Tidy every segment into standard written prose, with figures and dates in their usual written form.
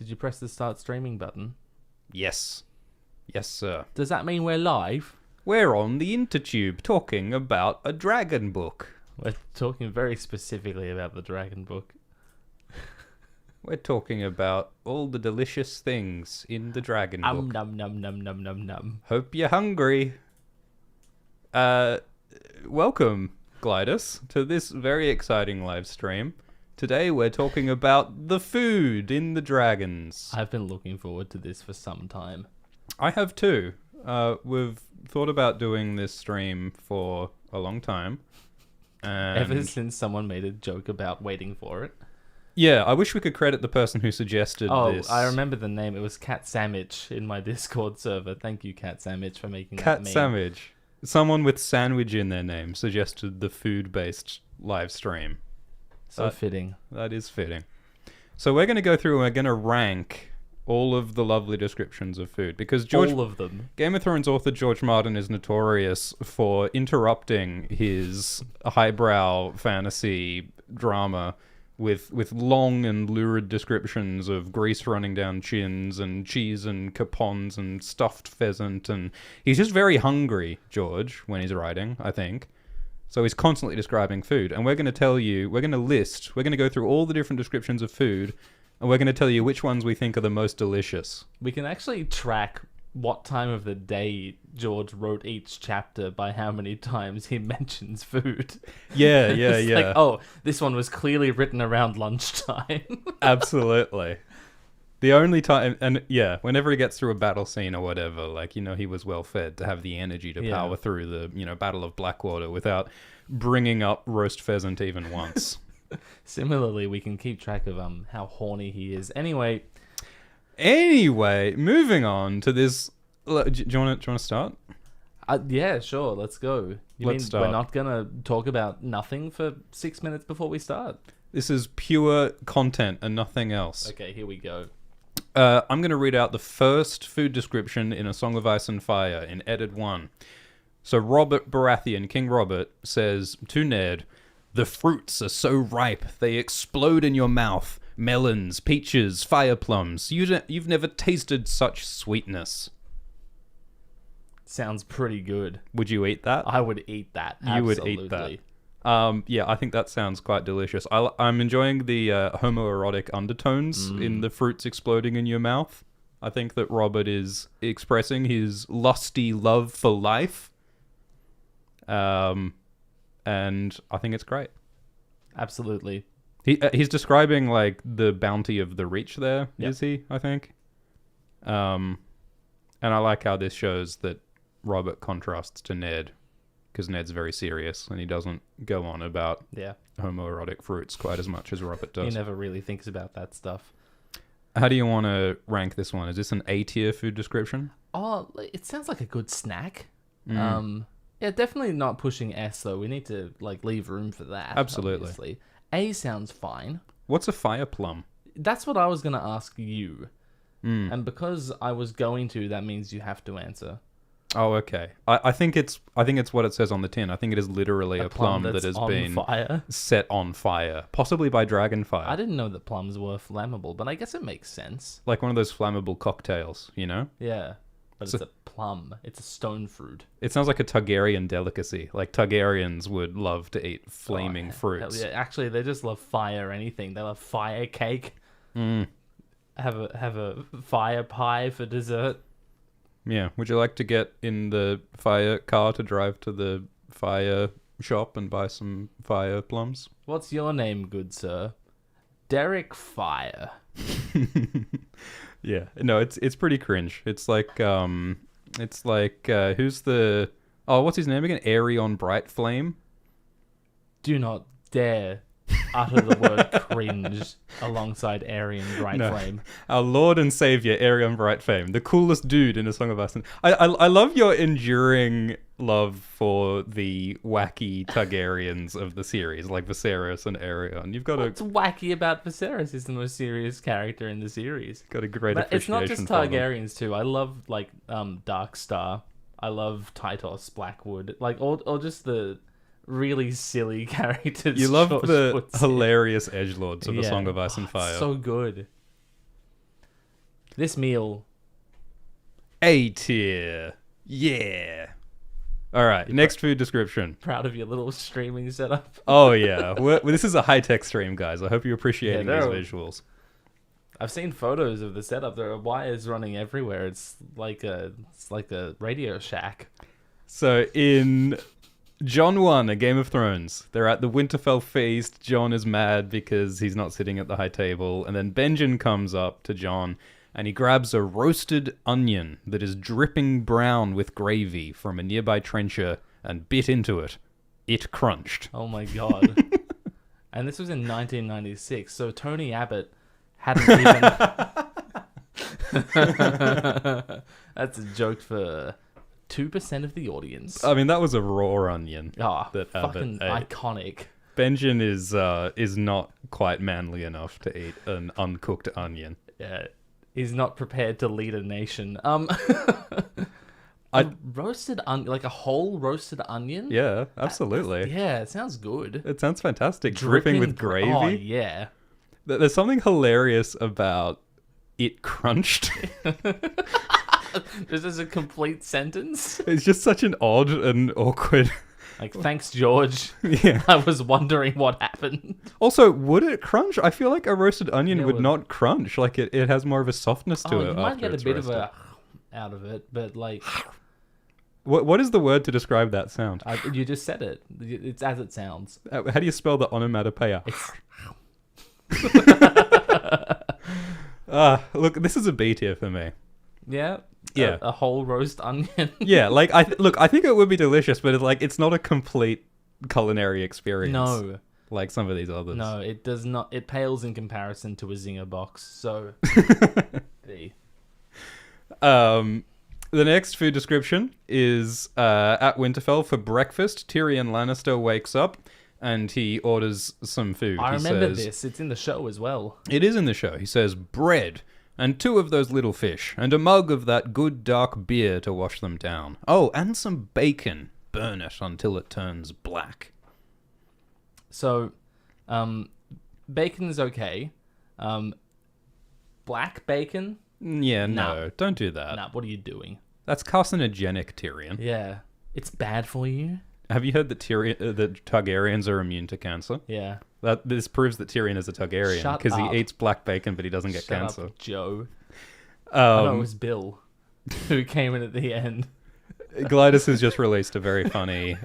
Did you press the start streaming button? Yes. Yes, sir. Does that mean we're live? We're on the Intertube talking about a dragon book. We're talking very specifically about the Dragon Book. We're talking about all the delicious things in the dragon book. Num num num num num num. Hope you're hungry. Welcome, Glidus, to this very exciting live stream. Today we're talking about the food in the dragons. I've been looking forward to this for some time. I have too. We've thought about doing this stream for a long time. Ever since someone made a joke about waiting for it. Yeah, I wish we could credit the person who suggested this. Oh, I remember the name. It was Cat Sandwich in my Discord server. Thank you, Cat Sandwich, for making that meme. Cat Sandwich. Someone with sandwich in their name suggested the food-based live stream. So fitting. That is fitting. So we're going to go through and we're going to rank all of the lovely descriptions of food. Because all of them. Game of Thrones author George Martin is notorious for interrupting his highbrow fantasy drama with long and lurid descriptions of grease running down chins and cheese and capons and stuffed pheasant. And he's just very hungry, George, when he's writing, I think. So he's constantly describing food. And we're going to tell you, we're going to go through all the different descriptions of food, and we're going to tell you which ones we think are the most delicious. We can actually track what time of the day George wrote each chapter by how many times he mentions food. Yeah. Like, oh, this one was clearly written around lunchtime. Absolutely. The only time, and yeah, whenever he gets through a battle scene or whatever, like, he was well fed to have the energy to power through the, Battle of Blackwater without bringing up roast pheasant even once. Similarly, we can keep track of how horny he is. Anyway, moving on to this. Do you want to start? Yeah, sure. Let's go. Let's start. We're not gonna talk about nothing for 6 minutes before we start? This is pure content and nothing else. Okay, here we go. I'm going to read out the first food description in A Song of Ice and Fire in Edit 1. So Robert Baratheon, King Robert, says to Ned, "The fruits are so ripe, they explode in your mouth. Melons, peaches, fire plums. You've never tasted such sweetness." Sounds pretty good. Would you eat that? I would eat that. Absolutely. You would eat that. Yeah, I think that sounds quite delicious. I'm enjoying the homoerotic undertones in the fruits exploding in your mouth. I think that Robert is expressing his lusty love for life. And I think it's great. Absolutely. He's describing like the bounty of the rich there, is he? I think. And I like how this shows that Robert contrasts to Ned, because Ned's very serious and he doesn't go on about homoerotic fruits quite as much as Robert does. He never really thinks about that stuff. How do you want to rank this one? Is this an A-tier food description? Oh, it sounds like a good snack. Yeah, definitely not pushing S though. We need to leave room for that. Absolutely. Obviously. A sounds fine. What's a fire plum? That's what I was going to ask you. And because I was going to, that means you have to answer. Oh, okay. I think it's what it says on the tin. I think it is literally a plum that has been set on fire, possibly by dragon fire. I didn't know that plums were flammable, but I guess it makes sense. Like one of those flammable cocktails, Yeah, but it's a plum. It's a stone fruit. It sounds like a Targaryen delicacy. Like Targaryens would love to eat flaming fruits. Yeah, actually, they just love fire anything. They love fire cake. Have a fire pie for dessert. Yeah. Would you like to get in the fire car to drive to the fire shop and buy some fire plums? What's your name, good sir? Derek Fire. Yeah. No, it's pretty cringe. It's like who's the what's his name again? Aerion Bright Flame? Do not dare utter the word cringe alongside Aerion Bright Flame. Our Lord and Savior, Aerion Bright Flame, the coolest dude in A Song of Ice and I love your enduring love for the wacky Targaryens of the series, like Viserys and Aerion. You've got What's wacky about Viserys? He's the most serious character in the series. Got a great appreciation. It's not just Targaryens too. I love Darkstar. I love Tytos Blackwood. Or just the really silly characters. You love the hilarious edgelords of A Song of Ice and Fire. So good. This meal, A tier. Yeah. All right. Next food description. proud of your little streaming setup. Oh yeah. This is a high-tech stream, guys. I hope you're appreciating Yeah, these visuals. I've seen photos of the setup. There are wires running everywhere. It's like a Radio Shack. So in Jon 1, A Game of Thrones, they're at the Winterfell feast. Jon is mad because he's not sitting at the high table, and then Benjen comes up to Jon and he grabs a roasted onion that is dripping brown with gravy from a nearby trencher and bit into it. It crunched. Oh my god. And this was in 1996, so Tony Abbott hadn't even... That's a joke for 2% of the audience. I mean, that was a raw onion. Oh, that fucking Abbott ate. iconic. Benjen is not quite manly enough to eat an uncooked onion. Yeah, he's not prepared to lead a nation. Roasted onion, like a whole roasted onion? Yeah, absolutely. Yeah, it sounds good. It sounds fantastic. Dripping with gravy. Oh, yeah. There's something hilarious about it crunched. This is a complete sentence. It's just such an odd and awkward... Like, thanks, George. Yeah. I was wondering what happened. Also, would it crunch? I feel like a roasted onion Yeah, would well- not crunch. Like, it has more of a softness to it You might after get a it's bit roasted. of a out of it, but like... What is the word to describe that sound? you just said it. It's as it sounds. How do you spell the onomatopoeia? Look, this is a B tier for me. Yeah? Yeah. A whole roast onion. Yeah, like, I think it would be delicious, but it's not a complete culinary experience. No. Like some of these others. No, it does not. It pales in comparison to a Zinger box. So, B. The next food description is at Winterfell for breakfast. Tyrion Lannister wakes up and he orders some food. I He remember says, this. It's in the show as well. It is in the show. He says, bread, and 2 of those little fish, and a mug of that good dark beer to wash them down. Oh, and some bacon. Burn it until it turns black. So, bacon's okay. Black bacon? Yeah, Nah. no, don't do that. Nah, what are you doing? That's carcinogenic, Tyrion. Yeah. It's bad for you? Have you heard that that Targaryens are immune to cancer? Yeah. This proves that Tyrion is a Targaryen Shut because he up. eats black bacon, but he doesn't get Shut cancer. up, Joe. I know it Um, was Bill who came in at the end. Glidus has just released a very funny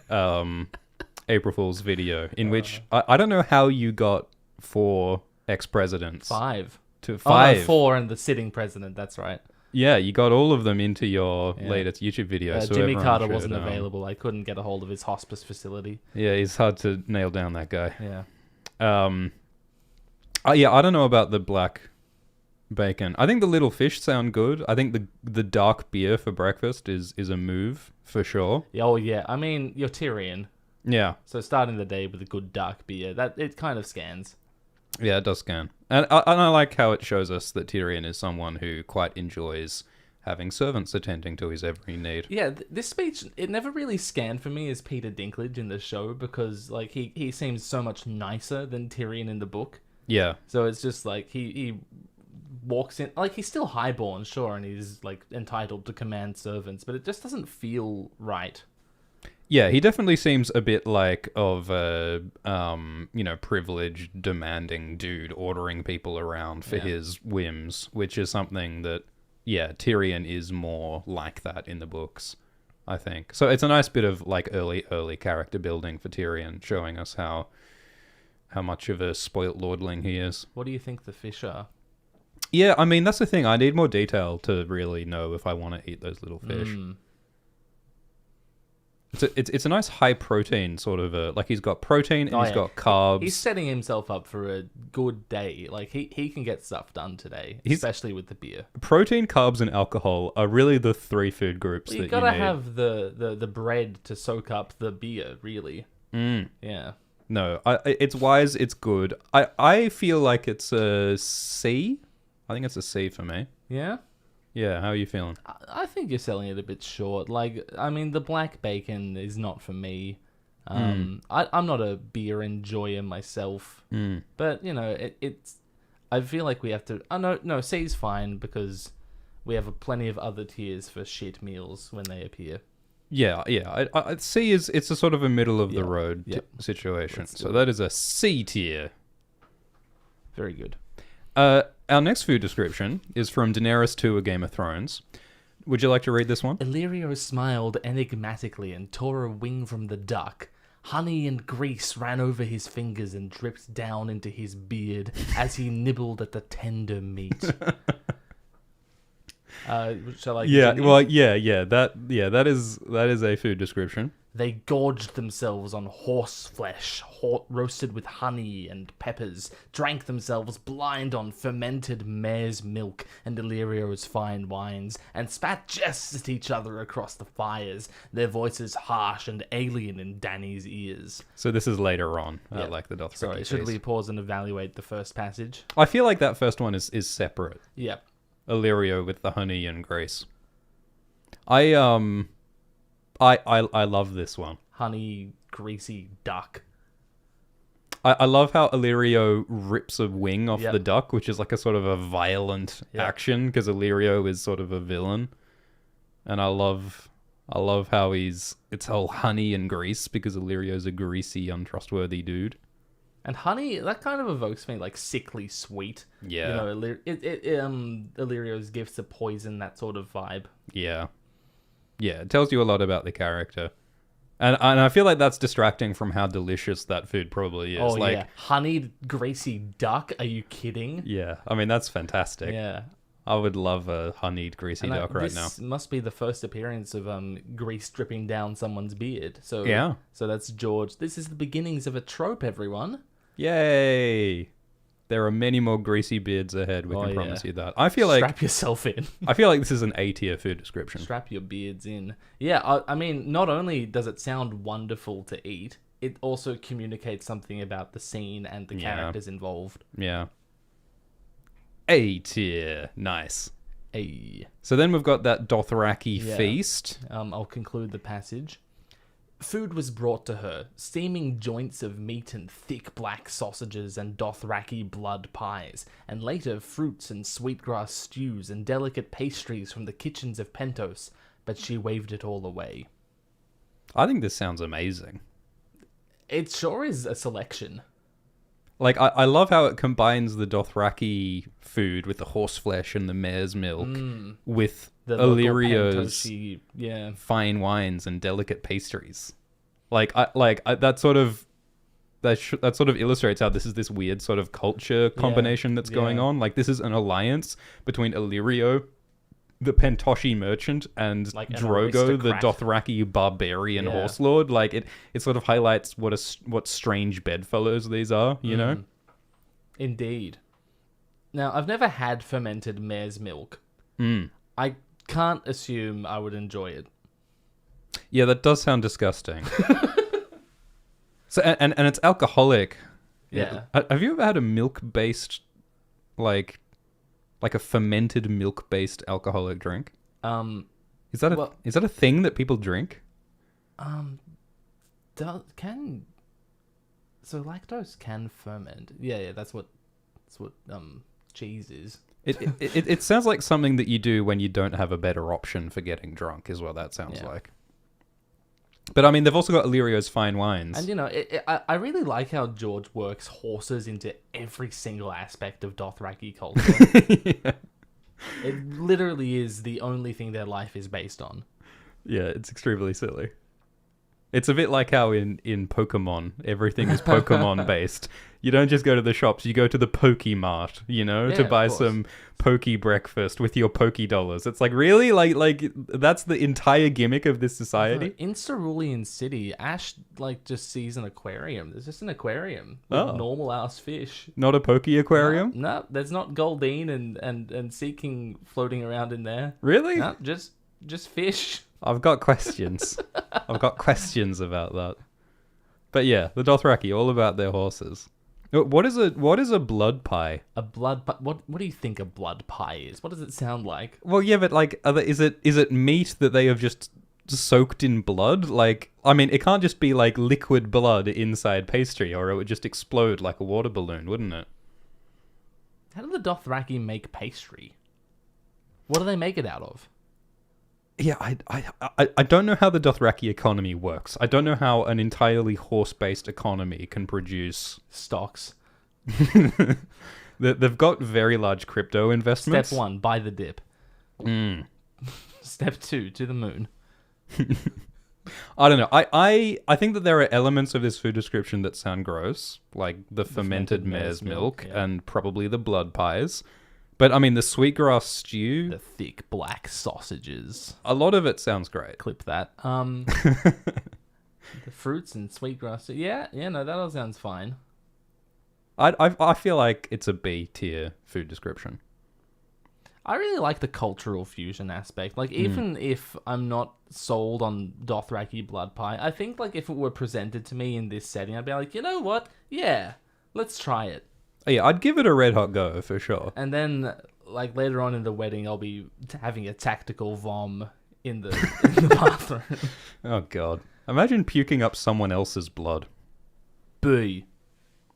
April Fool's video in which I don't know how you got 4 ex-presidents 5. to 5. Oh, no, 4 and the sitting president. That's right. Yeah, you got all of them into your Yeah. latest YouTube video. So Jimmy everyone Carter should, wasn't available. I couldn't get a hold of his hospice facility. Yeah, it's hard to nail down that guy. Yeah. Yeah, I don't know about the black bacon. I think the little fish sound good. I think the dark beer for breakfast is a move for sure. Yeah, oh, yeah. I mean, you're Tyrion. Yeah, So starting the day with a good dark beer, that it kind of scans. yeah, it does scan. And I like how it shows us that Tyrion is someone who quite enjoys having servants attending to his every need. Yeah, this speech, it never really scanned for me as Peter Dinklage in the show because, like, he seems so much nicer than Tyrion in the book. Yeah, So it's just like he walks in, like, he's still highborn, sure, and he's like entitled to command servants, but it just doesn't feel right. yeah, he definitely seems a bit like of a privileged, demanding dude ordering people around for his whims, which is something that, yeah, Tyrion is more like that in the books, I think. So it's a nice bit of like early character building for Tyrion, showing us how much of a spoilt lordling he is. What do you think the fish are? Yeah, I mean, that's the thing. I need more detail to really know if I want to eat those little fish. It's a nice high protein sort of like he's got protein and he's got carbs. He's setting himself up for a good day. Like he can get stuff done today, especially with the beer. Protein, carbs, and alcohol are really the 3 food groups Well, that you gotta need. have the bread to soak up the beer, really. Yeah. No, it's wise. It's good. I feel like it's a C. I think it's a C for me. Yeah? Yeah, how are you feeling? I think you're selling it a bit short. Like, I mean, the black bacon is not for me. I'm not a beer enjoyer myself. But, you know, it's... I feel like we have to... Oh, no, C's fine because we have plenty of other tiers for shit meals when they appear. Yeah. C is it's a sort of a middle of the road situation. So that is a C tier. Very good. Our next food description is from Daenerys II, A Game of Thrones. Would you like to read this one? Illyrio smiled enigmatically and tore a wing from the duck. Honey and grease ran over his fingers and dripped down into his beard as he nibbled at the tender meat. Shall I continue? That is a food description. They gorged themselves on horse flesh, roasted with honey and peppers, drank themselves blind on fermented mare's milk and Illyrio's fine wines, and spat jests at each other across the fires, their voices harsh and alien in Dany's ears. So this is later on, like the Dothraki. Sorry, should we pause and evaluate the first passage? I feel like that first one is separate. Yep. Illyrio with the honey and grace. I love this one. Honey, greasy duck. I love how Illyrio rips a wing off the duck, which is like a sort of a violent action, because Illyrio is sort of a villain. And I love how it's all honey and grease, because Illyrio's a greasy, untrustworthy dude. And honey, that kind of evokes me like sickly sweet. Yeah. You know, Illyrio's gifts a poison, that sort of vibe. Yeah. Yeah, it tells you a lot about the character. And I feel like that's distracting from how delicious that food probably is. Oh, like, yeah. Honeyed, greasy duck? Are you kidding? Yeah. I mean, that's fantastic. Yeah. I would love a honeyed, greasy duck right now. This must be the first appearance of grease dripping down someone's beard. So yeah. So that's George. This is the beginnings of a trope, everyone. Yay! There are many more greasy beards ahead. We can promise you that. I feel like strap yourself in. I feel like this is an A tier food description. Strap your beards in. Yeah, I mean, not only does it sound wonderful to eat, it also communicates something about the scene and the characters involved. Yeah. A tier, nice. A. So then we've got that Dothraki feast. I'll conclude the passage. Food was brought to her, steaming joints of meat and thick black sausages and Dothraki blood pies, and later fruits and sweetgrass stews and delicate pastries from the kitchens of Pentos, but she waved it all away. I think this sounds amazing. It sure is a selection. Like, I love how it combines the Dothraki food with the horse flesh and the mare's milk with the Illyrio's fine wines and delicate pastries. That sort of illustrates how this is this weird sort of culture combination that's going on. Like, this is an alliance between Illyrio, the Pentoshi merchant, and like Drogo, the Dothraki barbarian horse lord. Like, it sort of highlights what strange bedfellows these are, you know? Indeed. Now, I've never had fermented mare's milk. I can't assume I would enjoy it. Yeah, that does sound disgusting. So and it's alcoholic. Yeah. Have you ever had a milk-based, like a fermented milk-based alcoholic drink? Is that a thing that people drink? So lactose can ferment. Yeah, that's what cheese is. It sounds like something that you do when you don't have a better option for getting drunk, is what that sounds like. But I mean, they've also got Illyrio's fine wines. And, you know, I really like how George works horses into every single aspect of Dothraki culture. It literally is the only thing their life is based on. Yeah, it's extremely silly. It's a bit like how in Pokemon, everything is Pokemon based. You don't just go to the shops, you go to the Pokemart, you know, to buy some Poke breakfast with your Poke dollars. It's like, really? Like that's the entire gimmick of this society? In Cerulean City, Ash just sees an aquarium. There's just an aquarium with normal ass fish. Not a Poke aquarium? No, there's not Goldeen and Seeking floating around in there. Really? No, just fish. I've got questions. I've got questions about that. But yeah, the Dothraki, all about their horses. What is a blood pie? A blood pie? What do you think a blood pie is? What does it sound like? Well, yeah, but like, is it meat that they have just soaked in blood? Like, I mean, it can't just be like liquid blood inside pastry, or it would just explode like a water balloon, wouldn't it? How do the Dothraki make pastry? What do they make it out of? Yeah, I don't know how the Dothraki economy works. I don't know how an entirely horse-based economy can produce... Stocks. They've got very large crypto investments. Step 1, buy the dip. Mm. Step 2, to the moon. I don't know. I think that there are elements of this food description that sound gross, like the fermented mare's milk yeah. and probably the blood pies. But, I mean, the sweetgrass stew... The thick black sausages. A lot of it sounds great. Clip that. The fruits and sweetgrass. Yeah, no, that all sounds fine. I feel like it's a B tier food description. I really like the cultural fusion aspect. Like, even if I'm not sold on Dothraki blood pie, I think, like, if it were presented to me in this setting, I'd be like, you know what? Yeah, let's try it. Yeah, I'd give it a red hot go for sure. And then, like, later on in the wedding, I'll be having a tactical vom in the bathroom. Oh, God. Imagine puking up someone else's blood. B.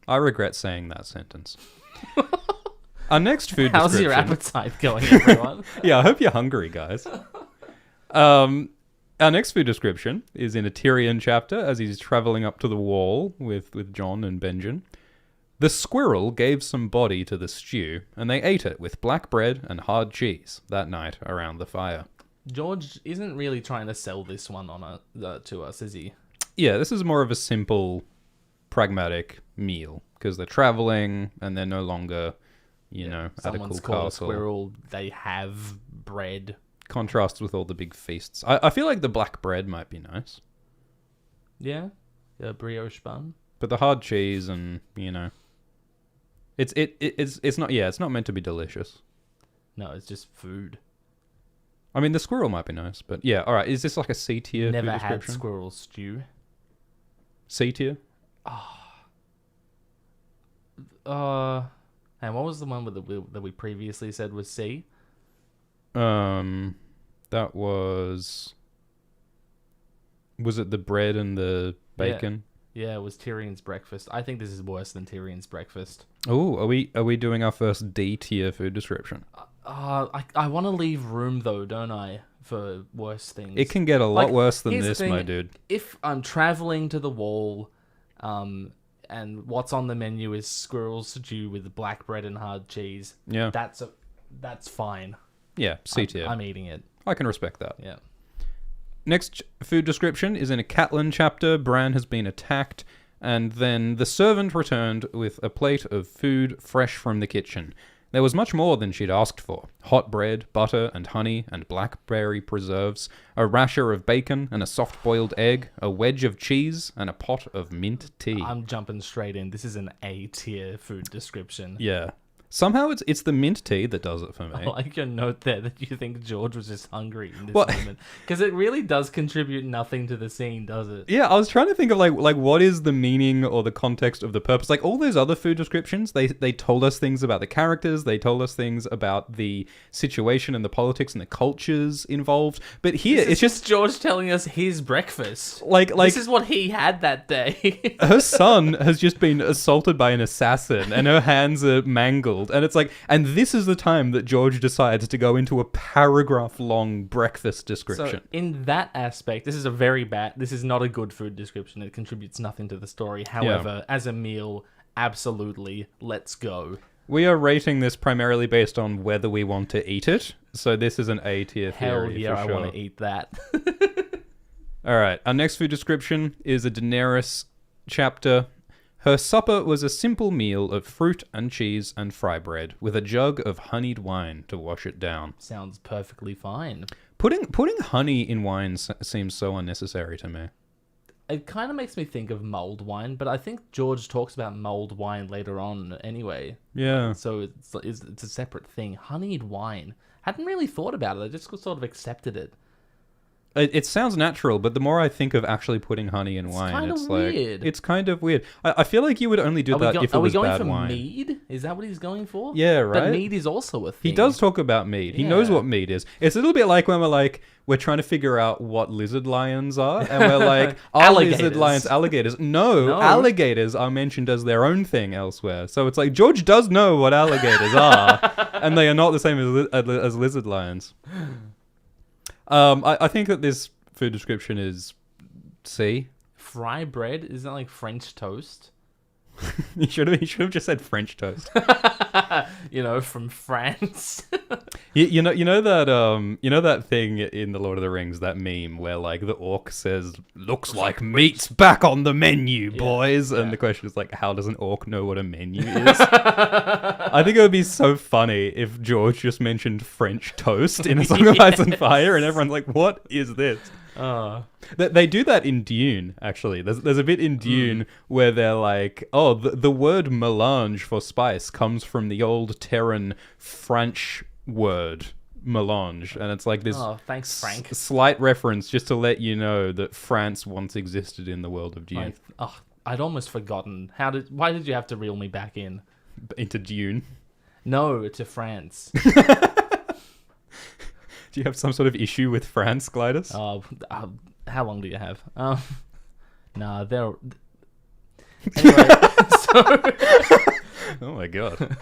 I regret saying that sentence. Our next food How's description... your appetite going, everyone? Yeah, I hope you're hungry, guys. Our next food description is in a Tyrion chapter as he's traveling up to the wall with Jon and Benjen. The squirrel gave some body to the stew, and they ate it with black bread and hard cheese that night around the fire. George isn't really trying to sell this one on to us, is he? Yeah, this is more of a simple, pragmatic meal, because they're traveling and they're no longer, at a cool Someone's called a castle. squirrel, they have bread. Contrasts with all the big feasts. I feel like the black bread might be nice. Yeah? A brioche bun? But the hard cheese and, it's not meant to be delicious. No, it's just food. I mean, the squirrel might be nice, but yeah, all right. Is this like a C tier food Never had description? squirrel stew. C tier? And what was the one that we previously said was C? That was it the bread and the bacon? Yeah, it was Tyrion's breakfast. I think this is worse than Tyrion's breakfast. Oh, are we doing our first D tier food description? I want to leave room though, don't I, for worse things. It can get a lot worse than here's the this, thing, my dude. If I'm traveling to the wall, and what's on the menu is squirrel stew with black bread and hard cheese. Yeah. That's fine. Yeah, C tier. I'm eating it. I can respect that. Yeah. Next food description is in a Catelyn chapter. Bran has been attacked, and then the servant returned with a plate of food fresh from the kitchen. There was much more than she'd asked for. Hot bread, butter and honey, and blackberry preserves, a rasher of bacon and a soft-boiled egg, a wedge of cheese, and a pot of mint tea. I'm jumping straight in. This is an A-tier food description. Yeah. Somehow it's the mint tea that does it for me. I like your note there that you think George was just hungry in this moment. Because it really does contribute nothing to the scene, does it? Yeah, I was trying to think of like what is the meaning or the context of the purpose. Like all those other food descriptions, they told us things about the characters, they told us things about the situation and the politics and the cultures involved. But here it's just George telling us his breakfast. Like this is what he had that day. her son has just been assaulted by an assassin and her hands are mangled. And it's like, and this is the time that George decides to go into a paragraph-long breakfast description. So in that aspect, this is not a good food description. It contributes nothing to the story. However, as a meal, absolutely, let's go. We are rating this primarily based on whether we want to eat it. So this is an A tier theory. Hell yeah, for sure. I want to eat that. All right, our next food description is a Daenerys chapter. Her supper was a simple meal of fruit and cheese and fry bread, with a jug of honeyed wine to wash it down. Sounds perfectly fine. Putting honey in wine seems so unnecessary to me. It kind of makes me think of mulled wine, but I think George talks about mulled wine later on anyway. Yeah. So it's a separate thing. Honeyed wine. Hadn't really thought about it. I just sort of accepted it. It sounds natural, but the more I think of actually putting honey in wine, kinda it's like weird. it's kind of weird. I feel like you would only do that if it Are we was going bad for wine. mead? Is that what he's going for? Yeah, But right? mead is also a thing. He does talk about mead. He knows Yeah. what mead is. It's a little bit like when we're trying to figure out what lizard lions are, and we're like, are lizard Alligators. lions alligators? No, No. alligators are mentioned as their own thing elsewhere. So it's like George does know what alligators are, and they are not the same as lizard lions. I think that this food description is C. Fry bread? Is that like French toast? He should have just said French toast. From France. You know that thing in the Lord of the Rings, that meme where like the orc says, "Looks like meat's back on the menu, boys," and the question is like, how does an orc know what a menu is? I think it would be so funny if George just mentioned French toast in A Song of Ice and Fire, and everyone's like, "What is this?" They do that in Dune, actually. There's a bit in Dune where they're like, oh, the word melange for spice comes from the old Terran French word melange, and it's like this thanks, Frank. slight reference just to let you know that France once existed in the world of Dune. I'd almost forgotten. Why did you have to reel me back in? Into Dune. No, to France. Do you have some sort of issue with France, Glidus? How long do you have? Nah, they're... Anyway, Oh my god.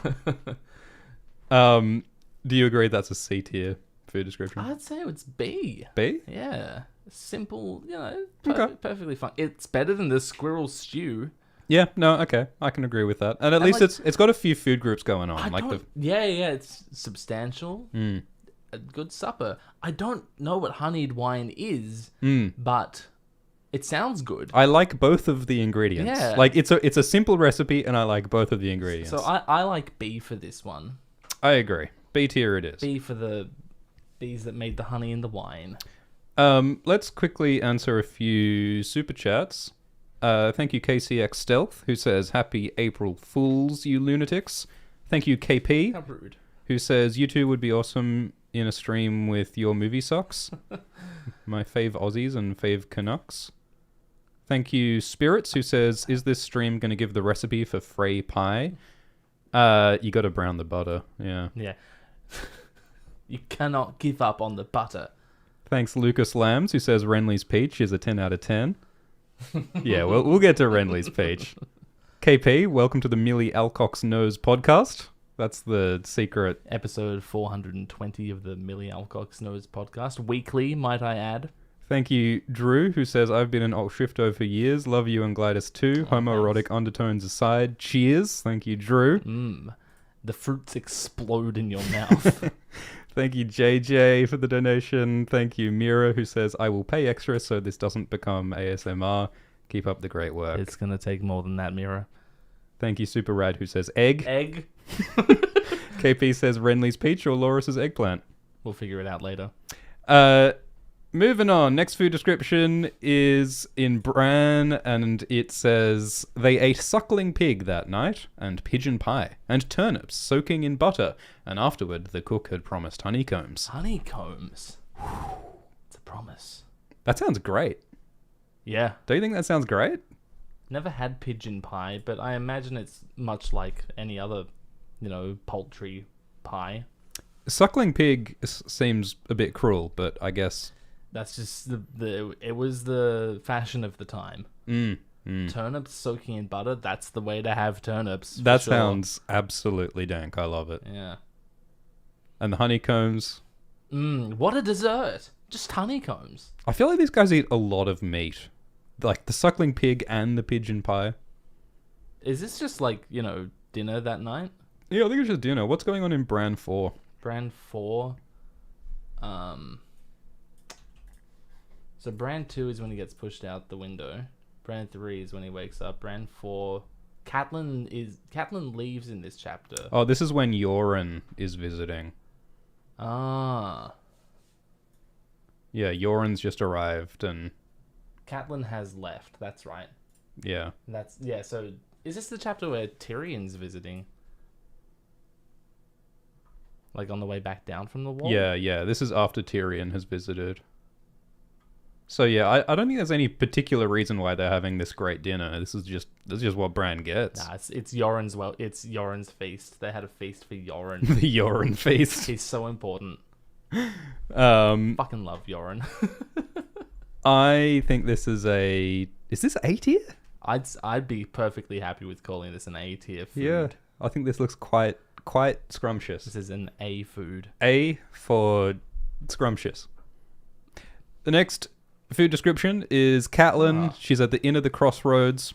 Do you agree that's a C tier food description? I'd say it's B. B? Yeah. Simple, Okay. perfectly fine. It's better than the squirrel stew. Yeah, no, okay. I can agree with that. And at least it's got a few food groups going on. Yeah, it's substantial. A good supper. I don't know what honeyed wine is, but it sounds good. I like both of the ingredients. Yeah. Like it's a simple recipe, and I like both of the ingredients. So I like B for this one. I agree. B tier it is. B for the bees that made the honey in the wine. Let's quickly answer a few super chats. Thank you, KCX Stealth, who says, "Happy April Fools, you lunatics." Thank you, KP, How rude. who says, "You two would be awesome in a stream with your movie socks." My fave Aussies and fave Canucks. Thank you, Spirits, who says, "Is this stream going to give the recipe for Frey pie?" You got to brown the butter. Yeah. Yeah. You cannot give up on the butter. Thanks, Lucas Lambs, who says Renly's peach is a 10 out of 10. Yeah, we'll get to Renly's peach. KP, welcome to the Millie Alcock's Nose podcast. That's the secret. Episode 420 of the Millie Alcock's Nose podcast. Weekly, might I add. Thank you, Drew, who says, "I've been an alt Shrifto for years. Love you and Glidus too. Homoerotic undertones aside. Cheers." Thank you, Drew. The fruits explode in your mouth. Thank you, JJ, for the donation. Thank you, Mira, who says, "I will pay extra so this doesn't become ASMR. Keep up the great work." It's going to take more than that, Mira. Thank you, Super Rad, who says, "Egg." Egg. KP says, "Renly's peach or Loris's eggplant." We'll figure it out later. Moving on. Next food description is in Bran, and it says, "They ate suckling pig that night, and pigeon pie, and turnips soaking in butter, and afterward the cook had promised honeycombs." Honeycombs. It's a promise. That sounds great. Yeah. Don't you think that sounds great? Never had pigeon pie, but I imagine it's much like any other, poultry pie. Suckling pig seems a bit cruel, but I guess... That's just it was the fashion of the time. Turnips soaking in butter, that's the way to have turnips. That sounds absolutely dank. I love it. Yeah. And the honeycombs. What a dessert. Just honeycombs. I feel like these guys eat a lot of meat. Like the suckling pig and the pigeon pie. Is this just like, dinner that night? Yeah, I think it's just dinner. What's going on in Bran 4? Bran 4. So Bran 2 is when he gets pushed out the window. Bran 3 is when he wakes up. Bran 4... Catelyn leaves in this chapter. Oh, this is when Yoren is visiting. Ah. Yeah, Yoren's just arrived and... Catelyn has left, that's right. Yeah. So is this the chapter where Tyrion's visiting? Like on the way back down from the wall? Yeah. This is after Tyrion has visited. So yeah, I don't think there's any particular reason why they're having this great dinner. This is just what Bran gets. Nah, it's Yoren's. Well, it's Yoren's feast. They had a feast for Yoren. The Yoren feast. He's so important. Um, Fucking love Yoren. I think this is a. Is this A tier? I'd be perfectly happy with calling this an A tier food. Yeah, I think this looks quite scrumptious. This is an A food. A for scrumptious. The next food description is Catelyn. She's at the inn of the crossroads.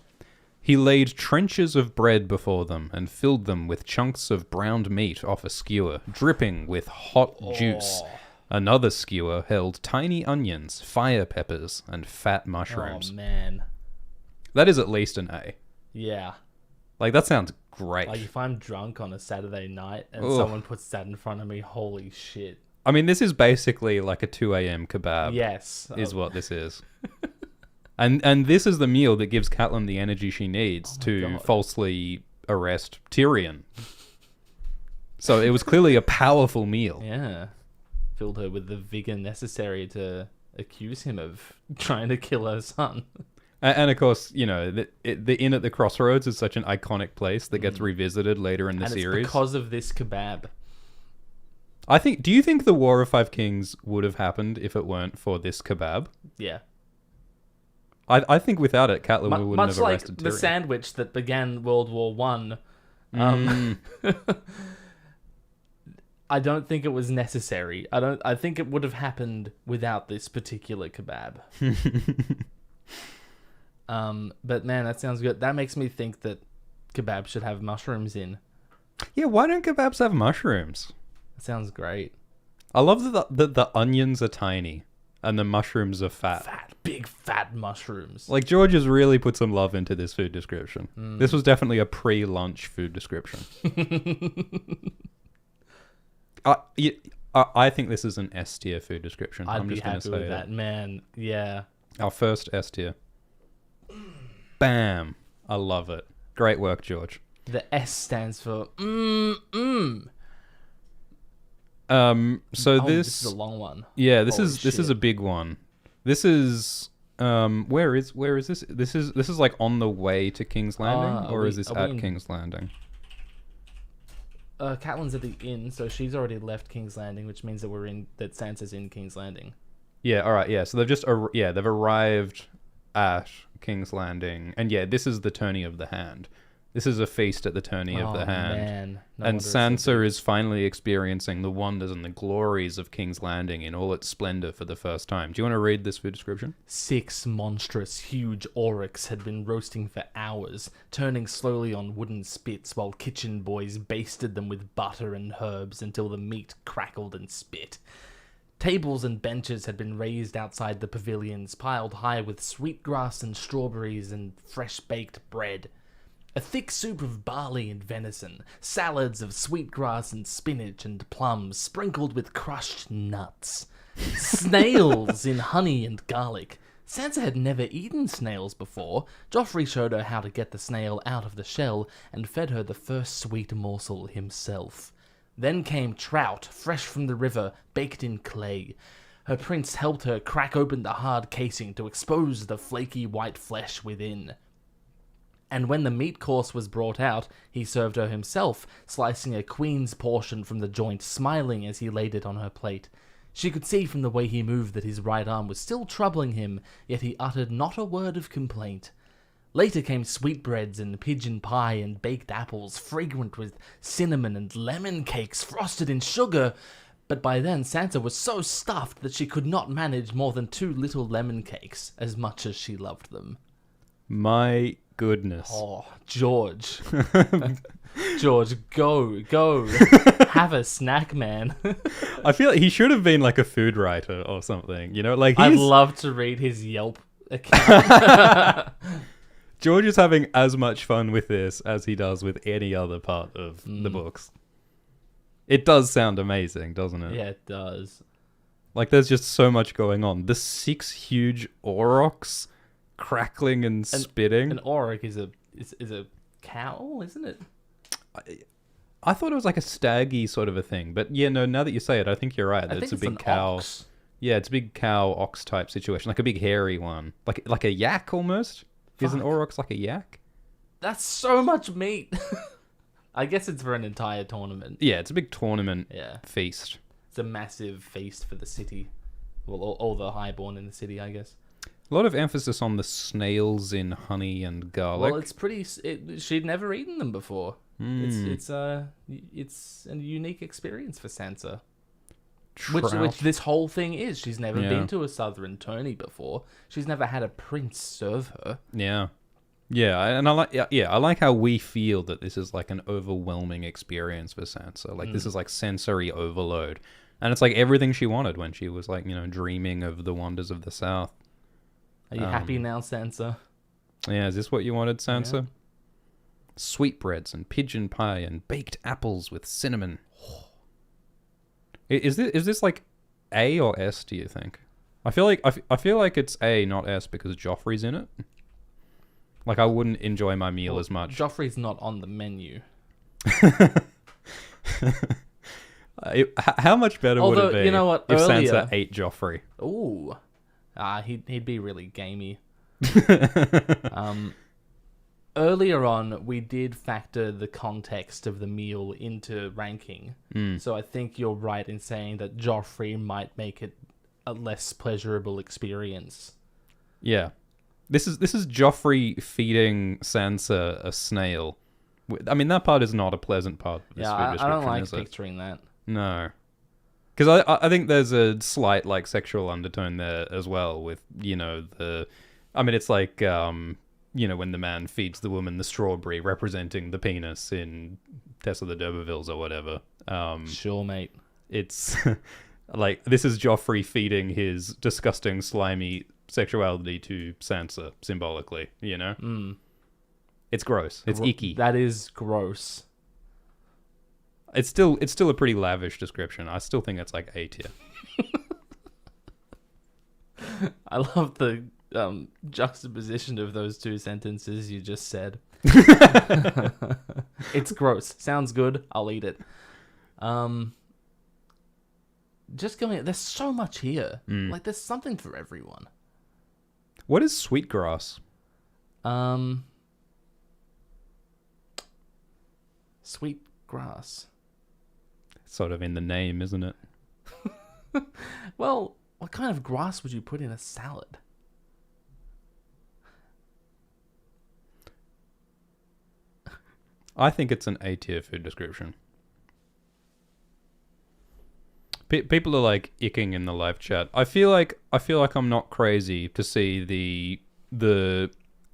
He laid trenches of bread before them and filled them with chunks of browned meat off a skewer, dripping with hot juice. Another skewer held tiny onions, fire peppers, and fat mushrooms. Oh, man. That is at least an A. Yeah. Like, that sounds great. Like, if I'm drunk on a Saturday night and Ugh. someone puts that in front of me, holy shit. I mean, this is basically like a 2 a.m. kebab. Yes. Is what this is. And this is the meal that gives Catelyn the energy she needs to falsely arrest Tyrion. So it was clearly a powerful meal. Yeah. Filled her with the vigor necessary to accuse him of trying to kill her son. And of course, you know, the inn at the crossroads is such an iconic place that gets revisited later in the series. It's because of this kebab. Do you think the War of Five Kings would have happened if it weren't for this kebab? Yeah. I think without it, Catelyn wouldn't much have like arrested Tyrion. the sandwich that began World War One. I don't think it was necessary. I think it would have happened without this particular kebab. But man, that sounds good. That makes me think that kebab should have mushrooms in. Yeah, why don't kebabs have mushrooms? That sounds great. I love that the onions are tiny and the mushrooms are fat. Big fat mushrooms. Like, George has really put some love into this food description. This was definitely a pre-lunch food description. I think this is an S tier food description. I'd I'm be just gonna happy say with that, man. Yeah. Our first S tier. Bam. I love it. Great work, George. The S stands for So this is a long one. Yeah, this is a big one. This is where is this? This is like on the way to King's Landing, or is this at King's Landing? Catelyn's at the inn, so she's already left King's Landing, which means that Sansa's in King's Landing. Yeah, all right, yeah. So they've arrived at King's Landing, and yeah, this is the tourney of the hand. This is a feast at the tourney of the hand. Man. And Sansa is finally experiencing the wonders and the glories of King's Landing in all its splendor for the first time. Do you want to read this food description? 6 monstrous, huge oryx had been roasting for hours, turning slowly on wooden spits while kitchen boys basted them with butter and herbs until the meat crackled and spit. Tables and benches had been raised outside the pavilions, piled high with sweetgrass and strawberries and fresh-baked bread. A thick soup of barley and venison, salads of sweetgrass and spinach and plums sprinkled with crushed nuts, snails in honey and garlic. Sansa had never eaten snails before. Joffrey showed her how to get the snail out of the shell and fed her the first sweet morsel himself. Then came trout, fresh from the river, baked in clay. Her prince helped her crack open the hard casing to expose the flaky white flesh within. And when the meat course was brought out, he served her himself, slicing a queen's portion from the joint, smiling as he laid it on her plate. She could see from the way he moved that his right arm was still troubling him, yet he uttered not a word of complaint. Later came sweetbreads and pigeon pie and baked apples, fragrant with cinnamon and lemon cakes frosted in sugar. But by then Sansa was so stuffed that she could not manage more than 2 little lemon cakes, as much as she loved them. My goodness. Oh, George. George, go. Have a snack, man. I feel like he should have been like a food writer or something, you know? Like, I'd love to read his Yelp account. George is having as much fun with this as he does with any other part of the books. It does sound amazing, doesn't it? Yeah, it does. Like, there's just so much going on. The 6 huge aurochs crackling and spitting. An auroch is a cow, isn't it? I thought it was like a staggy sort of a thing, but yeah, no. Now that you say it, I think you're right. I think It's a it's big an cow. ox. Yeah, it's a big cow ox type situation, like a big hairy one, like a yak almost. Isn't Fuck. aurochs like a yak? That's so much meat. I guess it's for an entire tournament. Yeah, it's a big tournament Yeah. feast. It's a massive feast for the city. Well, all the highborn in the city, I guess. A lot of emphasis on the snails in honey and garlic. Well, it's pretty. She'd never eaten them before. It's a unique experience for Sansa. Which this whole thing is. She's never been to a southern tourney before. She's never had a prince serve her. Yeah. Yeah, and I like how we feel that this is like an overwhelming experience for Sansa. Like this is like sensory overload. And it's like everything she wanted when she was like, dreaming of the wonders of the South. Are you happy now, Sansa? Yeah, is this what you wanted, Sansa? Yeah. Sweetbreads and pigeon pie and baked apples with cinnamon. Is this like A or S, do you think? I feel like it's A, not S, because Joffrey's in it. Like, I wouldn't enjoy my meal as much. Joffrey's not on the menu. How much better would it be you know what, if earlier, Sansa ate Joffrey? Ooh. He'd be really gamey. Earlier on, we did factor the context of the meal into ranking. So I think you're right in saying that Joffrey might make it a less pleasurable experience. Yeah. This is Joffrey feeding Sansa a snail. I mean, that part is not a pleasant part of this food description, I don't like is it? picturing that. No. Because I think there's a slight, like, sexual undertone there as well with, it's like, when the man feeds the woman the strawberry representing the penis in Tess of the D'Urbervilles or whatever. Sure, mate. It's, like, this is Joffrey feeding his disgusting, slimy sexuality to Sansa, symbolically, It's gross. It's icky. That is gross. It's still a pretty lavish description. I still think it's like A tier. I love the juxtaposition of those two sentences you just said. It's gross. Sounds good. I'll eat it. Just going. There's so much here. Like, there's something for everyone. What is sweetgrass? Sweet grass. Sort of in the name, isn't it? Well, what kind of grass would you put in a salad? I think it's an A tier food description. People are like icking in the live chat. I feel like I'm not crazy to see the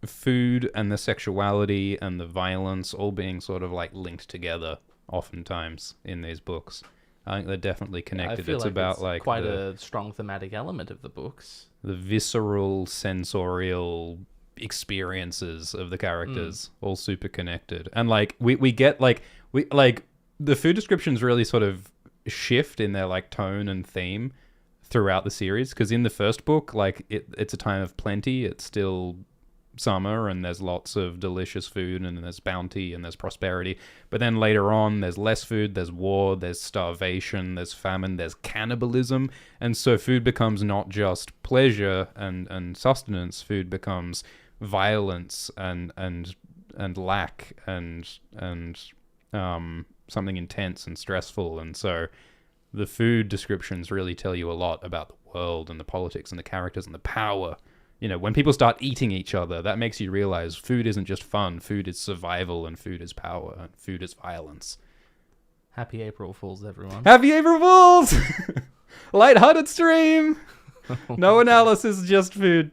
food and the sexuality and the violence all being sort of like linked together oftentimes in these books. I think they're definitely connected. I feel it's like about it's like quite a strong thematic element of the books. The visceral, sensorial experiences of the characters all super connected. And like we get like the food descriptions really sort of shift in their like tone and theme throughout the series, because in the first book, like it's a time of plenty. It's still summer and there's lots of delicious food and there's bounty and there's prosperity. But then later on, there's less food, there's war, there's starvation, there's famine, there's cannibalism. And so food becomes not just pleasure and sustenance. Food becomes violence and lack and something intense and stressful. And so the food descriptions really tell you a lot about the world and the politics and the characters and the power. When people start eating each other, that makes you realize food isn't just fun. Food is survival, and food is power, and food is violence. Happy April Fools, everyone. Happy April Fools! Lighthearted stream! No analysis, just food.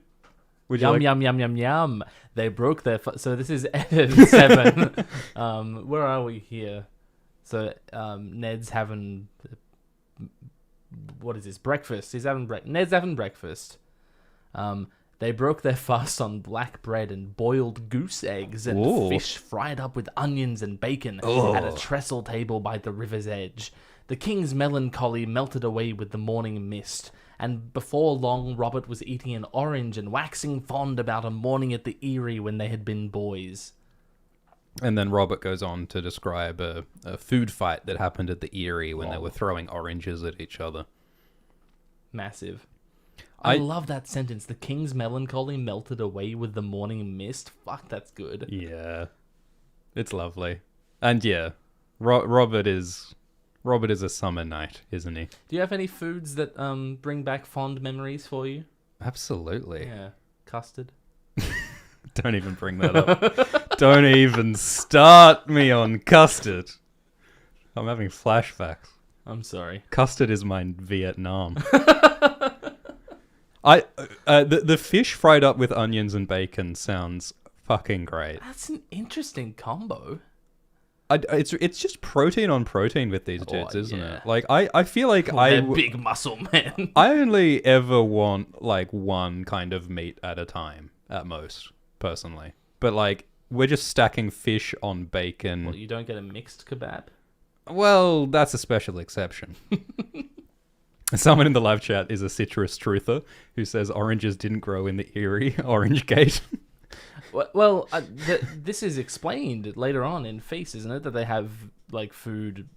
Would you Yum, like- yum, yum, yum, yum. They broke their... So this is edit 7. Where are we here? So Ned's having... What is this? Breakfast. Ned's having breakfast. They broke their fast on black bread and boiled goose eggs and Ooh. fish fried up with onions and bacon at a trestle table by the river's edge. The king's melancholy melted away with the morning mist, and before long Robert was eating an orange and waxing fond about a morning at the Eyrie when they had been boys. And then Robert goes on to describe a food fight that happened at the Eyrie when they were throwing oranges at each other. Massive. I love that sentence. The king's melancholy melted away with the morning mist. Fuck, that's good. Yeah. It's lovely. And yeah, Robert is a summer knight, isn't he? Do you have any foods that bring back fond memories for you? Absolutely. Yeah. Custard. Don't even bring that up. Don't even start me on custard. I'm having flashbacks. I'm sorry. Custard is my Vietnam. The fish fried up with onions and bacon sounds fucking great. That's an interesting combo. It's just protein on protein with these dudes, isn't yeah. it? Like I feel like They're big muscle men. I only ever want like one kind of meat at a time at most, personally. But like we're just stacking fish on bacon. Well, you don't get a mixed kebab? Well, that's a special exception. Someone in the live chat is a citrus truther who says oranges didn't grow in the Erie Orange Gate. Well, this is explained later on in Feast, isn't it? That they have like food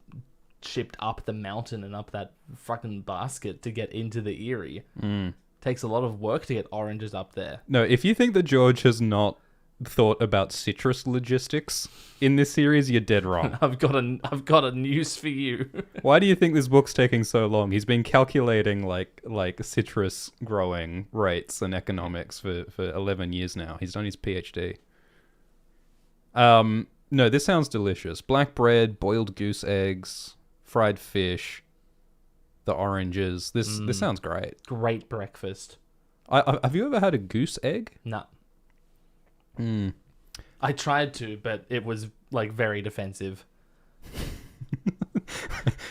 shipped up the mountain and up that fucking basket to get into the Erie. Takes a lot of work to get oranges up there. No, if you think that George has not thought about citrus logistics in this series, you're dead wrong. I've got a news for you. Why do you think this book's taking so long? He's been calculating like citrus growing rates and economics for 11 years now. He's done his PhD. No, this sounds delicious. Black bread, boiled goose eggs, fried fish, the oranges. This sounds great. Great breakfast. Have you ever had a goose egg? No. I tried to, but it was like very defensive.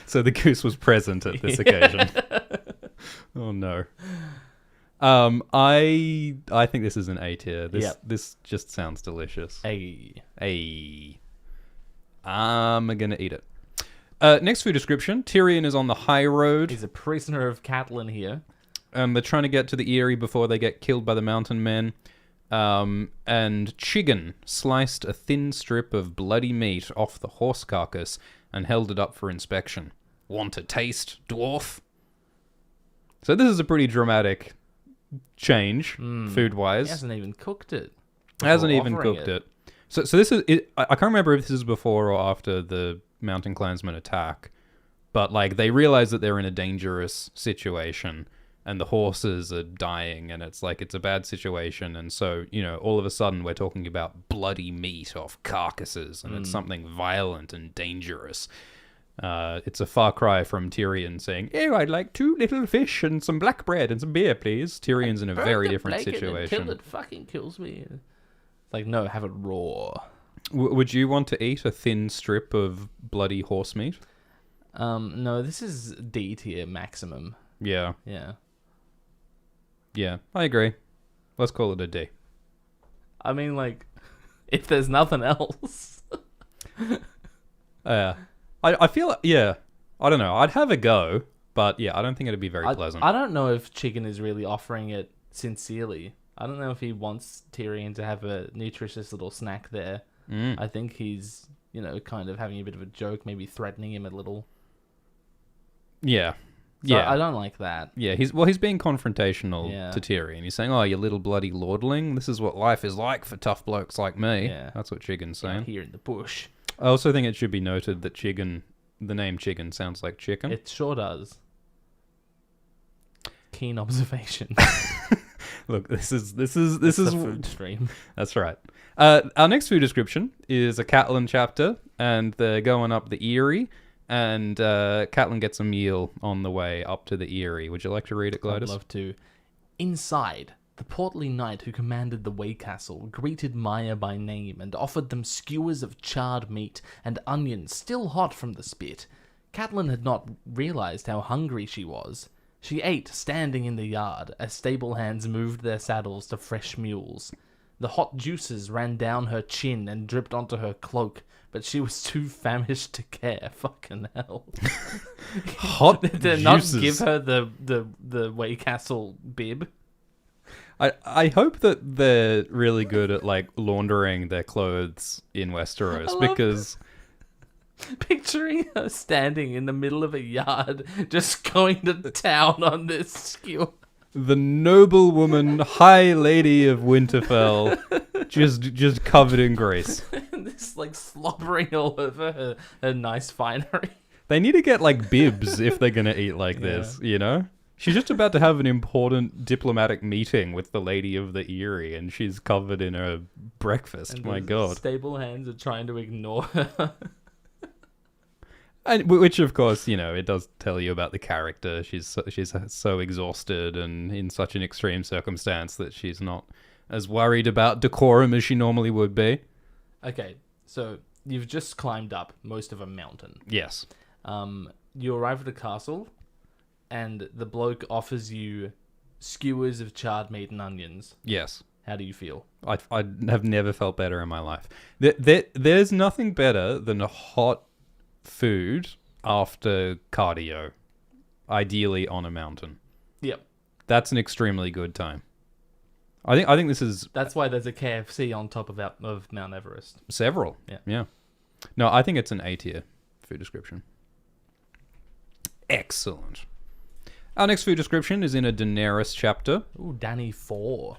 So the goose was present at this occasion. Oh no. I think this is an A tier. This just sounds delicious. A. I'm gonna eat it. Next food description: Tyrion is on the high road. He's a prisoner of Catelyn here. They're trying to get to the Eyrie before they get killed by the mountain men. And Chigan sliced a thin strip of bloody meat off the horse carcass and held it up for inspection. Want a taste, dwarf? So this is a pretty dramatic change, food-wise. He hasn't even cooked it. Hasn't even cooked it. So this is... I can't remember if this is before or after the Mountain Clansmen attack, but like they realize that they're in a dangerous situation and the horses are dying and it's a bad situation, and so, you know, all of a sudden we're talking about bloody meat off carcasses and it's something violent and dangerous. It's a far cry from Tyrion saying, "Oh, I'd like 2 little fish and some black bread and some beer, please." Tyrion's in a very different situation. It fucking kills me. It's like, no, have it raw. Would you want to eat a thin strip of bloody horse meat? No, this is D tier maximum. Yeah. Yeah, I agree. Let's call it a D. I mean, like, if there's nothing else. I feel, I don't know. I'd have a go, but yeah, I don't think it'd be very pleasant. I don't know if Chicken is really offering it sincerely. I don't know if he wants Tyrion to have a nutritious little snack there. I think he's, you know, kind of having a bit of a joke, maybe threatening him a little. Yeah. So I don't like that. Yeah, he's being confrontational to Tyrion. He's saying, "Oh, you little bloody lordling, this is what life is like for tough blokes like me." Yeah. That's what Chigan's saying. Here in the bush. I also think it should be noted that Chigan, the name Chigan sounds like chicken. It sure does. Keen observation. Look, this is the food stream. That's right. Our next food description is a Catelyn chapter, and they're going up the Eyrie. And Catelyn gets a meal on the way up to the Eyrie. Would you like to read it, Glidus? I'd love to. Inside, the portly knight who commanded the Way Castle greeted Maya by name and offered them skewers of charred meat and onions still hot from the spit. Catelyn had not realized how hungry she was. She ate standing in the yard as stable hands moved their saddles to fresh mules. The hot juices ran down her chin and dripped onto her cloak, but she was too famished to care. Fucking hell. Hot Did they juices. not give her the Way Castle bib? I hope that they're really good at like laundering their clothes in Westeros, because Picturing her standing in the middle of a yard, just going to town on this skewer. The noble woman, high lady of Winterfell, just covered in grease. And this, like, slobbering all over her nice finery. They need to get, like, bibs if they're going to eat like this, you know? She's just about to have an important diplomatic meeting with the Lady of the Eyrie, and she's covered in her breakfast. And My the God. stable hands are trying to ignore her. And, which, of course, you know, it does tell you about the character. She's so exhausted and in such an extreme circumstance that she's not as worried about decorum as she normally would be. Okay, so you've just climbed up most of a mountain. Yes. You arrive at a castle, and the bloke offers you skewers of charred meat and onions. Yes. How do you feel? I have never felt better in my life. There's nothing better than a hot food after cardio, ideally on a mountain. Yep. That's an extremely good time. I think this is That's why there's a KFC on top of Mount Everest. several. Yeah. Yeah. No, I think it's an A tier food description. Excellent. Our next food description is in a Daenerys chapter. Ooh, Danny 4.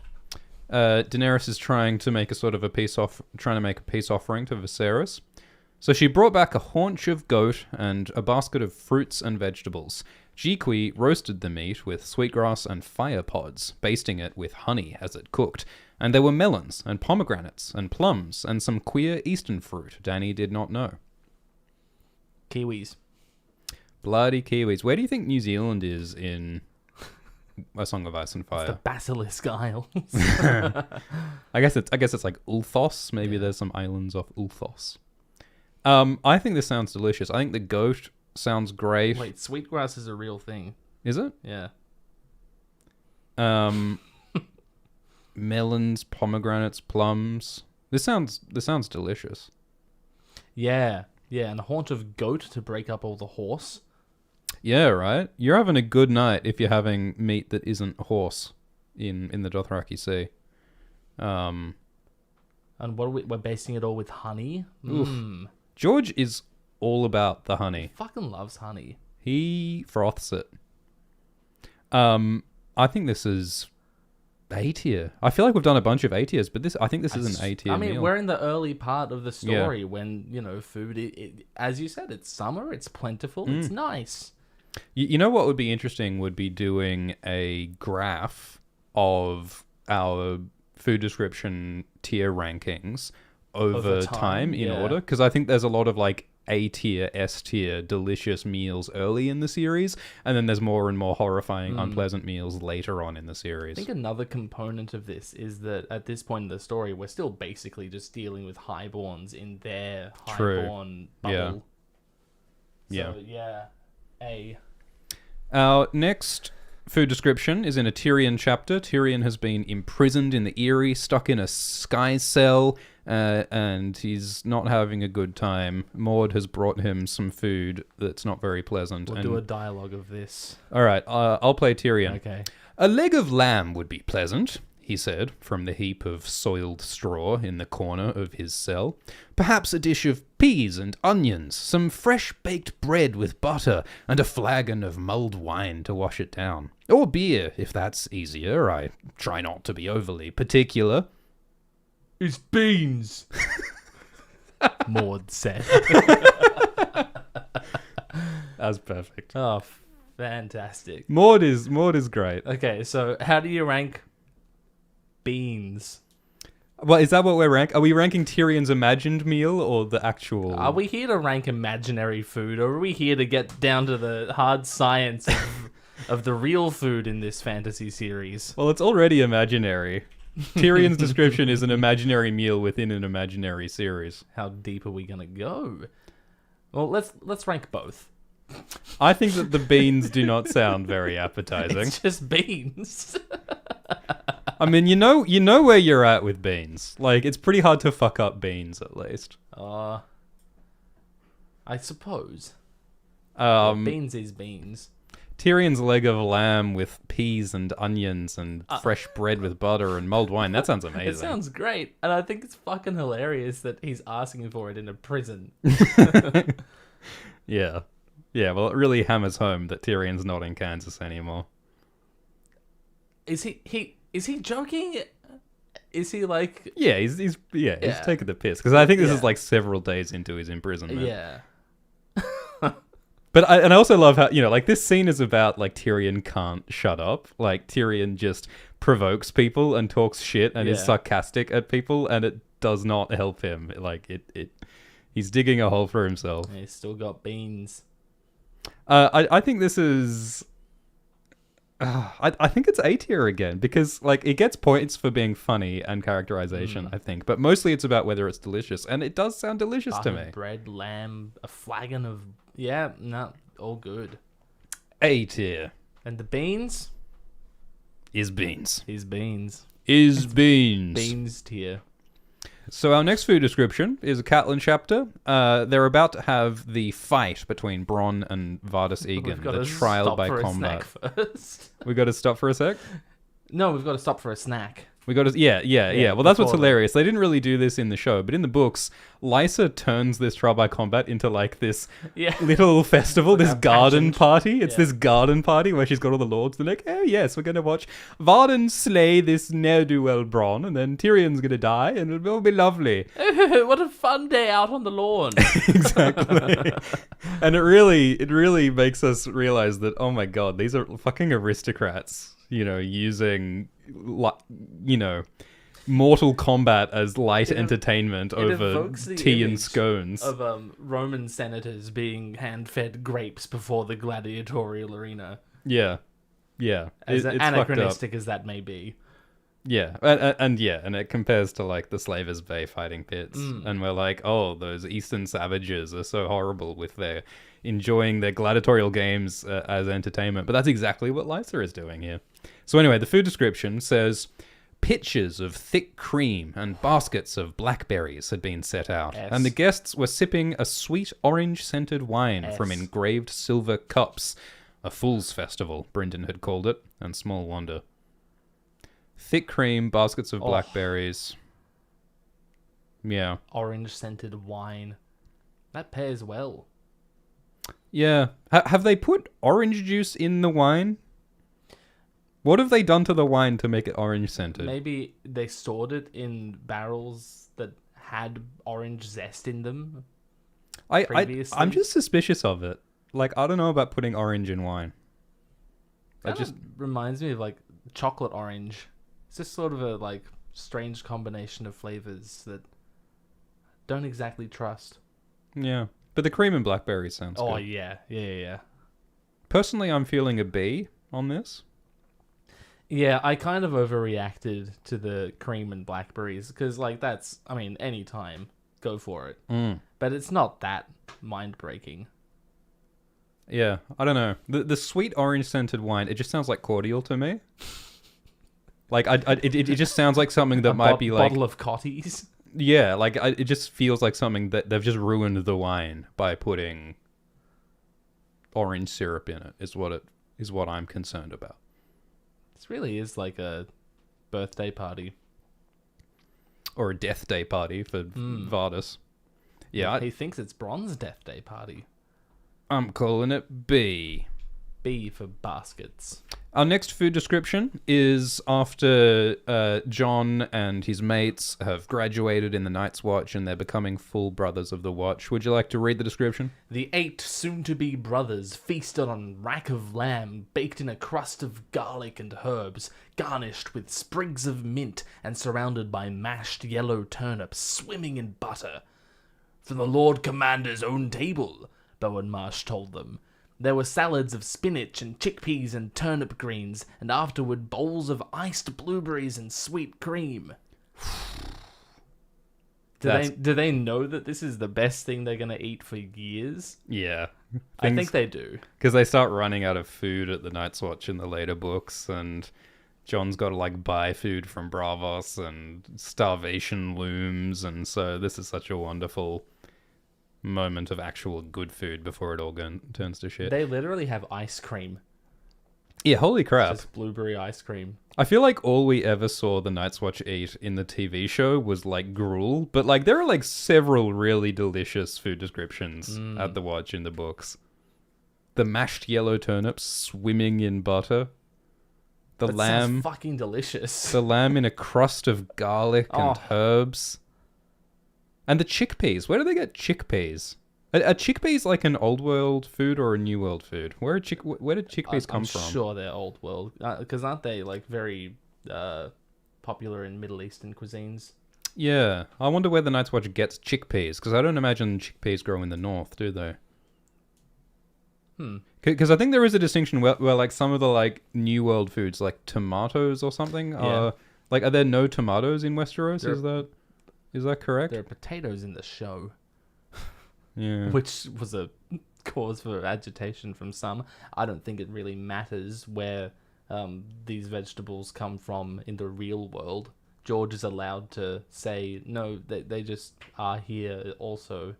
Daenerys is trying to make a peace offering to Viserys. So she brought back a haunch of goat and a basket of fruits and vegetables. Jiqui roasted the meat with sweetgrass and fire pods, basting it with honey as it cooked. And there were melons and pomegranates and plums and some queer eastern fruit Dany did not know. Kiwis. Bloody Kiwis. Where do you think New Zealand is in A Song of Ice and Fire? It's the Basilisk Isles. I guess it's like Ulthos. Maybe there's some islands off Ulthos. I think this sounds delicious. I think the goat sounds great. Wait, sweetgrass is a real thing. Is it? Yeah. Melons, pomegranates, plums. This sounds delicious. Yeah. Yeah, and a haunt of goat to break up all the horse. Yeah, right. You're having a good night if you're having meat that isn't horse in the Dothraki Sea. And we're basting it all with honey. George is all about the honey. Fucking loves honey. He froths it. I think this is A tier. I feel like we've done a bunch of A tiers, but I think this is an A tier meal. We're in the early part of the story when, food, as you said, it's summer, it's plentiful, it's nice. You know what would be interesting would be doing a graph of our food description tier rankings over time in order, because I think there's a lot of like A tier, S tier, delicious meals early in the series, and then there's more and more horrifying, unpleasant meals later on in the series. I think another component of this is that at this point in the story, we're still basically just dealing with highborns in their highborn bubble. Yeah. So, yeah, A. Our next food description is in a Tyrion chapter. Tyrion has been imprisoned in the Eyrie, stuck in a sky cell, and he's not having a good time. Maud has brought him some food that's not very pleasant. We'll do a dialogue of this. All right, I'll play Tyrion. Okay. A leg of lamb would be pleasant, he said, from the heap of soiled straw in the corner of his cell. Perhaps a dish of peas and onions, some fresh baked bread with butter, and a flagon of mulled wine to wash it down. Or beer, if that's easier. I try not to be overly particular. It's beans, Maud said. That's perfect. Oh, fantastic. Maud is great. Okay, so how do you rank beans? Well, is that what we're ranking? Are we ranking Tyrion's imagined meal or the actual? Are we here to rank imaginary food, or are we here to get down to the hard science of the real food in this fantasy series? Well, it's already imaginary. Tyrion's description is an imaginary meal within an imaginary series. How deep are we gonna go? Well, let's rank both. I think that the beans do not sound very appetizing. It's just beans. I mean, you know where you're at with beans. Like, it's pretty hard to fuck up beans, at least. I suppose. Um, beans is beans. Tyrion's leg of lamb with peas and onions and fresh bread with butter and mulled wine. That sounds amazing. It sounds great, and I think it's fucking hilarious that he's asking for it in a prison. Yeah. Yeah, well, it really hammers home that Tyrion's not in Kansas anymore. Is he joking? Is he like... Yeah, he's taking the piss. Because I think this is like several days into his imprisonment. Yeah. But I also love how, like this scene is about like Tyrion can't shut up. Like Tyrion just provokes people and talks shit and is sarcastic at people, and it does not help him. Like he's digging a hole for himself. He's still got beans. I think this is... I think it's A tier again, because like it gets points for being funny and characterization, I think, but mostly it's about whether it's delicious, and it does sound delicious to me. Bread, lamb, a flagon of all good. A tier. And the beans? Is beans. Is beans. Is beans. Beans tier. So our next food description is a Catelyn chapter. They're about to have the fight between Bronn and Vardis Egan, the trial by combat. We got to stop for a sec? No, we've got to stop for a snack. We got to, yeah. Well, that's what's hilarious. They didn't really do this in the show, but in the books, Lysa turns this trial by combat into like this little festival, this garden party. It's this garden party where she's got all the lords. They're like, oh yes, we're going to watch Varden slay this ne'er-do-well Bronn, and then Tyrion's going to die, and it'll all be lovely. What a fun day out on the lawn. Exactly. And it really makes us realize that, oh my god, these are fucking aristocrats, using... Mortal Kombat as light entertainment over tea and scones. Of Roman senators being hand-fed grapes before the gladiatorial arena. Yeah. As anachronistic as that may be. Yeah, and it compares to like the Slavers Bay fighting pits, and we're like, oh, those Eastern savages are so horrible with their enjoying their gladiatorial games as entertainment, but that's exactly what Lysa is doing here. So anyway, the food description says pitchers of thick cream and baskets of blackberries had been set out, and the guests were sipping a sweet orange-scented wine from engraved silver cups. A fool's festival, Brynden had called it, and small wonder. Thick cream, baskets of blackberries. Yeah. Orange-scented wine. That pairs well. Yeah. Have they put orange juice in the wine? What have they done to the wine to make it orange-scented? Maybe they stored it in barrels that had orange zest in them previously. I'm just suspicious of it. Like, I don't know about putting orange in wine. That just reminds me of, like, chocolate orange. It's just sort of a, like, strange combination of flavors that I don't exactly trust. Yeah. But the cream and blackberry sounds good. Oh, yeah. Personally, I'm feeling a B on this. Yeah, I kind of overreacted to the cream and blackberries because, like, that's, I mean, any time, go for it. But it's not that mind-breaking. Yeah, I don't know. The sweet orange-scented wine, it just sounds like cordial to me. Like, it just sounds like something that might be like... bottle of Cotties? Yeah, like, it just feels like something that they've just ruined the wine by putting orange syrup in it, is what I'm concerned about. This really is like a birthday party. Or a death day party for Vardis. Yeah. He thinks it's Bronn's death day party. I'm calling it B. B for baskets. Our next food description is after Jon and his mates have graduated in the Night's Watch and they're becoming full brothers of the Watch. Would you like to read the description? The 8 soon-to-be brothers feasted on rack of lamb baked in a crust of garlic and herbs, garnished with sprigs of mint and surrounded by mashed yellow turnips swimming in butter. From the Lord Commander's own table, Bowen Marsh told them. There were salads of spinach and chickpeas and turnip greens, and afterward bowls of iced blueberries and sweet cream. Do they know that this is the best thing they're going to eat for years? Yeah. I think they do. Because they start running out of food at the Night's Watch in the later books, and Jon's got to like buy food from Bravos, and starvation looms, and so this is such a wonderful moment of actual good food before it all turns to shit. They literally have ice cream. Yeah, holy crap. Just blueberry ice cream. I feel like all we ever saw the Night's Watch eat in the TV show was like gruel, but like there are like several really delicious food descriptions at the Watch in the books. The mashed yellow turnips swimming in butter. The That lamb, sounds fucking delicious. the lamb in a crust of garlic and herbs. And the chickpeas. Where do they get chickpeas? Are chickpeas like an old world food or a new world food? Where did chickpeas come from? I'm sure they're old world, because aren't they like very popular in Middle Eastern cuisines? Yeah, I wonder where the Night's Watch gets chickpeas, because I don't imagine chickpeas grow in the north, do they? Because I think there is a distinction where like some of the like new world foods, like tomatoes or something, are there no tomatoes in Westeros? Is that correct? There are potatoes in the show. Yeah. Which was a cause for agitation from some. I don't think it really matters where these vegetables come from in the real world. George is allowed to say, no, they just are here also.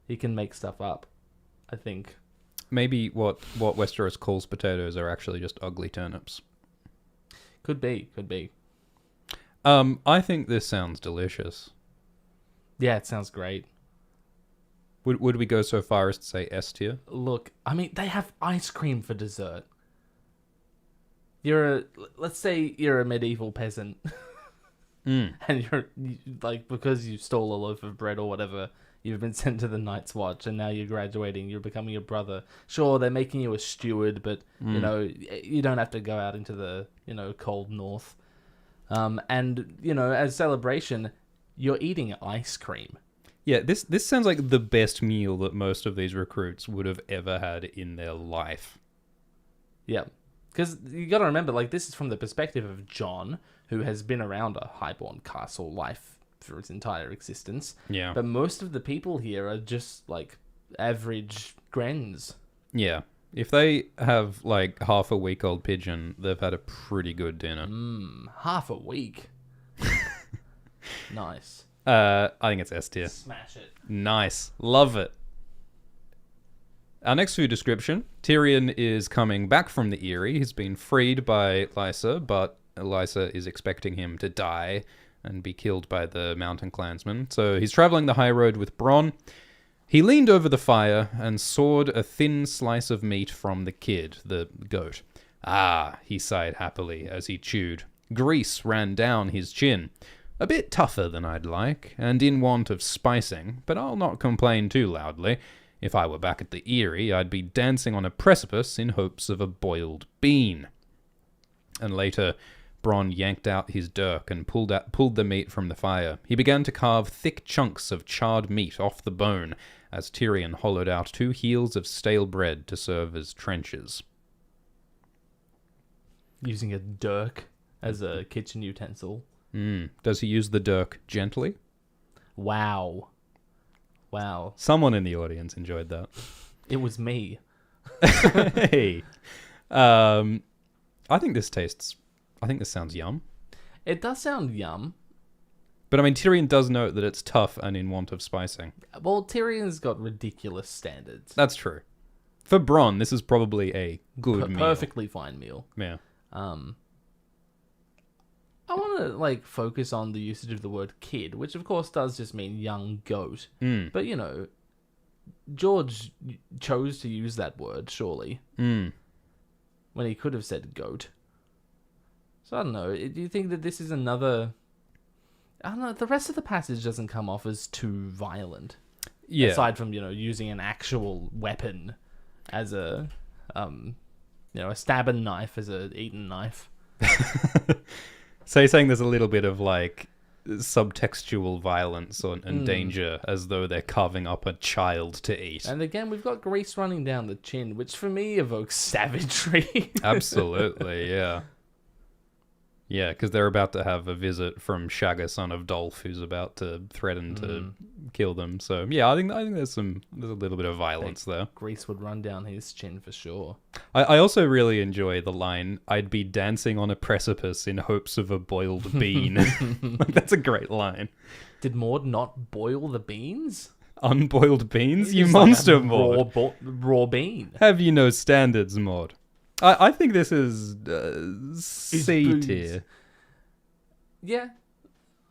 He can make stuff up, I think. Maybe what Westeros calls potatoes are actually just ugly turnips. Could be. I think this sounds delicious. Yeah, it sounds great. Would we go so far as to say S tier? Look, I mean, they have ice cream for dessert. Let's say you're a medieval peasant, and like, because you stole a loaf of bread or whatever, you've been sent to the Night's Watch, and now you're graduating, you're becoming a brother. Sure, they're making you a steward, but, you know, you don't have to go out into the, cold north. And, as celebration, you're eating ice cream. Yeah, this sounds like the best meal that most of these recruits would have ever had in their life. Yeah. Because you got to remember, like, this is from the perspective of Jon, who has been around a highborn castle life for its entire existence. Yeah. But most of the people here are just, like, average Grens. Yeah. If they have, like, half a week-old pigeon, they've had a pretty good dinner. Half a week? Nice. I think it's S tier. Smash it. Nice. Love it. Our next food description. Tyrion is coming back from the Eyrie. He's been freed by Lysa, but Lysa is expecting him to die and be killed by the mountain clansmen. So he's traveling the high road with Bronn. He leaned over the fire and sawed a thin slice of meat from the kid, the goat. Ah, he sighed happily as he chewed. Grease ran down his chin. A bit tougher than I'd like, and in want of spicing, but I'll not complain too loudly. If I were back at the Eyrie, I'd be dancing on a precipice in hopes of a boiled bean. And later, Bronn yanked out his dirk and pulled the meat from the fire. He began to carve thick chunks of charred meat off the bone as Tyrion hollowed out 2 heels of stale bread to serve as trenches. Using a dirk as a kitchen utensil. Does he use the dirk gently? Wow. Someone in the audience enjoyed that. It was me. Hey. I think this sounds yum. It does sound yum. But I mean, Tyrion does note that it's tough and in want of spicing. Well, Tyrion's got ridiculous standards. That's true. For Bronn, this is probably a good meal. Perfectly fine meal. Yeah. I want to, like, focus on the usage of the word kid, which of course does just mean young goat. But, George chose to use that word, surely. When he could have said goat. So I don't know. Do you think that this is another... I don't know. The rest of the passage doesn't come off as too violent. Yeah. Aside from, using an actual weapon as a stabbing knife as a eaten knife. So you're saying there's a little bit of, like, subtextual violence and danger, as though they're carving up a child to eat. And again, we've got grease running down the chin, which for me evokes savagery. Absolutely, yeah. Yeah, because they're about to have a visit from Shagga, son of Dolph, who's about to threaten to kill them. So yeah, I think there's a little bit of violence there. Grease would run down his chin for sure. I also really enjoy the line, "I'd be dancing on a precipice in hopes of a boiled bean." Like, that's a great line. Did Maud not boil the beans? Unboiled beans, you It's monster, like a Maud. raw bean. Have you no standards, Maud? I think this is C booze. tier. Yeah.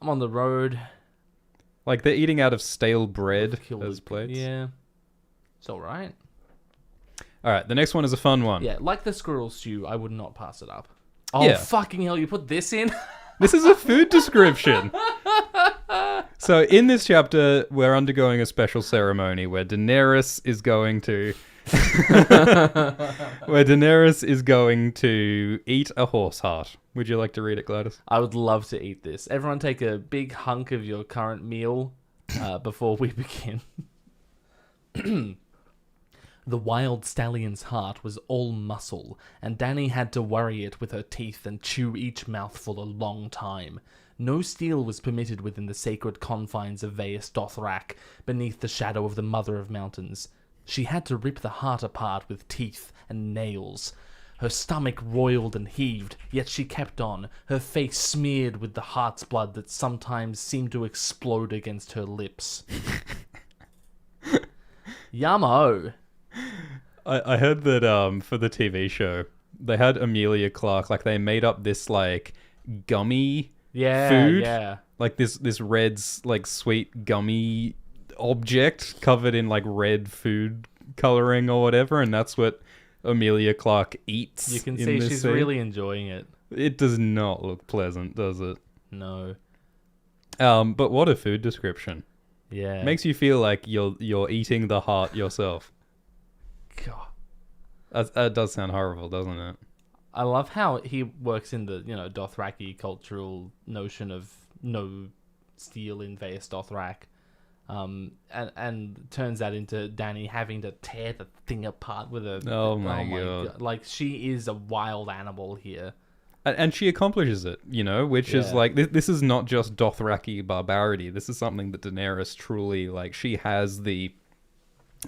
I'm on the road. Like they're eating out of stale bread Killed as it. plates. Yeah. It's alright. All right, the next one is a fun one. Yeah, like the squirrel stew, I would not pass it up. Oh, Yeah. fucking hell, you put this in? This is a food description. So in this chapter, we're undergoing a special ceremony where Daenerys is going to eat a horse heart. Would you like to read it, Glidus? I would love to eat this. Everyone take a big hunk of your current meal before we begin. The wild stallion's heart was all muscle, and Dany had to worry it with her teeth and chew each mouthful a long time. No steel was permitted within the sacred confines of Vaes Dothrak, beneath the shadow of the Mother of Mountains. She had to rip the heart apart with teeth and nails. Her stomach roiled and heaved, yet she kept on, her face smeared with the heart's blood that sometimes seemed to explode against her lips. Yummo! I heard that for the TV show, they had Amelia Clark, like they made up this like gummy food. Yeah. Like this red, like sweet gummy object covered in like red food coloring or whatever, and that's what Amelia Clark eats. You can in see this she's scene. really enjoying it. It does not look pleasant, does it? No. But what a food description. Yeah. Makes you feel like you're eating the heart yourself. God. That does sound horrible, doesn't it? I love how he works in the, Dothraki cultural notion of no steel in Vaes Dothrak. And turns that into Dany having to tear the thing apart with a... Oh my God. Like, she is a wild animal here. And she accomplishes it, which is Yeah. like, this is not just Dothraki barbarity. This is something that Daenerys truly, like, she has the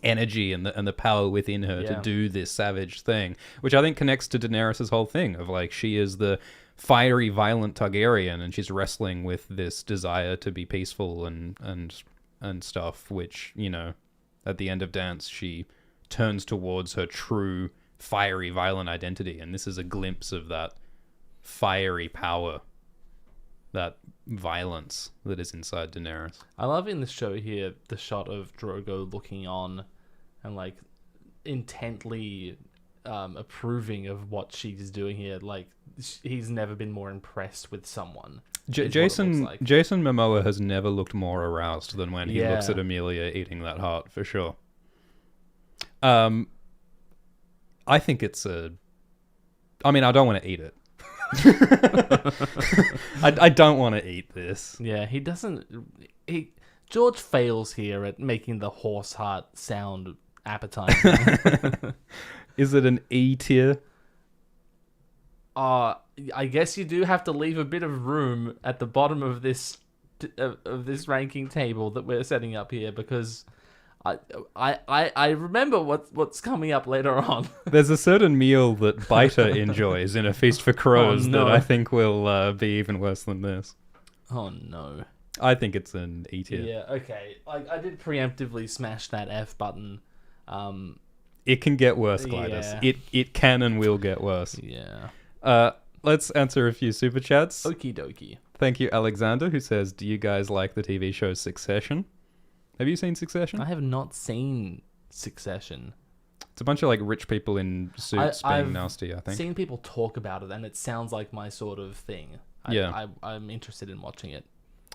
energy and the power within her to Yeah. do this savage thing, which I think connects to Daenerys' whole thing of, like, she is the fiery, violent Targaryen, and she's wrestling with this desire to be peaceful and stuff, which, at the end of Dance, she turns towards her true fiery, violent identity, and this is a glimpse of that fiery power, that violence that is inside Daenerys. I love in the show here the shot of Drogo looking on and, like, intently approving of what she's doing here. Like, he's never been more impressed with someone. Jason like. Jason Momoa has never looked more aroused than when he Yeah. looks at Amelia eating that heart, for sure. I think it's I don't want to eat it. I don't want to eat this. Yeah, he doesn't... George fails here at making the horse heart sound appetizing. Is it an E tier? I guess you do have to leave a bit of room at the bottom of this ranking table that we're setting up here, because I remember what's coming up later on. There's a certain meal that Biter enjoys in A Feast for Crows Oh, no. that I think will be even worse than this. Oh no. I think it's an E tier. Yeah, okay. I did preemptively smash that F button. It can get worse, Glidus. Yeah. It can and will get worse. Yeah. Let's answer a few super chats. Okie dokie. Thank you, Alexander, who says, "Do you guys like the TV show Succession? Have you seen Succession? I have not seen Succession. It's a bunch of like rich people in suits being I've nasty, I think. Seen people talk about it, and it sounds like my sort of thing. I'm interested in watching it.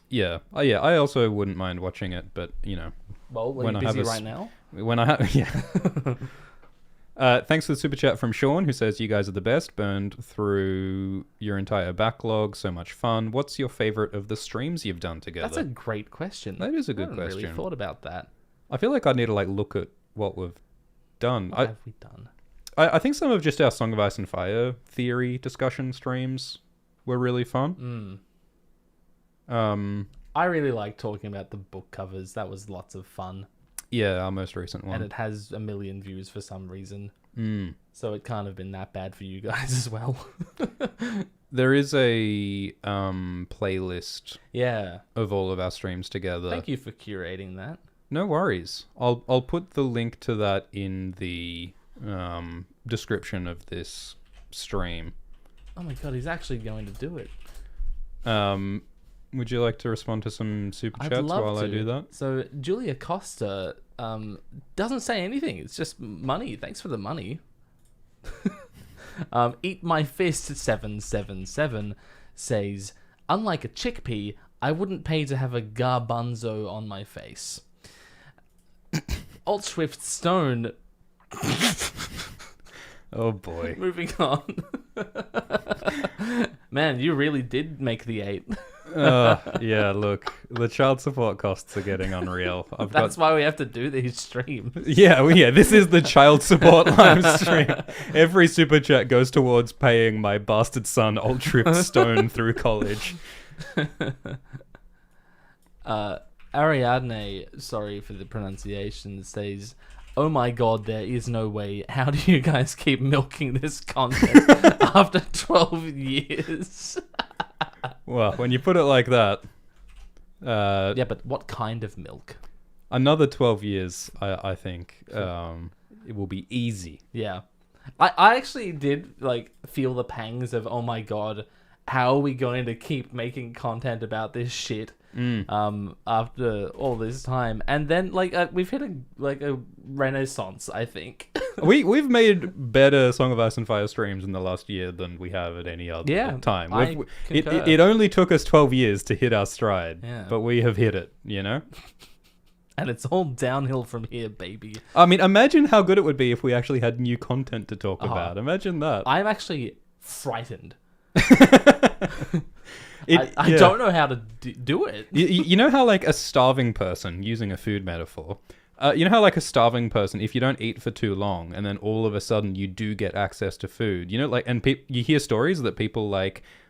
Yeah. Oh, yeah. I also wouldn't mind watching it, but Well, When are I you have busy a right now? when I have yeah. Thanks for the super chat from Sean, who says, "You guys are the best. Burned through your entire backlog. So much fun. What's your favorite of the streams you've done together?" That's a great question. That is a good I haven't question. really thought about that. I feel like I need to like look at what we've done. What have we done? I think some of just our Song of Ice and Fire theory discussion streams were really fun. I really like talking about the book covers. That was lots of fun. Yeah, our most recent And one. it has 1 million views for some reason. So it can't have been that bad for you guys as well. There is a playlist Yeah. of all of our streams together. Thank you for curating that. No worries. I'll put the link to that in the description of this stream. Oh my god, he's actually going to do it. Would you like to respond to some super I'd chats love while to. I do that? So Julia Costa doesn't say anything. It's just money. Thanks for the money. Eat My Fist 777 says, unlike a chickpea, I wouldn't pay to have a garbanzo on my face. Alt Swift Stone. Oh boy. Moving on. Man, you really did make the 8. Yeah, look, the child support costs are getting unreal. That's why we have to do these streams. Yeah, this is the child support live stream. Every super chat goes towards paying my bastard son Ultra Stone through college. Ariadne, sorry for the pronunciation, says, oh my god, there is no way. How do you guys keep milking this content after 12 years? Well, when you put it like that... yeah, but what kind of milk? Another 12 years, I think. It will be easy. Yeah. I actually did feel the pangs of, oh my god, how are we going to keep making content about this shit after all this time? And then we've hit a renaissance, I think. We've made better Song of Ice and Fire streams in the last year than we have at any other time. It only took us 12 years to hit our stride, but we have hit it, you know? And it's all downhill from here, baby. I mean, imagine how good it would be if we actually had new content to talk about. Imagine that. I'm actually frightened. I don't know how to do it. You know how a starving person, using a food metaphor, you know how a starving person, if you don't eat for too long and then all of a sudden you do get access to food, you know, and you hear stories that people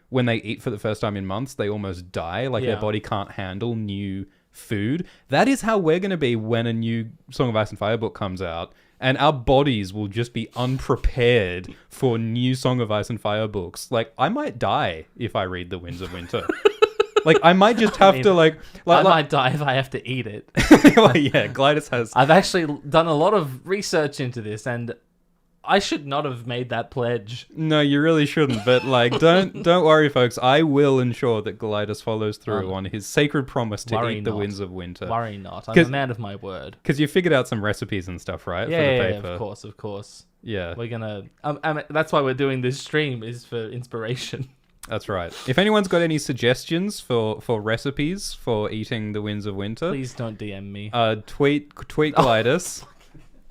when they eat for the first time in months, they almost die, their body can't handle new food. That is how we're going to be when a new Song of Ice and Fire book comes out, and our bodies will just be unprepared for new Song of Ice and Fire books. I might die if I read The Winds of Winter. I might just have to I might die if I have to eat it. Well, yeah, Glidus has. I've actually done a lot of research into this, and I should not have made that pledge. No, you really shouldn't. But don't worry, folks. I will ensure that Glidus follows through on his sacred promise to eat the Winds of Winter. Worry not. I'm a man of my word. Because you figured out some recipes and stuff, right? Yeah, for the paper. of course. Yeah, we're gonna. That's why we're doing this stream, is for inspiration. That's right. If anyone's got any suggestions for recipes for eating the Winds of Winter, please don't DM me. Tweet Glidus.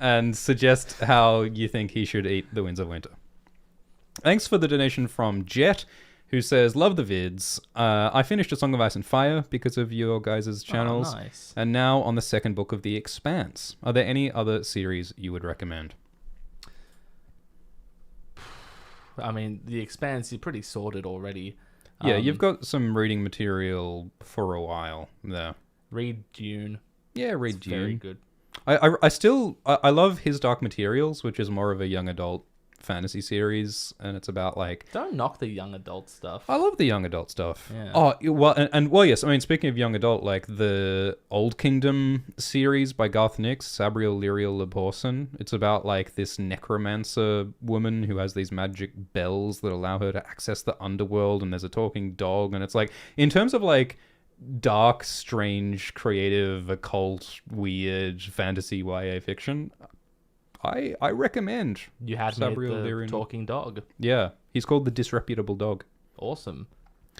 And suggest how you think he should eat the Winds of Winter. Thanks for the donation from Jet, who says, love the vids. I finished A Song of Ice and Fire because of your guys' channels. Oh, nice. And now on the second book of The Expanse. Are there any other series you would recommend? I mean, The Expanse is pretty sorted already. Yeah, you've got some reading material for a while there. Read Dune. Yeah, read Dune. Very good. I love His Dark Materials, which is more of a young adult fantasy series, and it's about don't knock the young adult stuff. I love the young adult stuff. Yeah. Oh, well, yes. I mean, speaking of young adult, the Old Kingdom series by Garth Nix, Sabriel Lyriel Leborson. It's about this necromancer woman who has these magic bells that allow her to access the underworld, and there's a talking dog, and it's in terms of dark, strange, creative, occult, weird fantasy YA fiction, I recommend. You had Sabriel the Lyriel. talking dog. Yeah, he's called the Disreputable Dog. Awesome.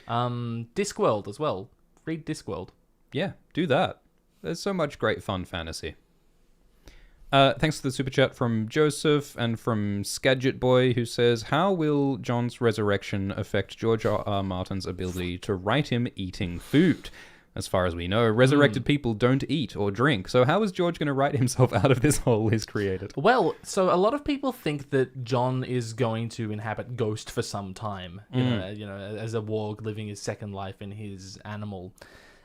Discworld as well. Read Discworld. Yeah, do that. There's so much great fun fantasy. Thanks for the super chat from Joseph and from Skadget Boy, who says, how will John's resurrection affect George R.R. Martin's ability to write him eating food? As far as we know, resurrected people don't eat or drink. So how is George going to write himself out of this hole he's created? Well, so a lot of people think that John is going to inhabit Ghost for some time, you know, as a warg living his second life in his animal.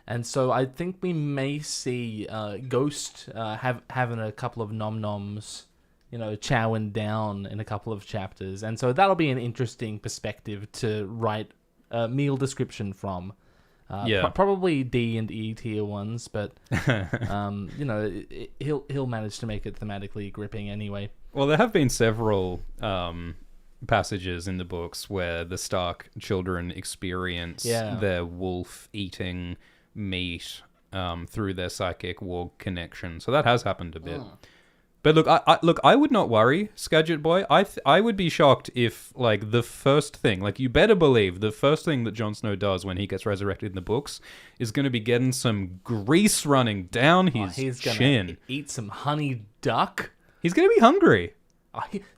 And so I think we may see Ghost having a couple of nom-noms, chowing down in a couple of chapters. And so that'll be an interesting perspective to write a meal description from. Probably D and E tier ones, but he'll manage to make it thematically gripping anyway. Well, there have been several passages in the books where the Stark children experience their wolf eating meat through their psychic warg connection. So that has happened a bit. But look, I would not worry, Skagit boy. I would be shocked if, like, the first thing, like, you better believe the first thing that Jon Snow does when he gets resurrected in the books is going to be getting some grease running down his he's chin. gonna eat some honey duck. He's going to be hungry.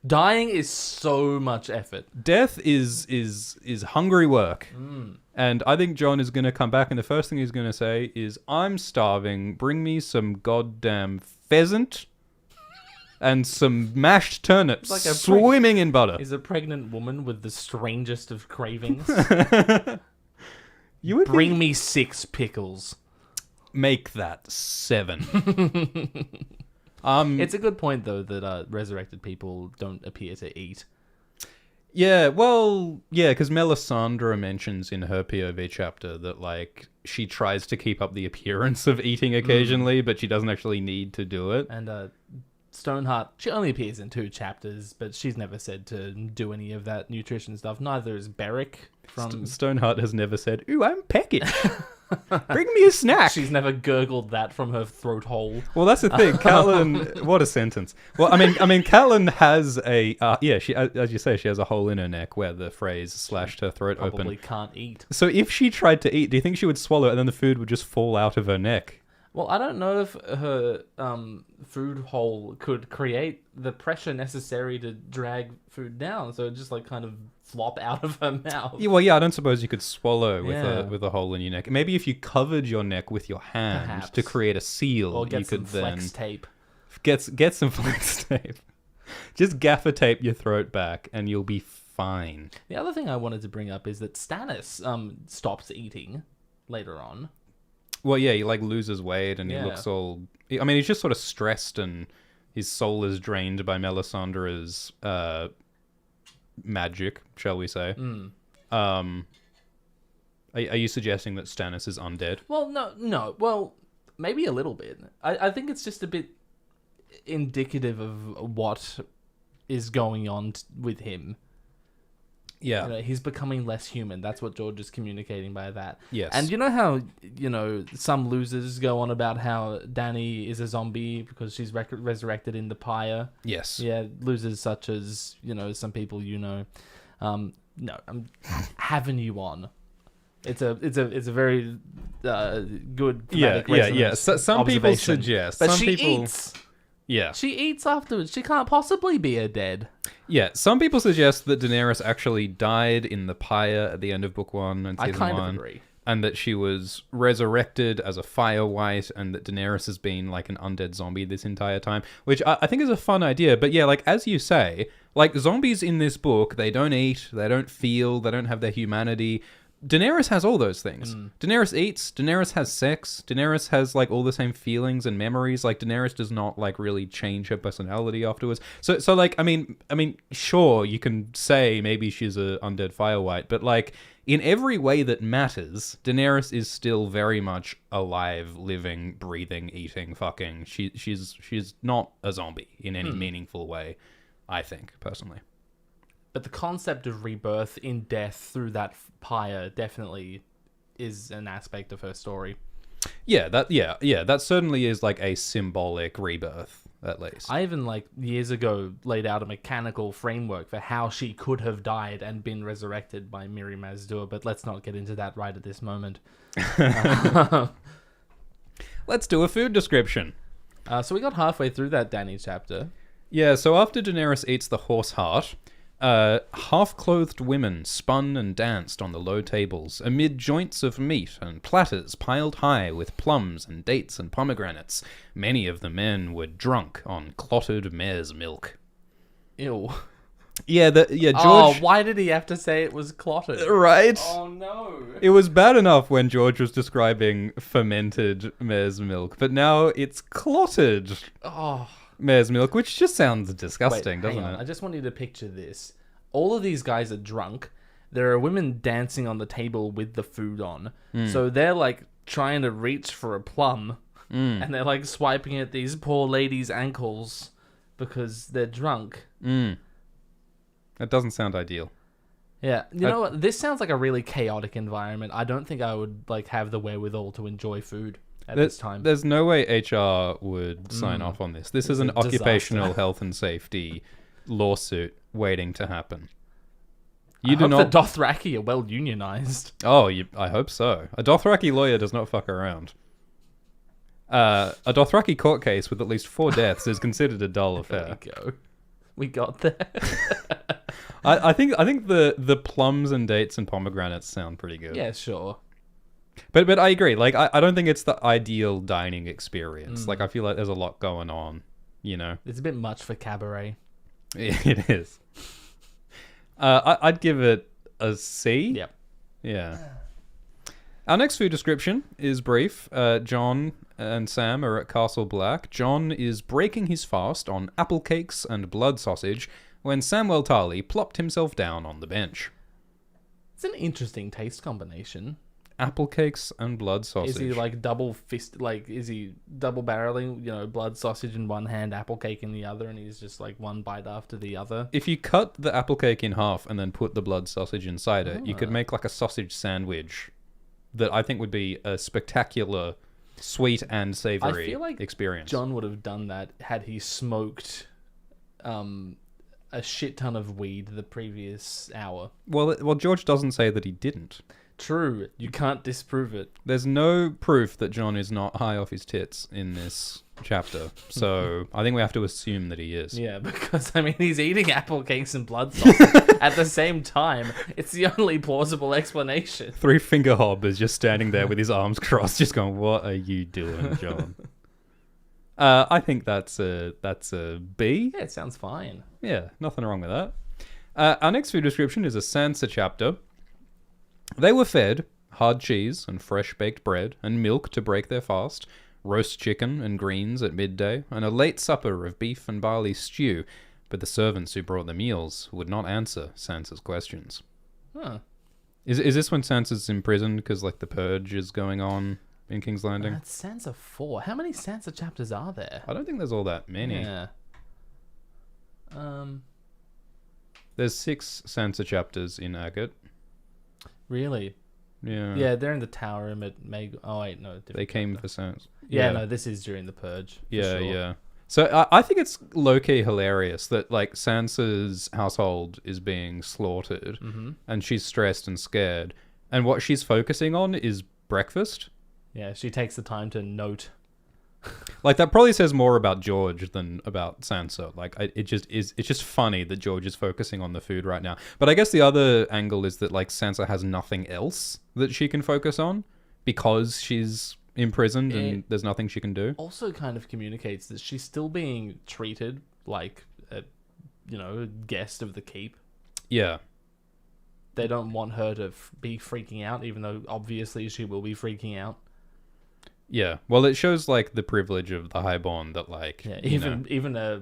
Dying is so much effort. Death is hungry work. And I think Jon is going to come back and the first thing he's going to say is, I'm starving, bring me some goddamn pheasant and some mashed turnips Like swimming in butter. Is a pregnant woman with the strangest of cravings. You would Bring me 6 pickles. make that 7. It's a good point, though, that resurrected people don't appear to eat. Yeah, well, yeah, because Melisandre mentions in her POV chapter that, like, she tries to keep up the appearance of eating occasionally, but she doesn't actually need to do it. And Stoneheart, she only appears in 2 chapters, but she's never said to do any of that nutrition stuff. Neither is Beric from... Stoneheart has never said, ooh, I'm peckish. Bring me a snack. She's never gurgled that from her throat hole. Well, that's the thing. Catelyn, what a sentence. Well, I mean, Catelyn has a, she, as you say, she has a hole in her neck where the phrase slashed her throat open. Probably can't eat. So if she tried to eat, do you think she would swallow it and then the food would just fall out of her neck? Well, I don't know if her food hole could create the pressure necessary to drag food down, so it just like kind of flop out of her mouth. Yeah, well, yeah, I don't suppose you could swallow with a hole in your neck. Maybe if you covered your neck with your hand Perhaps. to create a seal, Or get you some could then flex tape. get some flex tape. Just gaffer tape your throat back, and you'll be fine. The other thing I wanted to bring up is that Stannis stops eating later on. Well, yeah, he like loses weight and he looks all... I mean, he's just sort of stressed and his soul is drained by Melisandre's magic, shall we say. Are you suggesting that Stannis is undead? Well, no. Well, maybe a little bit. I think it's just a bit indicative of what is going on with him. Yeah. You know, he's becoming less human. That's what George is communicating by that. Yes. And you know how, some losers go on about how Dany is a zombie because she's resurrected in the pyre? Yes. Yeah, losers such as, some people No, I'm having you on. It's a very good thematic resonance So, some people observation. suggest. But some she people... eats. Yeah. She eats afterwards. She can't possibly be a dead. Yeah, some people suggest that Daenerys actually died in the pyre at the end of Book 1 and Season 1. I kind of agree. And that she was resurrected as a Firewhite, and that Daenerys has been like an undead zombie this entire time, which I think is a fun idea. But yeah, like as you say, like zombies in this book, they don't eat, they don't feel, they don't have their humanity. Daenerys has all those things. Daenerys eats, Daenerys has sex, Daenerys has like all the same feelings and memories. Like Daenerys does not like really change her personality afterwards. So like I mean sure, you can say maybe she's a undead Firewhite, but like in every way that matters, Daenerys is still very much alive, living, breathing, eating, fucking. She's not a zombie in any meaningful way, I think, personally. But the concept of rebirth in death through that pyre definitely is an aspect of her story. Yeah, that certainly is like a symbolic rebirth, at least. I even years ago laid out a mechanical framework for how she could have died and been resurrected by Mirri Maz Duur, but let's not get into that right at this moment. Let's do a food description. So we got halfway through that Dany chapter. Yeah, so after Daenerys eats the horse heart, half-clothed women spun and danced on the low tables amid joints of meat and platters piled high with plums and dates and pomegranates. Many of the men were drunk on clotted mare's milk. Ew. Yeah, George... Oh, why did he have to say it was clotted? Right? Oh, no. It was bad enough when George was describing fermented mare's milk, but now it's clotted. Oh... mare's milk, which just sounds disgusting, Wait, doesn't hang on. it? I just want you to picture this. All of these guys are drunk. There are women dancing on the table with the food on. So they're trying to reach for a plum. And they're swiping at these poor ladies' ankles. because they're drunk. That doesn't sound ideal. Yeah, you know what? This sounds like a really chaotic environment. I don't think I would like have the wherewithal to enjoy food at this time. There's no way HR would sign off on this. This is an occupational health and safety lawsuit waiting to happen. I hope the Dothraki are well unionized. Oh, I hope so. A Dothraki lawyer does not fuck around. A Dothraki court case with at least 4 deaths is considered a dull affair. There we go. We got there. I think the plums and dates and pomegranates sound pretty good. Yeah, sure. But I agree. Like I don't think it's the ideal dining experience. Like I feel like there's a lot going on. You know, it's a bit much for cabaret. It is. I'd give it a C. Yep. Yeah. Our next food description is brief. John and Sam are at Castle Black. John is breaking his fast on apple cakes and blood sausage when Samwell Tarly plopped himself down on the bench. It's an interesting taste combination. Apple cakes and blood sausage. Is he like is he double barreling, blood sausage in one hand, apple cake in the other, and he's just like one bite after the other? If you cut the apple cake in half and then put the blood sausage inside it, you could make like a sausage sandwich that I think would be a spectacular sweet and savory I feel like experience. John would have done that had he smoked a shit ton of weed the previous hour. Well, George doesn't say that he didn't. True, you can't disprove it. There's no proof that John is not high off his tits in this chapter, so I think we have to assume that he is. Yeah, because, he's eating apple cakes and blood sausage at the same time. It's the only plausible explanation. Three Finger Hob is just standing there with his arms crossed, just going, "What are you doing, John?" I think that's a B. Yeah, it sounds fine. Yeah, nothing wrong with that. Our next food description is a Sansa chapter. They were fed hard cheese and fresh baked bread and milk to break their fast, roast chicken and greens at midday, and a late supper of beef and barley stew, but the servants who brought the meals would not answer Sansa's questions. Huh. Is this when Sansa's imprisoned because like the purge is going on in King's Landing? That's Sansa 4. How many Sansa chapters are there? I don't think there's all that many. Yeah. There's 6 Sansa chapters in AGOT. Really? Yeah. Yeah, they're in the tower room at Meg. Oh wait, no. They came for Sansa. Yeah, no, this is during the purge. Yeah, sure. yeah. So I think it's low-key hilarious that like Sansa's household is being slaughtered, and she's stressed and scared, and what she's focusing on is breakfast. Yeah, she takes the time to note. Like that probably says more about George than about Sansa. Like it's just funny that George is focusing on the food right now. But I guess the other angle is that like Sansa has nothing else that she can focus on because she's imprisoned and there's nothing she can do. Also kind of communicates that she's still being treated like a guest of the keep. Yeah. They don't want her to be freaking out, even though obviously she will be freaking out. Yeah, well, it shows like the privilege of the highborn that like even a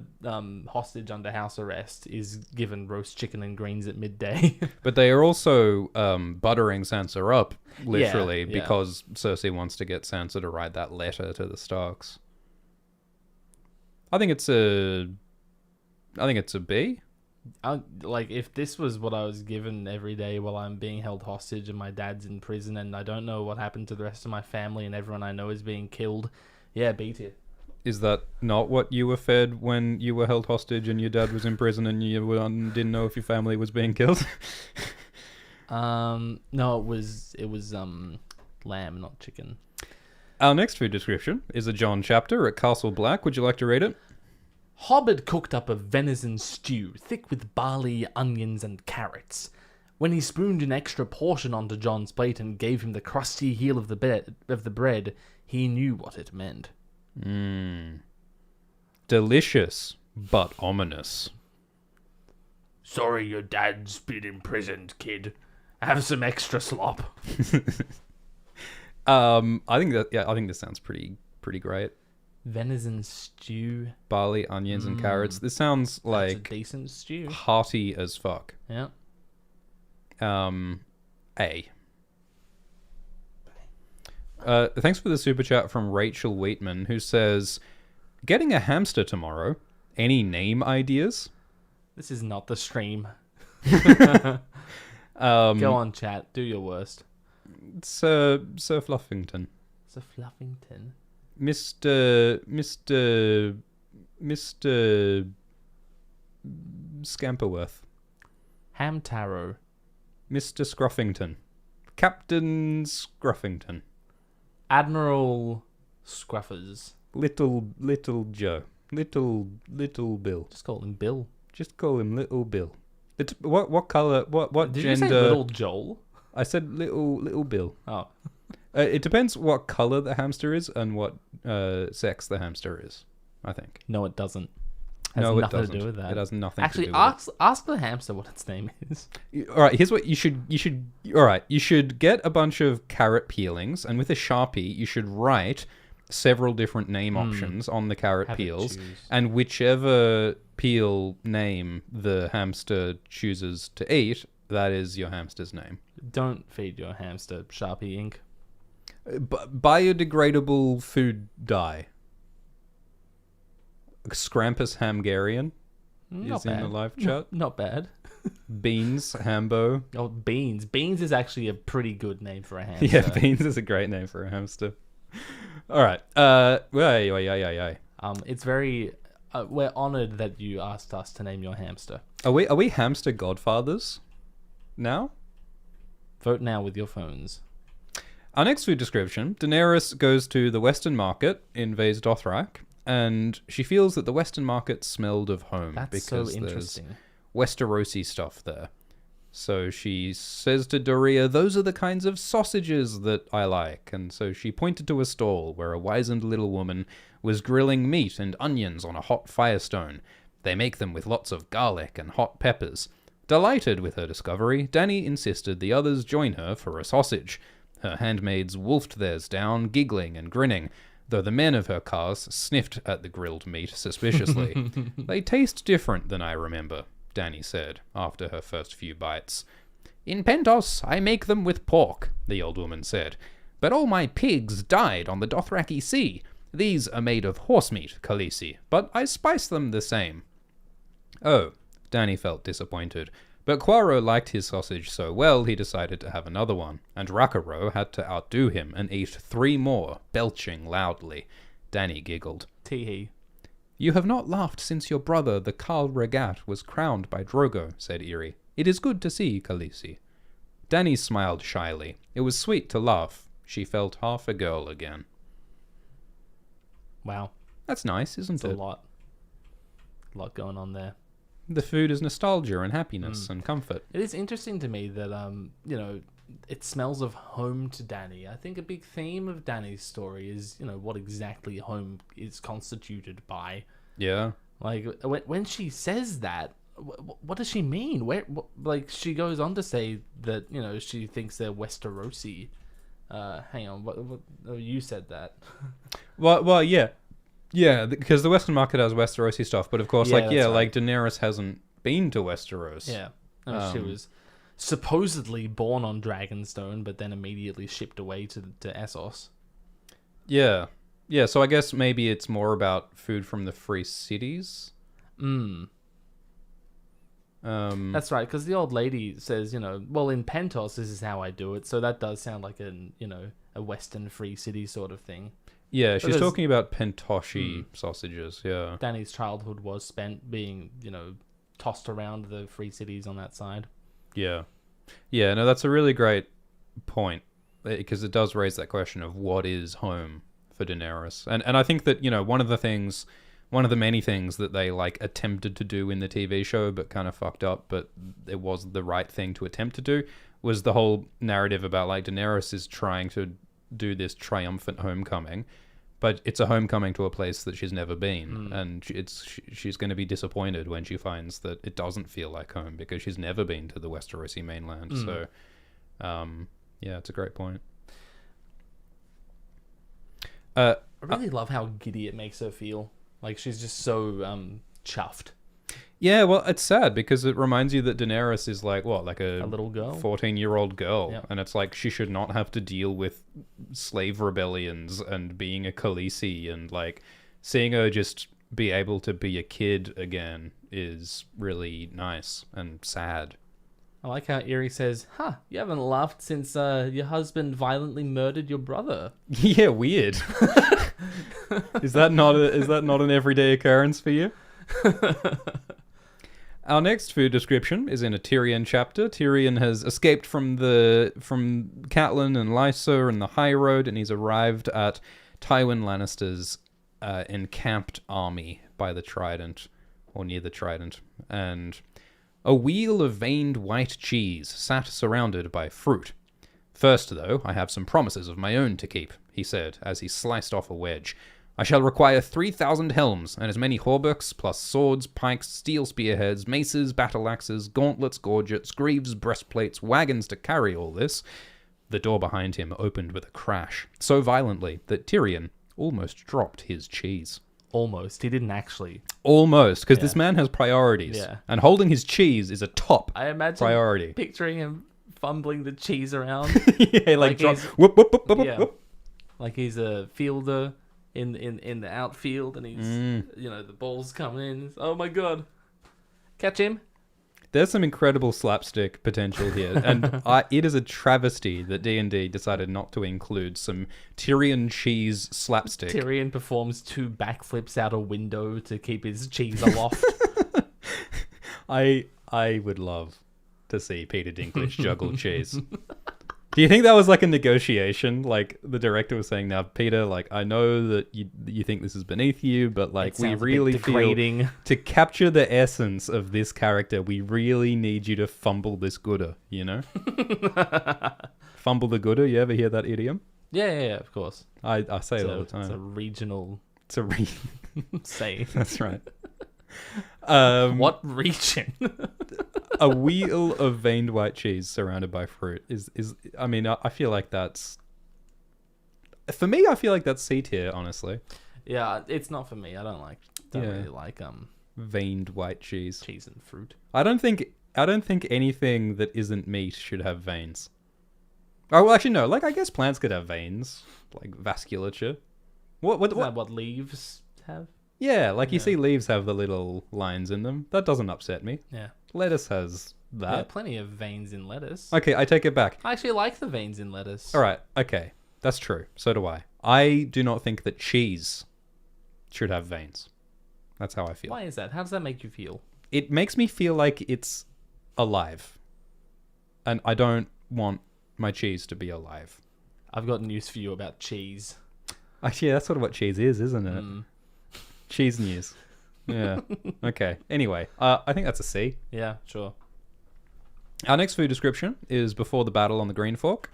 hostage under house arrest is given roast chicken and greens at midday. But they are also buttering Sansa up literally Yeah. because Cersei wants to get Sansa to write that letter to the Starks. I think it's a B. Like if this was what I was given every day while I'm being held hostage and my dad's in prison and I don't know what happened to the rest of my family and everyone I know is being killed, yeah, beat it. Is that not what you were fed when you were held hostage and your dad was in prison and you didn't know if your family was being killed? No, it was lamb, not chicken. Our next food description is a John chapter at Castle Black. Would you like to read it? Hob had cooked up a venison stew, thick with barley, onions, and carrots. When he spooned an extra portion onto John's plate and gave him the crusty heel of the bread, he knew what it meant. Delicious, but ominous. Sorry your dad's been imprisoned, kid. Have some extra slop. I think this sounds pretty great. Venison stew. Barley, onions, and carrots. This sounds like That's a decent stew. hearty as fuck. Yeah. A. Thanks for the super chat from Rachel Wheatman, who says, "Getting a hamster tomorrow. Any name ideas? This is not the stream. Um, Go on, chat. Do your worst. Sir Fluffington. Sir Fluffington. Mr. Scamperworth. Hamtaro. Mr. Scruffington. Captain Scruffington. Admiral Scruffers. Little Joe. Little Bill. Just call him Bill. Just call him Little Bill. What color? What Did gender? you say Little Joel? I said Little Bill. Oh. It depends what color the hamster is and what sex the hamster is, I think. No, it doesn't. Has No, it nothing doesn't. to do with that. It has nothing Actually, to do with ask the hamster what its name is. it. All right, here's what you should. All right, you should get a bunch of carrot peelings, and with a Sharpie, you should write several different name options on the carrot Have it peels, choose. and whichever peel name the hamster chooses to eat, that is your hamster's name. Don't feed your hamster Sharpie ink. Biodegradable food dye. Scrampus Hamgarian Not is in bad. the live chat. Not bad. Beans Hambo. Oh, Beans. Beans is actually a pretty good name for a hamster. Yeah, Beans is a great name for a hamster. All right. It's very... we're honoured that you asked us to name your hamster. Are we hamster godfathers now? Vote now with your phones. Our next food description: Daenerys goes to the Western Market in Vase Dothrak, and she feels that the Western Market smelled of home That's because so there's interesting. Westerosi stuff there. So she says to Doria, "Those are the kinds of sausages that I like." And so she pointed to a stall where a wizened little woman was grilling meat and onions on a hot firestone. They make them with lots of garlic and hot peppers. Delighted with her discovery, Dany insisted the others join her for a sausage. Her handmaids wolfed theirs down, giggling and grinning, though the men of her caste sniffed at the grilled meat suspiciously. "They taste different than I remember," Dany said, after her first few bites. "In Pentos, I make them with pork," the old woman said. "But all my pigs died on the Dothraki Sea. These are made of horse meat, Khaleesi, but I spice them the same." Oh, Dany felt disappointed. But Quaro liked his sausage so well he decided to have another one, and Rakaro had to outdo him and eat 3 more, belching loudly. Dany giggled. Teehee. "You have not laughed since your brother, the Khal Regat, was crowned by Drogo," said Eerie. "It is good to see, Khaleesi." Dany smiled shyly. It was sweet to laugh. She felt half a girl again. Wow. That's nice, isn't That's it? a lot. A lot going on there. The food is nostalgia and happiness and comfort. It is interesting to me that it smells of home to Dany. I think a big theme of Dany's story is, what exactly home is constituted by. Yeah. Like when she says that, what does she mean? She goes on to say that she thinks they're Westerosi. Hang on, what you said that? Well, yeah. Yeah, because the Western Market has Westerosi stuff, but of course, Yeah, that's right. Daenerys hasn't been to Westeros. Yeah, she was supposedly born on Dragonstone, but then immediately shipped away to Essos. Yeah. Yeah, so I guess maybe it's more about food from the free cities. That's right, because the old lady says, well, in Pentos, this is how I do it. So that does sound like a Western free city sort of thing. Yeah, she's Because- talking about Pentoshi sausages, yeah. Dany's childhood was spent being, tossed around the free cities on that side. Yeah. Yeah, no, that's a really great point, because it does raise that question of what is home for Daenerys. And I think that, one of the many things that they attempted to do in the TV show but kind of fucked up, but it was the right thing to attempt to do, was the whole narrative about Daenerys is trying to do this triumphant homecoming, but it's a homecoming to a place that she's never been, and she's going to be disappointed when she finds that it doesn't feel like home because she's never been to the Westerosi mainland. So yeah, it's a great point. I really love how giddy it makes her feel. Like she's just so chuffed. Yeah, well, it's sad because it reminds you that Daenerys is like a little girl, 14-year-old girl, Yep. and it's like she should not have to deal with slave rebellions and being a Khaleesi, and seeing her just be able to be a kid again is really nice and sad. I like how Eerie says, you haven't laughed since your husband violently murdered your brother. Yeah, weird. Is that not an everyday occurrence for you? Our next food description is in a Tyrion chapter. Tyrion has escaped from Catelyn and Lysa and the High Road, and he's arrived at Tywin Lannister's encamped army by the Trident, or near the Trident, and a wheel of veined white cheese sat surrounded by fruit. First, though, I have some promises of my own to keep, he said, as he sliced off a wedge. I shall require 3,000 helms, and as many hauberks, plus swords, pikes, steel spearheads, maces, battle-axes, gauntlets, gorgets, greaves, breastplates, wagons to carry all this. The door behind him opened with a crash, so violently that Tyrion almost dropped his cheese. Almost. He didn't actually. Almost, because this man has priorities. Yeah. And holding his cheese is a top I imagine priority. Picturing him fumbling the cheese around. Yeah, like drop, he's- whoop, whoop, whoop, whoop, Yeah. whoop. Like he's a fielder in the outfield, and he's the ball's coming in. Oh my god. Catch him. There's some incredible slapstick potential here, and it is a travesty that D&D decided not to include some Tyrion cheese slapstick. Tyrion performs 2 backflips out a window to keep his cheese aloft. I would love to see Peter Dinklage juggle cheese. Do you think that was like a negotiation? Like the director was saying, "Now, Peter, like I know that you think this is beneath you, but like we really feel to capture the essence of this character, we really need you to fumble this gooder, you know?" Fumble the gooder. You ever hear that idiom? Yeah, of course. I say it all the time. It's a regional It's a saying. That's right. What region? A wheel of veined white cheese surrounded by fruit is I mean, I feel like that's, for me, I feel like that's C tier, honestly. Yeah, it's not for me. I don't really like Veined white cheese and fruit. I don't think anything that isn't meat should have veins. Oh, well, actually no, like I guess plants could have veins, like vasculature. Is that what leaves have? Yeah, like you see leaves have the little lines in them. That doesn't upset me. Yeah. Lettuce has that. Yeah, plenty of veins in lettuce. Okay, I take it back. I actually like the veins in lettuce. All right, okay. That's true. So do I. I do not think that cheese should have veins. That's how I feel. Why is that? How does that make you feel? It makes me feel like it's alive. And I don't want my cheese to be alive. I've got news for you about cheese. Actually, that's sort of what cheese is, isn't it? Cheese news. Yeah. Okay. Anyway, I think that's a C. Yeah, sure. Our next food description is before the battle on the Green Fork.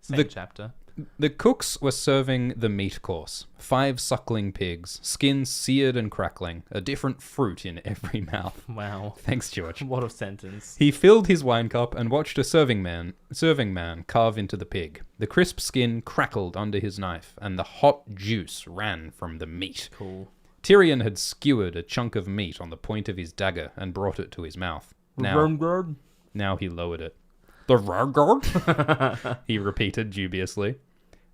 Same chapter. The cooks were serving the meat course. 5 suckling pigs, skins seared and crackling, a different fruit in every mouth. Wow. Thanks, George. What a sentence. He filled his wine cup and watched a serving man carve into the pig. The crisp skin crackled under his knife, and the hot juice ran from the meat. Cool. Tyrion had skewered a chunk of meat on the point of his dagger and brought it to his mouth. Now he lowered it. The Rargard? He repeated dubiously.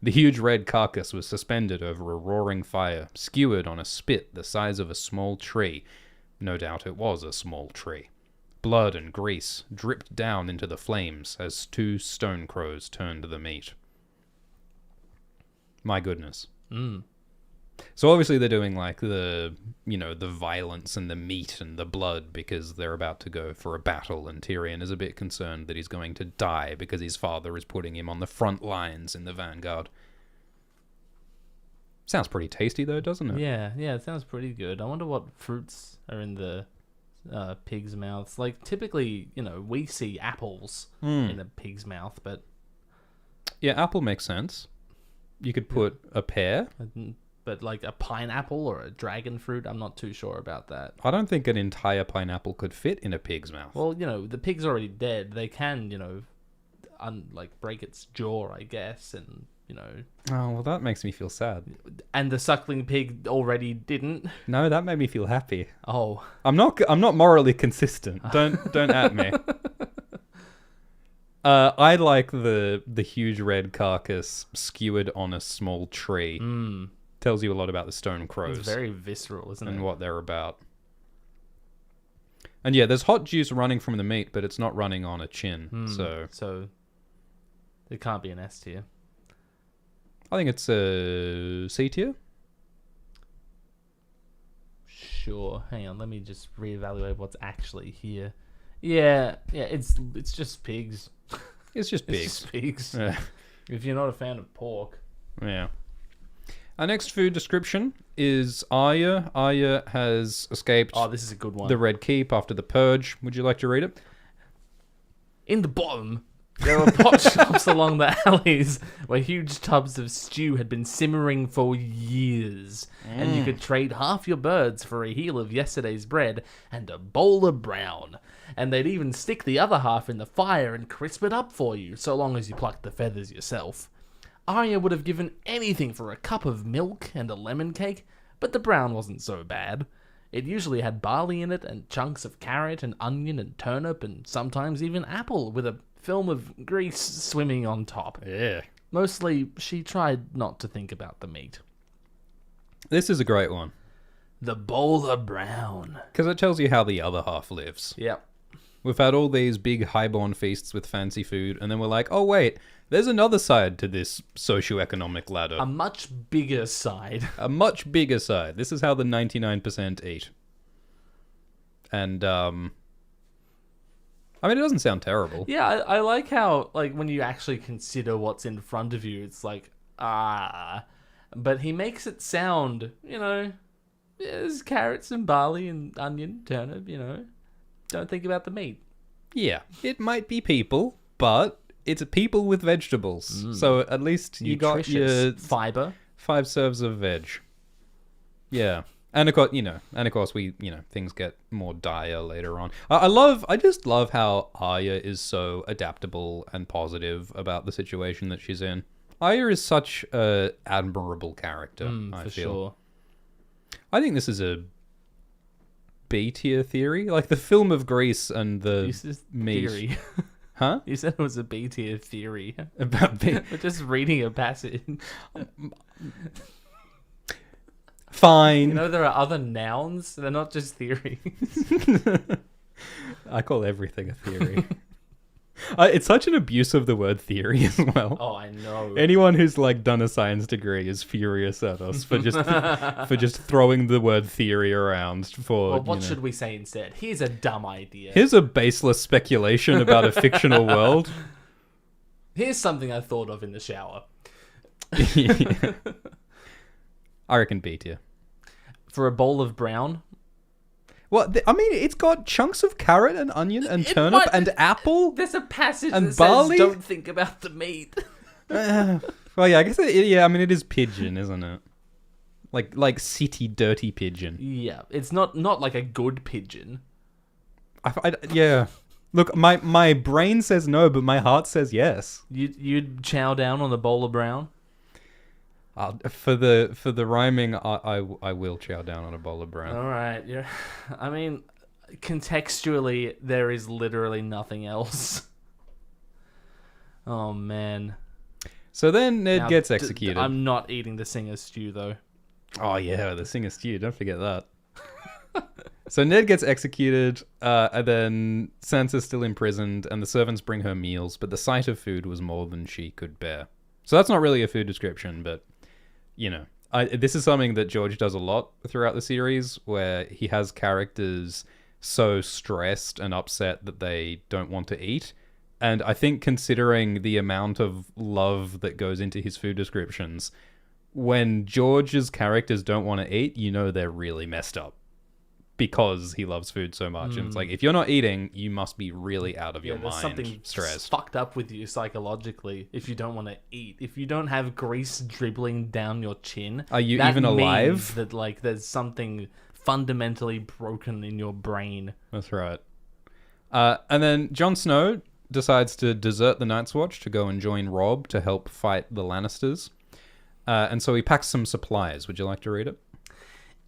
The huge red carcass was suspended over a roaring fire, skewered on a spit the size of a small tree. No doubt it was a small tree. Blood and grease dripped down into the flames as 2 stone crows turned the meat. My goodness. So obviously they're doing like the violence and the meat and the blood because they're about to go for a battle, and Tyrion is a bit concerned that he's going to die because his father is putting him on the front lines in the vanguard. Sounds pretty tasty though, doesn't it? Yeah, it sounds pretty good. I wonder what fruits are in the pig's mouths. Like typically, we see apples in a pig's mouth, but yeah, apple makes sense. You could put a pear. But like a pineapple or a dragon fruit, I'm not too sure about that. I don't think an entire pineapple could fit in a pig's mouth. Well, the pig's already dead. They can, break its jaw, I guess, and, Oh, well, that makes me feel sad. And the suckling pig already didn't. No, that made me feel happy. Oh. I'm not morally consistent. Don't at me. I like the huge red carcass skewered on a small tree. tells you a lot about the Stone Crows. It's very visceral, isn't it? And what they're about. And yeah, there's hot juice running from the meat, but it's not running on a chin. So it can't be an S tier. I think it's a C tier. Sure. Hang on, let me just reevaluate what's actually here. Yeah, it's just pigs. It's just pigs. It's just pigs. Yeah. If you're not a fan of pork. Yeah. Our next food description is Ahhhh. Ahhhh has escaped This is a good one. the Red Keep after the Purge. Would you like to read it? In the bottom, there were pot shops along the alleys where huge tubs of stew had been simmering for years, and you could trade half your birds for a heel of yesterday's bread and a bowl of brown. And they'd even stick the other half in the fire and crisp it up for you, so long as you plucked the feathers yourself. Ahhhh would have given anything for a cup of milk and a lemon cake, but the brown wasn't so bad. It usually had barley in it, and chunks of carrot and onion and turnip, and sometimes even apple, with a film of grease swimming on top. Yeah. Mostly, she tried not to think about the meat. This is a great one. The bowl of brown. Because it tells you how the other half lives. Yep. We've had all these big highborn feasts with fancy food, and then we're like, oh wait, there's another side to this socioeconomic ladder. A much bigger side. A much bigger side. This is how the 99% eat. And, I mean, it doesn't sound terrible. Yeah, I like how, like, when you actually consider what's in front of you, it's like, But he makes it sound, there's carrots and barley and onion, turnip, Don't think about the meat. Yeah, it might be people, but it's people with vegetables. So at least you got your fiber. 5 serves of veg. Yeah. And of course, we, things get more dire later on. I just love how Ahhhh is so adaptable and positive about the situation that she's in. Ahhhh is such a admirable character, I feel. Sure. I think this is a B-tier theory. Like the film of Grease and the meat. Theory. Huh? You said it was a B-tier theory. About We're just reading a passage. Fine. There are other nouns. They're not just theories. I call everything a theory. It's such an abuse of the word theory as well. Oh, I know. Anyone who's done a science degree is furious at us for just throwing the word theory around for. Well, what should we say instead? Here's a dumb idea. Here's a baseless speculation about a fictional world. Here's something I thought of in the shower. Yeah. I reckon B tier. For a bowl of brown. Well, I mean, it's got chunks of carrot and onion and turnip and apple. There's a passage and that barley? says, "Don't think about the meat." Well, yeah, I guess. I mean, it is pigeon, isn't it? Like city dirty pigeon. Yeah, it's not like a good pigeon. Yeah. Look, my brain says no, but my heart says yes. You'd chow down on a bowl of brown. For the rhyming, I will chow down on a bowl of brown. All right, yeah. I mean, contextually, there is literally nothing else. Oh man. So then Ned gets executed. I'm not eating the singer stew though. Oh yeah, the singer stew. Don't forget that. So Ned gets executed, and then Sansa's still imprisoned, and the servants bring her meals, but the sight of food was more than she could bear. So that's not really a food description, but this is something that George does a lot throughout the series, where he has characters so stressed and upset that they don't want to eat. And I think considering the amount of love that goes into his food descriptions, when George's characters don't want to eat, they're really messed up. Because he loves food so much. And it's like, if you're not eating, you must be really out of your mind. There's something stressed. Fucked up with you psychologically if you don't want to eat. If you don't have grease dribbling down your chin. Are you that even alive? Means that there's something fundamentally broken in your brain. That's right. And then Jon Snow decides to desert the Night's Watch to go and join Robb to help fight the Lannisters. And so he packs some supplies. Would you like to read it?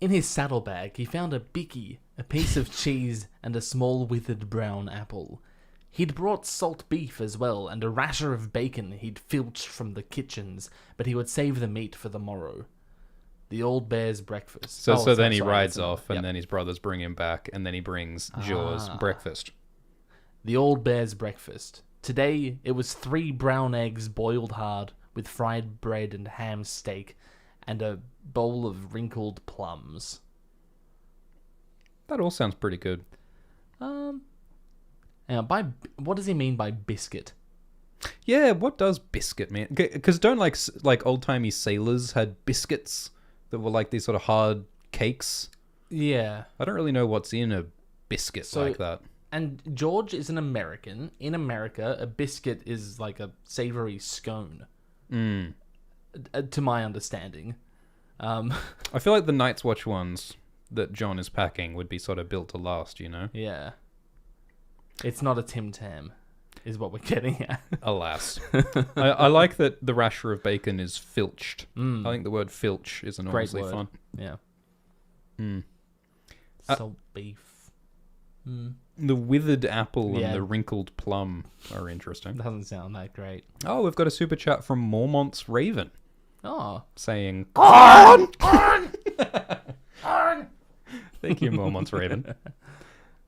In his saddlebag, he found a bicky, a piece of cheese, and a small withered brown apple. He'd brought salt beef as well, and a rasher of bacon he'd filched from the kitchens, but he would save the meat for the morrow. The old bear's breakfast. So Oh, then he sorry, rides that's another- off, and yep. then his brothers bring him back, and then he brings Jaws breakfast. The old bear's breakfast. Today, it was 3 brown eggs boiled hard with fried bread and ham steak and a bowl of wrinkled plums. That all sounds pretty good. What does he mean by biscuit? Yeah, what does biscuit mean? Because don't like old-timey sailors had biscuits that were like these sort of hard cakes? Yeah. I don't really know what's in a biscuit like that. And George is an American. In America, a biscuit is like a savory scone. To my understanding. I feel like the Night's Watch ones that John is packing would be sort of built to last, you know? Yeah. It's not a Tim Tam, is what we're getting at. Alas. I like that the rasher of bacon is filched. I think the word filch is enormously Great word. fun. Yeah. Salt beef. The withered apple Yeah. and the wrinkled plum are interesting. Doesn't sound that great. Oh, we've got a super chat from Mormont's Raven Oh. saying, Corn! Thank you, Mormont's Raven.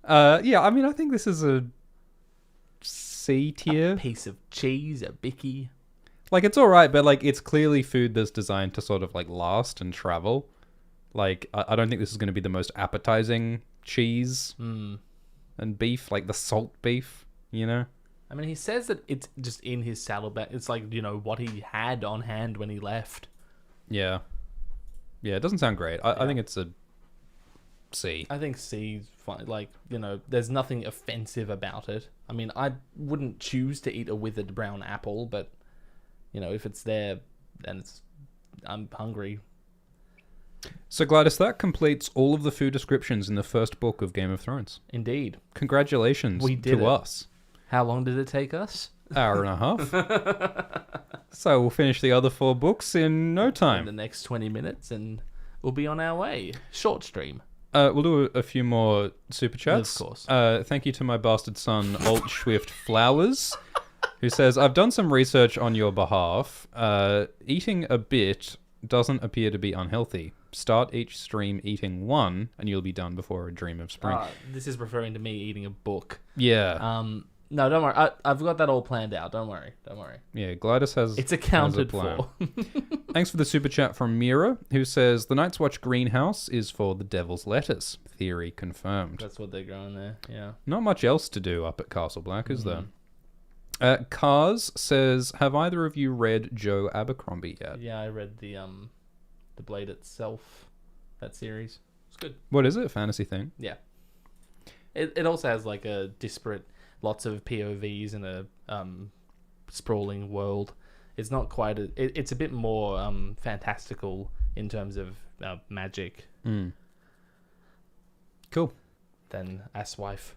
Yeah, I mean, I think this is a C tier. Piece of cheese, a bicky. Like, it's alright, but like, it's clearly food that's designed to sort of like last and travel. Like, I don't think this is going to be the most appetizing cheese and beef, like the salt beef, you know? I mean, he says that it's just in his saddlebag. It's like, what he had on hand when he left. Yeah. Yeah, it doesn't sound great. I think it's a C. I think C's fine. Like, there's nothing offensive about it. I mean, I wouldn't choose to eat a withered brown apple, but, if it's there, then I'm hungry. So, Glidus, that completes all of the food descriptions in the first book of Game of Thrones. Indeed. Congratulations We did to it. us. How long did it take us? Hour and a half. So we'll finish the other 4 books in no In time. the next 20 minutes, and we'll be on our way. Short stream. We'll do a few more super chats. Of course. Thank you to my bastard son, Alt Swift Flowers, who says, I've done some research on your behalf. Eating a bit doesn't appear to be unhealthy. Start each stream eating 1, and you'll be done before a dream of spring. This is referring to me eating a book. Yeah. No, don't worry. I've got that all planned out. Don't worry. Yeah, Glidus has It's accounted has a plan. for. Thanks for the super chat from Mira, who says, the Night's Watch greenhouse is for the Devil's Lettuce. Theory confirmed. That's what they're growing there. Yeah. Not much else to do up at Castle Black, is there? Cars says, have either of you read Joe Abercrombie yet? Yeah, I read the Blade Itself, that series. It's good. What is it? A fantasy thing? Yeah. It also has like a disparate, lots of POVs in a sprawling world. It's not quite it's a bit more fantastical in terms of magic Cool. than ASOIAF.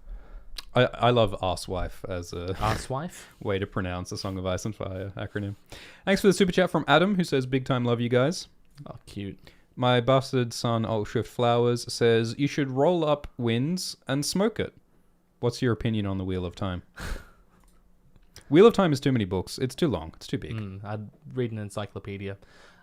I love Arsewife as a ASOIAF? way to pronounce a Song of Ice and Fire acronym. Thanks for the super chat from Adam, who says, big time love you guys. Oh, cute. My bastard son, Alt Swift Flowers, says, you should roll up Wins and smoke it. What's your opinion on the Wheel of Time? Wheel of Time is too many books. It's too long. It's too big. I'd read an encyclopedia.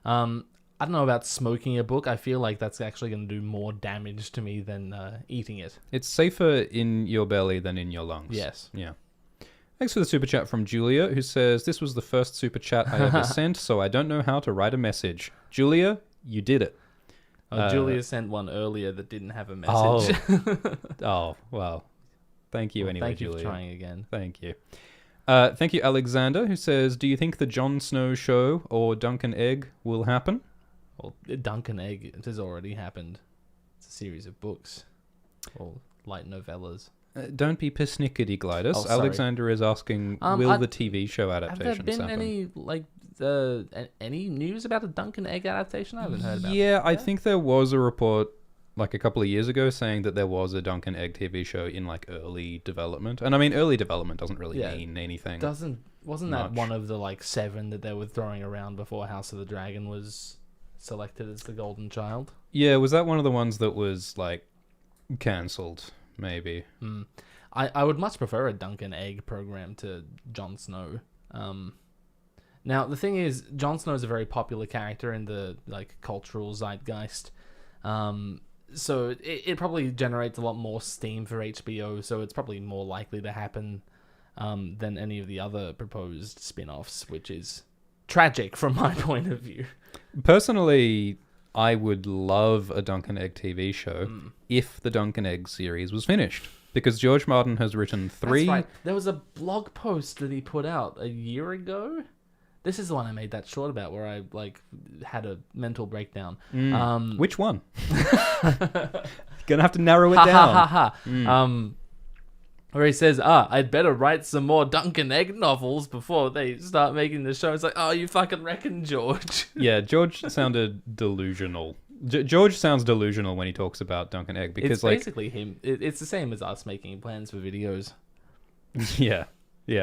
I don't know about smoking a book. I feel like that's actually going to do more damage to me than eating it. It's safer in your belly than in your lungs. Yes. Yeah. Thanks for the super chat from Julia, who says, this was the first super chat I ever sent, so I don't know how to write a message. Julia, you did it. Julia sent one earlier that didn't have a message. Oh, well. Thank you Well, anyway, thank you Julia. for trying again. Thank you. Thank you, Alexander, who says, do you think the Jon Snow show or Duncan Egg will happen? Well, Duncan Egg, it has already happened. It's a series of books. Or light novellas. Don't be persnickety, Glidus. Oh, sorry. Alexander is asking, will the TV show Have adaptations there been happen? any news about a Duncan Egg adaptation? I haven't heard about Yeah, I think there was a report like a couple of years ago saying that there was a Duncan Egg TV show in like early development. And I mean, early development doesn't really mean anything. Wasn't that one of the like 7 that they were throwing around before House of the Dragon was selected as the Golden Child? Yeah, was that one of the ones that was like cancelled? Maybe. I would much prefer a Duncan Egg program to Jon Snow. Now, the thing is, Jon Snow is a very popular character in the like cultural zeitgeist. So it probably generates a lot more steam for HBO, so it's probably more likely to happen than any of the other proposed spin-offs, which is tragic from my point of view. Personally, I would love a Dunk and Egg TV show if the Dunk and Egg series was finished. Because George Martin has written 3... That's right. There was a blog post that he put out a year ago. This is the one I made that short about, where I like had a mental breakdown. Which one? Gonna have to narrow it down. Where he says, I'd better write some more Dunk and Egg novels before they start making the show. It's like, oh, you fucking reckon, George? Yeah, George sounded delusional. George sounds delusional when he talks about Dunk and Egg because, it's basically him. It's the same as us making plans for videos. Yeah,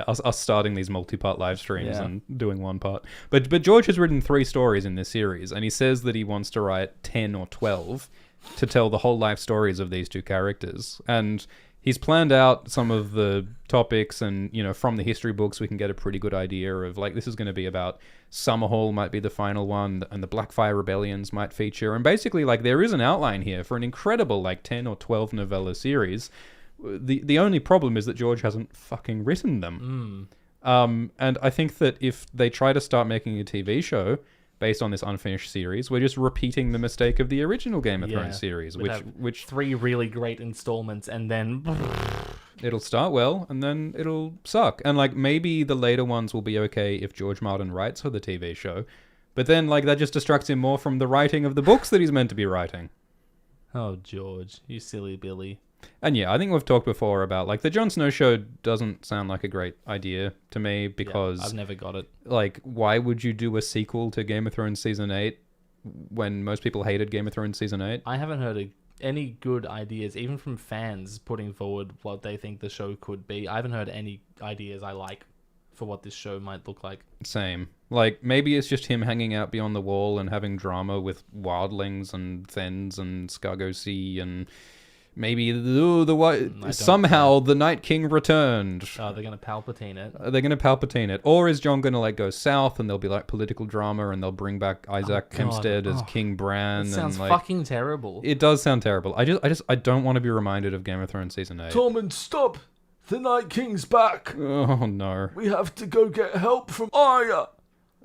us starting these multi-part live streams and doing one part. But George has written 3 stories in this series, and he says that he wants to write 10 or 12 to tell the whole life stories of these 2 characters. And he's planned out some of the topics, and, you know, from the history books, we can get a pretty good idea of, like, this is going to be about Summerhall might be the final one, and the Blackfire Rebellions might feature. And basically, like, there is an outline here for an incredible, like, 10 or 12 novella series. The only problem is that George hasn't fucking written them. And I think that if they try to start making a TV show based on this unfinished series, we're just repeating the mistake of the original Game of Thrones series, which 3 really great installments, and then it'll start well and then it'll suck. And like maybe the later ones will be okay if George Martin writes for the TV show, but then like that just distracts him more from the writing of the books that he's meant to be writing. Oh, George, you silly Billy. And yeah, I think we've talked before about like the Jon Snow show doesn't sound like a great idea to me because I've never got it. Like, why would you do a sequel to Game of Thrones season 8 when most people hated Game of Thrones season 8? I haven't heard any good ideas, even from fans putting forward what they think the show could be. I haven't heard any ideas I like for what this show might look like. Same. Like, maybe it's just him hanging out beyond the wall and having drama with wildlings and Thens and Scargosi and maybe somehow the Night King returned. Oh, they're going to Palpatine it. They're going to Palpatine it. Or is Jon going to like go south and there'll be like political drama and they'll bring back Isaac Hempstead as King Bran? It sounds and, like, fucking terrible. It does sound terrible. I don't want to be reminded of Game of Thrones season 8. Tormund, stop! The Night King's back! Oh no. We have to go get help from Arya!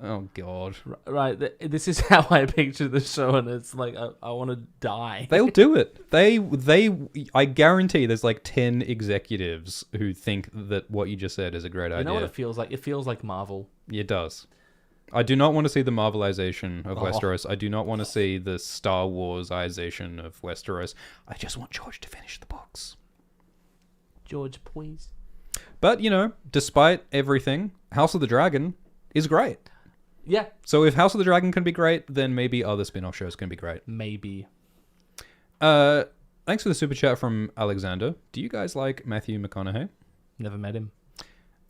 Oh god. Right, this is how I picture the show, and it's like I want to die. They'll do it. I guarantee there's like 10 executives who think that what you just said is a great idea. You know what it feels like? It feels like Marvel. It does. I do not want to see the Marvelization of Westeros. I do not want to see the Star Warsization of Westeros. I just want George to finish the books. George, please. But, you know, despite everything, House of the Dragon is great. Yeah. So if House of the Dragon can be great, then maybe other spin-off shows can be great. Maybe. Thanks for the super chat from Alexander. Do you guys like Matthew McConaughey? Never met him.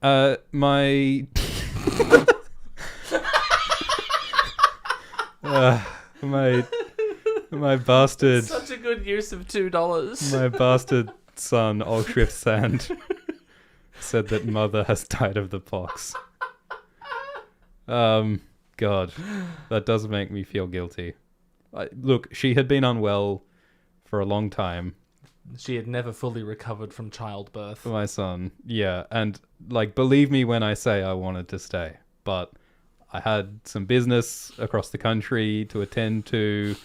My bastard. Such a good use of $2. My bastard son, Alshrift Sand, said that mother has died of the pox. God, that does make me feel guilty. Look, she had been unwell for a long time. She had never fully recovered from childbirth. My son, yeah. And, like, believe me when I say I wanted to stay. But I had some business across the country to attend to.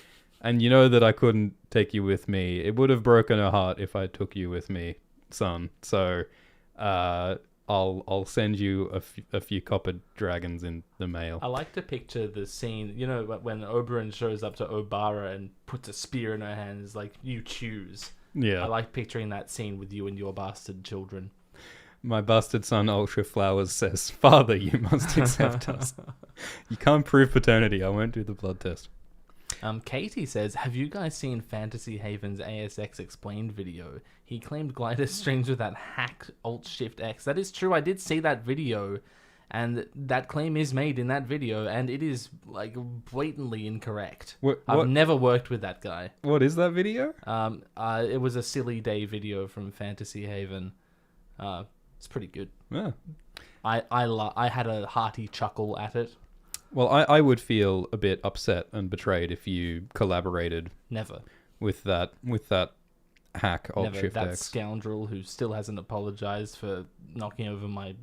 And you know that I couldn't take you with me. It would have broken her heart if I took you with me, son. So, I'll send you a few copper dragons in the mail. I like to picture the scene, you know, when Oberyn shows up to Obara and puts a spear in her hands, like, you choose. Yeah. I like picturing that scene with you and your bastard children. My bastard son, Ultra Flowers, says, Father, you must accept us. You can't prove paternity. I won't do the blood test. Katie says, have you guys seen Fantasy Haven's ASX Explained video? He claimed Glidus streams with that hack Alt-Shift-X. That is true. I did see that video, and that claim is made in that video, and it is, like, blatantly incorrect. I've never worked with that guy. What is that video? It was a Silly Day video from Fantasy Haven. It's pretty good. Yeah. I had a hearty chuckle at it. Well, I would feel a bit upset and betrayed if you collaborated Never. with that hack Alt Never. Shift That X. scoundrel who still hasn't apologized for knocking over my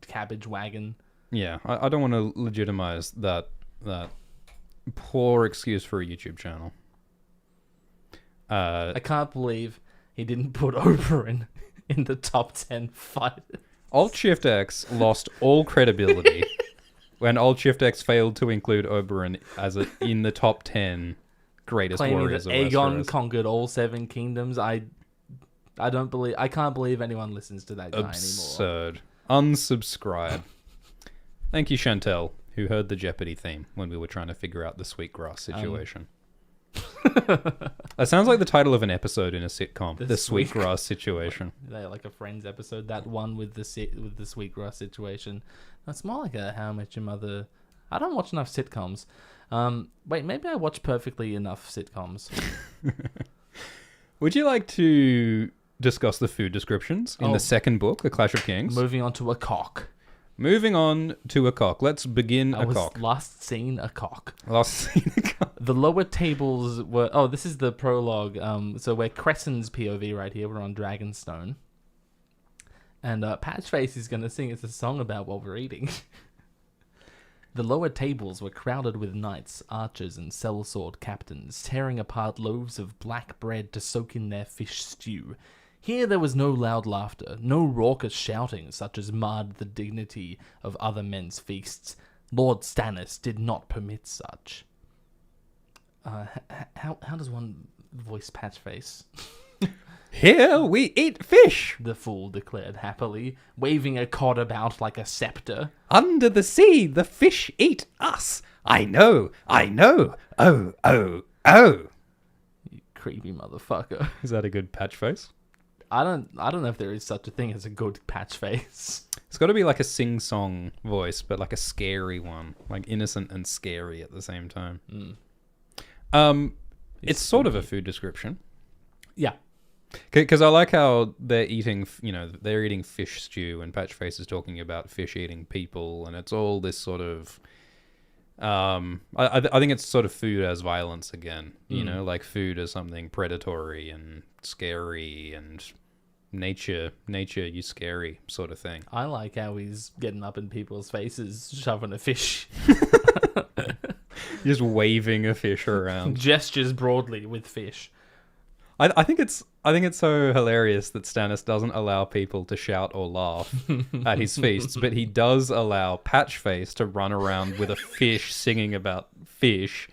cabbage wagon. Yeah, I don't want to legitimize that poor excuse for a YouTube channel. I can't believe he didn't put Oberyn in the top 10 fight. Alt Shift X lost all credibility when Alt Shift X failed to include Oberyn in the top 10 greatest Claiming warriors that of Aegon Westeros. conquered all 7 kingdoms. I can't believe anyone listens to that guy anymore. Absurd. Unsubscribe. Thank you, Chantel, who heard the Jeopardy theme when we were trying to figure out the sweetgrass situation. That sounds like the title of an episode in a sitcom. The Sweetgrass situation. They're like a Friends episode. That one with the Sweetgrass situation. That's more like a How I Met Your Mother. I don't watch enough sitcoms. Wait, maybe I watch perfectly enough sitcoms. Would you like to discuss the food descriptions in the second book, The Clash of Kings? Moving on to a cock. Moving on to a cock. Let's begin a cock. Last seen a cock. Last seen a cock. The lower tables were... Oh, this is the prologue. So we're Crescent's POV right here. We're on Dragonstone. And Patchface is going to sing us a song about what we're eating. The lower tables were crowded with knights, archers, and sellsword captains, tearing apart loaves of black bread to soak in their fish stew. Here there was no loud laughter, no raucous shouting such as marred the dignity of other men's feasts. Lord Stannis did not permit such. How does one voice Patchface? Here we eat fish. The fool declared happily, waving a cod about like a scepter. Under the sea, the fish eat us. I know. Oh. You creepy motherfucker. Is that a good Patchface? I don't know if there is such a thing as a good Patchface. It's got to be like a sing-song voice, but like a scary one, like innocent and scary at the same time. It's sort of a food description. Yeah. Because I like how they're eating, they're eating fish stew, and Patchface is talking about fish eating people, and it's all this sort of, I think it's sort of food as violence again, like food as something predatory and scary and nature, you scary sort of thing. I like how he's getting up in people's faces, shoving a fish. Just waving a fish around. Gestures broadly with fish. I think it's so hilarious that Stannis doesn't allow people to shout or laugh at his feasts, but he does allow Patchface to run around with a fish singing about fish.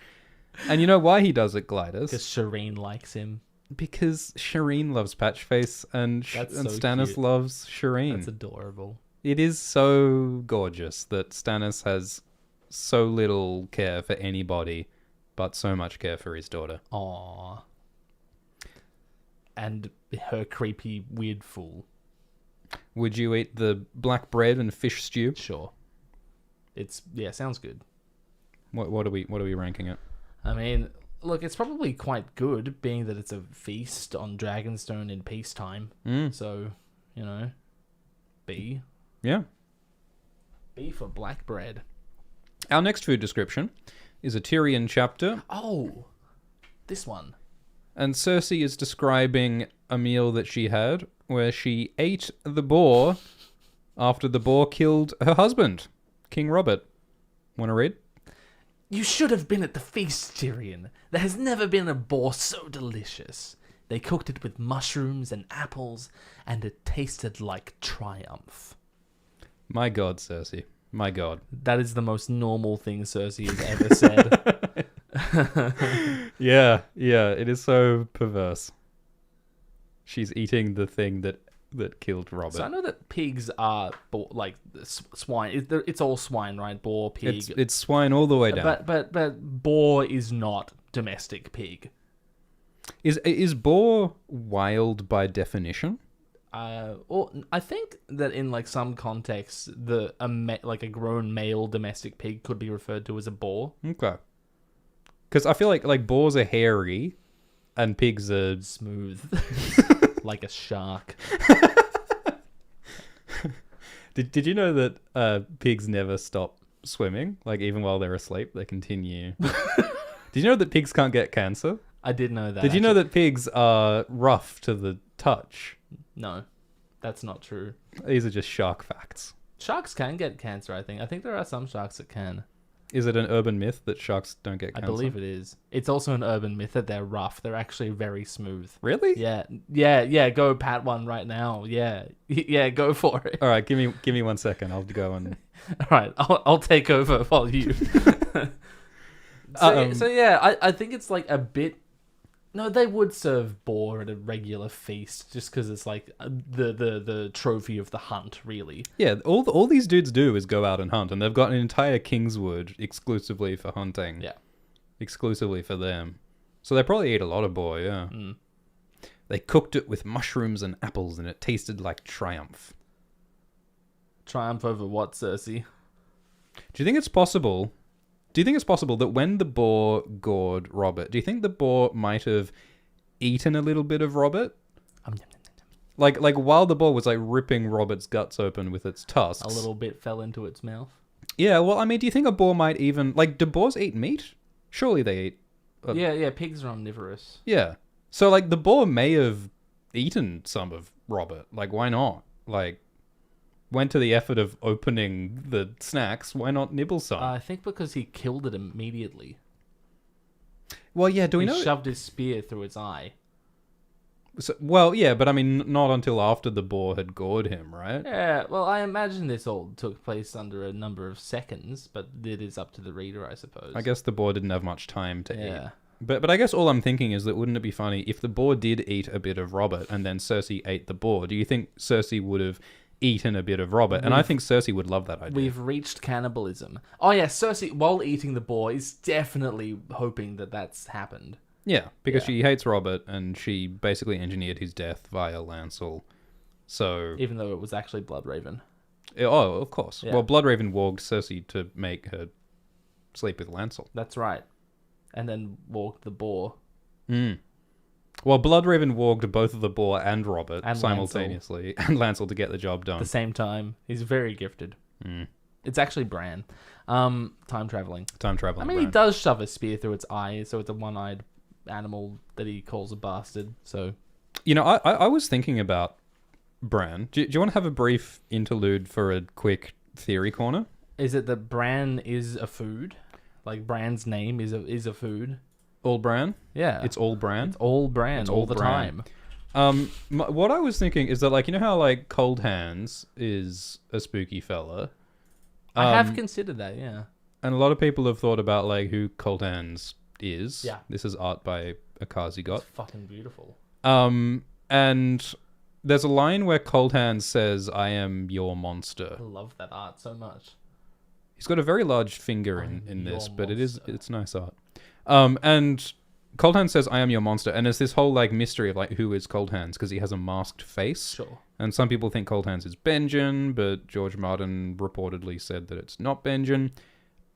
And you know why he does it, Glidus? Because Shireen likes him. Because Shireen loves Patchface and Stannis cute. loves Shireen. That's adorable. It is so gorgeous that Stannis has so little care for anybody, but so much care for his daughter. Aww. And her creepy, weird fool. Would you eat the black bread and fish stew? Sure. Sounds good. What are we ranking it? I mean, look, it's probably quite good, being that it's a feast on Dragonstone in peacetime. So, B. Yeah. B for black bread. Our next food description is a Tyrion chapter. Oh, this one. And Cersei is describing a meal that she had where she ate the boar after the boar killed her husband, King Robert. Want to read? You should have been at the feast, Tyrion. There has never been a boar so delicious. They cooked it with mushrooms and apples, and it tasted like triumph. My God, Cersei. My God. That is the most normal thing Cersei has ever said. Yeah, it is so perverse. She's eating the thing that killed Robert. So I know that pigs are swine. It's all swine, right? Boar, pig. It's swine all the way down. But boar is not domestic pig. Is boar wild by definition? Or I think that in some contexts, a grown male domestic pig could be referred to as a boar. Okay. Because I feel like boars are hairy, and pigs are smooth, like a shark. Did you know that pigs never stop swimming? Like even while they're asleep, they continue. Did you know that pigs can't get cancer? I did know that. Did you know that pigs are rough to the touch? No, that's not true. These are just shark facts. Sharks can get cancer, I think. I think there are some sharks that can. Is it an urban myth that sharks don't get cancer? I believe it is. It's also an urban myth that they're rough. They're actually very smooth. Really? Yeah. Go pat one right now. Yeah, go for it. All right, give me 1 second. I'll go and. All right, I'll take over while you. So yeah, I think it's like a bit. No, they would serve boar at a regular feast just because it's like the trophy of the hunt, really. Yeah, all these dudes do is go out and hunt, and they've got an entire Kingswood exclusively for hunting. Yeah. Exclusively for them. So they probably eat a lot of boar, yeah. Mm. They cooked it with mushrooms and apples, and it tasted like triumph. Triumph over what, Cersei? Do you think it's possible... that when the boar gored Robert, do you think the boar might have eaten a little bit of Robert? Like while the boar was like ripping Robert's guts open with its tusks. A little bit fell into its mouth. Yeah, well, I mean, do you think a boar might even... Like, do boars eat meat? Surely they eat... Yeah, pigs are omnivorous. Yeah. So, like, the boar may have eaten some of Robert. Like, why not? Like, went to the effort of opening the snacks. Why not nibble some? I think because he killed it immediately. Well, yeah, do we know... He shoved his spear through its eye. So, well, yeah, but I mean, not until after the boar had gored him, right? Yeah, well, I imagine this all took place under a number of seconds, but it is up to the reader, I suppose. I guess the boar didn't have much time to Yeah. eat. But I guess all I'm thinking is that wouldn't it be funny if the boar did eat a bit of Robert and then Cersei ate the boar? Do you think Cersei would have eaten a bit of Robert? And I think Cersei would love that idea. We've reached cannibalism. Oh yeah, Cersei, while eating the boar, is definitely hoping that that's happened. Yeah, because Yeah. she hates Robert and she basically engineered his death via Lancel. So... Even though it was actually Bloodraven. Oh, of course. Yeah. Well, Bloodraven warged Cersei to make her sleep with Lancel. That's right. And then walked the boar. Mm. Well, Bloodraven warged both of the boar and Robert And simultaneously, and Lancel to get the job done. At the same time. He's very gifted. Mm. It's actually Bran. Time traveling. Time traveling. I mean, he does shove a spear through its eye, so it's a one-eyed animal that he calls a bastard. So, You know, I was thinking about Bran. Do you want to have a brief interlude for a quick theory corner? is it that Bran is a food? Like Bran's name is a food? All Bran? Yeah, It's all Bran? it's all Bran It's all all the Bran. time. What I was thinking is that, like, you know how, like, Cold Hands is a spooky fella? I have considered that. Yeah. And a lot of people have thought about, like, who Cold Hands is. Yeah. This is art by AGOT. It's fucking beautiful. And there's a line where Cold Hands says, "I am your monster." I love that art so much. He's got a very large finger I'm in this, your but monster. it's nice art. And Cold Hands says, "I am your monster," and there's this whole like mystery of like who is Cold Hands because he has a masked face. Sure. And some people think Cold Hands is Benjen, but George Martin reportedly said that it's not Benjen.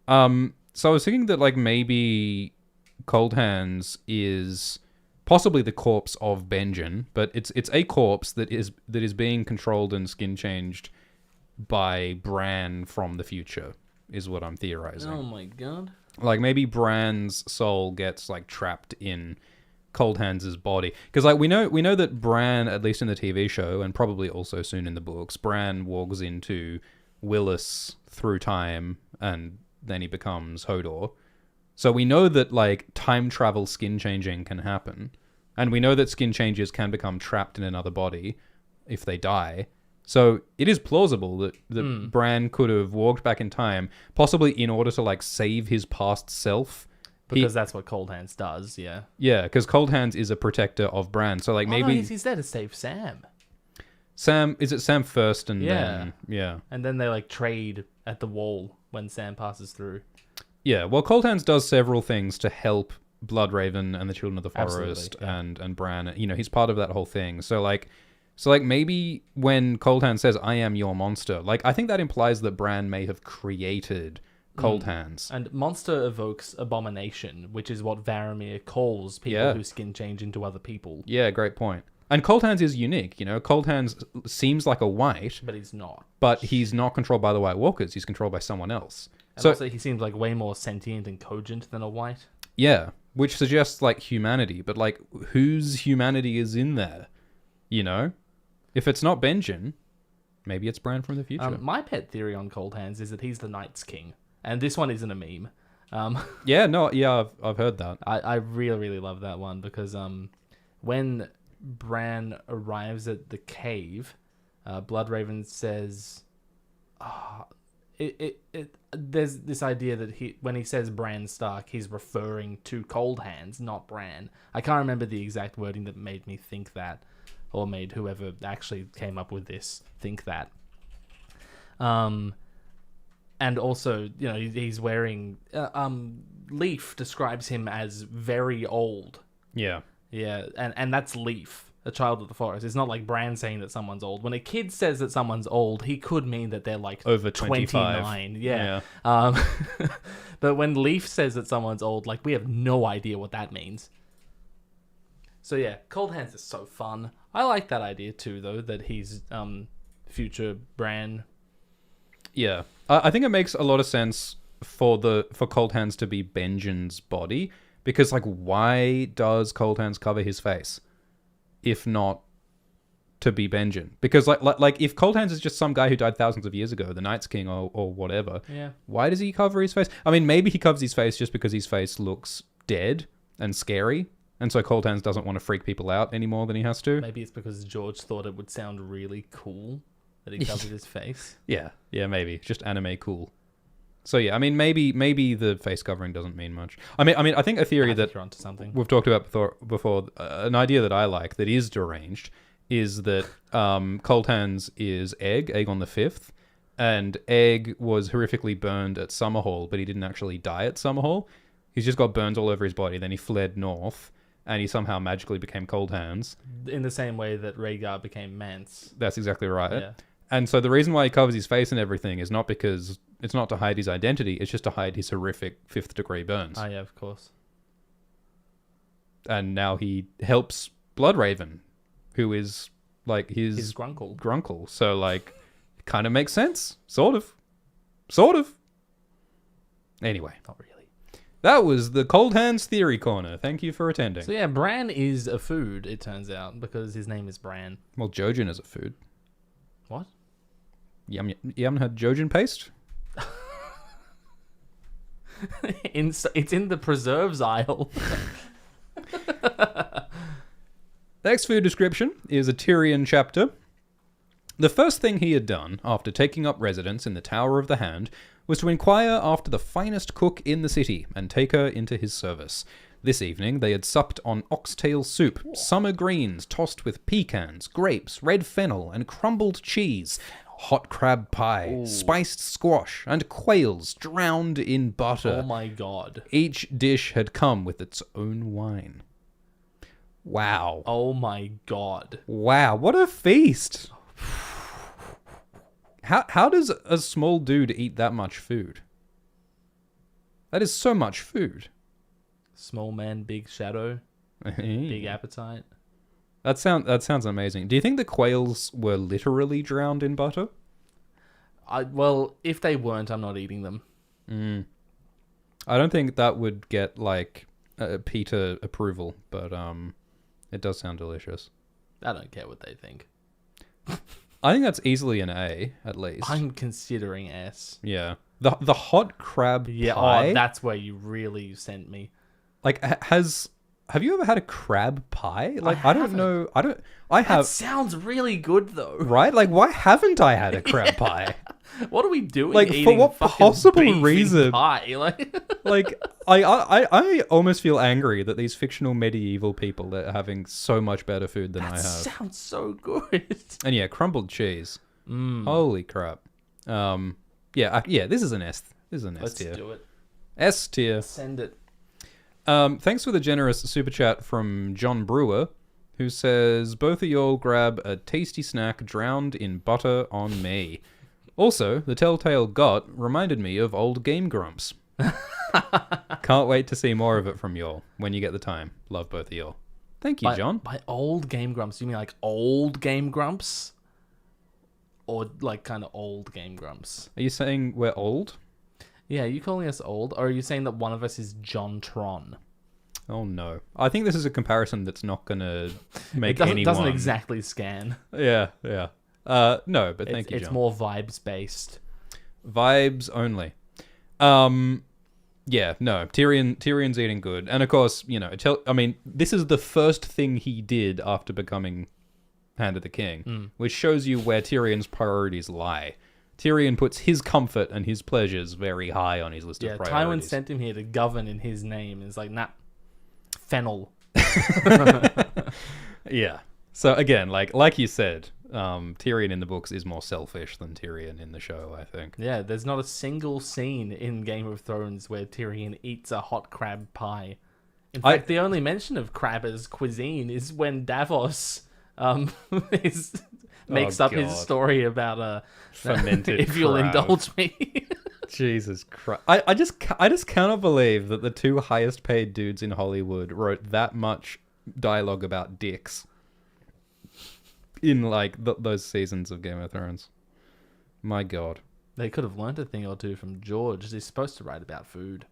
So I was thinking that like maybe Cold Hands is possibly the corpse of Benjen, but it's a corpse that is being controlled and skin changed by Bran from the future, is what I'm theorizing. Oh my god. Like maybe Bran's soul gets like trapped in Cold Hands' body, because like we know that Bran, at least in the TV show and probably also soon in the books, Bran walks into Willis through time and then he becomes Hodor. So we know that like time travel skin changing can happen, and we know that skin changes can become trapped in another body if they die. So it is plausible that Bran could have walked back in time, possibly in order to like save his past self. Because that's what Cold Hands does, yeah. Yeah, because Cold Hands is a protector of Bran. So like Oh, maybe no, he's there to save Sam. Sam, is it Sam first and Yeah. then yeah. And then they like trade at the wall when Sam passes through. Yeah, well Cold Hands does several things to help Bloodraven and the Children of the Absolutely, Forest yeah. and Bran. You know, he's part of that whole thing. So like maybe when Cold Hands says, "I am your monster," like I think that implies that Bran may have created Cold Hands. And monster evokes abomination, which is what Varamir calls people Yeah. who skin change into other people. Yeah, great point. And Cold Hands is unique, you know. Cold Hands seems like a white, But he's not. but he's not controlled by the White Walkers. He's controlled by someone else. And So also, he seems like way more sentient and cogent than a white. yeah, which suggests like humanity, but like whose humanity is in there? You know, if it's not Benjen, maybe it's Bran from the future. My pet theory on Cold Hands is that he's the Night's King, and this one isn't a meme. I've heard that. I really, really love that one because when Bran arrives at the cave, Bloodraven says, there's this idea that when he says Bran Stark, he's referring to Cold Hands, not Bran. I can't remember the exact wording that made me think that, or made whoever actually came up with this think that. And also, you know, he's wearing... Leaf describes him as very old. Yeah. Yeah, and that's Leaf, a child of the forest. It's not like Bran saying that someone's old. When a kid says that someone's old, he could mean that they're like Over 25. 29. Yeah. But when Leaf says that someone's old, like, we have no idea what that means. So yeah, Cold Hands is so fun. I like that idea too, though, that he's future Bran. Yeah. I think it makes a lot of sense for Cold Hands to be Benjen's body, because like, why does Cold Hands cover his face if not to be Benjen? Because like if Cold Hands is just some guy who died thousands of years ago, the Night's King or whatever, Yeah. why does he cover his face? I mean, maybe he covers his face just because his face looks dead and scary, and so Cold Hands doesn't want to freak people out any more than he has to. Maybe it's because George thought it would sound really cool that he covered his face. Yeah, maybe just anime cool. So yeah, I mean, maybe the face covering doesn't mean much. I mean, I think a theory that you're onto something. we've talked about before, an idea that I like that is deranged is that Cold Hands is Egg on the 5th, and Egg was horrifically burned at Summerhall, but he didn't actually die at Summerhall. He's just got burns all over his body. Then he fled north, and he somehow magically became Cold Hands. In the same way that Rhaegar became Mance. That's exactly right. Yeah. And so the reason why he covers his face and everything is not because it's not to hide his identity, it's just to hide his horrific 5th degree burns. Oh yeah, of course. And now he helps Bloodraven, who is like his grunkle. So like, it kind of makes sense. Sort of. Anyway. Not really. That was the Cold Hands Theory Corner. Thank you for attending. So yeah, Bran is a food, it turns out, because his name is Bran. Well, Jojen is a food. What? You haven't had Jojen paste? It's in the preserves aisle. Next food description is a Tyrion chapter. The first thing he had done after taking up residence in the Tower of the Hand was to inquire after the finest cook in the city and take her into his service. This evening they had supped on oxtail soup, summer greens tossed with pecans, grapes, red fennel, and crumbled cheese, hot crab pie, spiced squash, and quails drowned in butter. Oh my god. Each dish had come with its own wine. Wow. Oh my god. Wow, what a feast. How does a small dude eat that much food? That is so much food. Small man, big shadow, big appetite. That sounds amazing. Do you think the quails were literally drowned in butter? Well, if they weren't, I'm not eating them. I don't think that would get like Peter approval, but it does sound delicious. I don't care what they think. I think that's easily an A, at least. I'm considering S. Yeah. The hot crab Yeah, pie. oh, that's where you really sent me. Like, have you ever had a crab pie? Like, I don't know. I That have. sounds really good, though. Right? Like, why haven't I had a crab pie? What are we doing? Like, for eating what fucking possible beef in reason? Pie? Like, Like, I almost feel angry that these fictional medieval people are having so much better food than I that have. sounds so good. And yeah, crumbled cheese. Holy crap. Yeah, this is an S. This is an S Let's tier. do it. S tier. Send it. Thanks for the generous super chat from John Brewer, who says, both of y'all grab a tasty snack drowned in butter on me. Also, the telltale GOT reminded me of old Game Grumps. Can't wait to see more of it from y'all when you get the time. Love both of y'all. Thank you, John. By old Game Grumps, you mean like old Game Grumps? Or like kind of old Game Grumps? Are you saying we're old? Yeah, are you calling us old? Or are you saying that one of us is John Tron? Oh no. I think this is a comparison that's not going to make It anyone... doesn't exactly scan. Yeah. No, but thank you, John. It's more vibes based. Vibes only. Yeah, no. Tyrion's eating good. And of course, this is the first thing he did after becoming Hand of the King, which shows you where Tyrion's priorities lie. Tyrion puts his comfort and his pleasures very high on his list of priorities. Tywin sent him here to govern in his name. It's like, nah, fennel. Yeah. So again, like you said, Tyrion in the books is more selfish than Tyrion in the show, I think. Yeah, there's not a single scene in Game of Thrones where Tyrion eats a hot crab pie. In fact, the only mention of crab as cuisine is when Davos makes up his story about fermented if you'll crab. indulge me. Jesus Christ. I just cannot believe that the two highest paid dudes in Hollywood wrote that much dialogue about dicks in those seasons of Game of Thrones. My God. They could have learned a thing or two from George. He's supposed to write about food.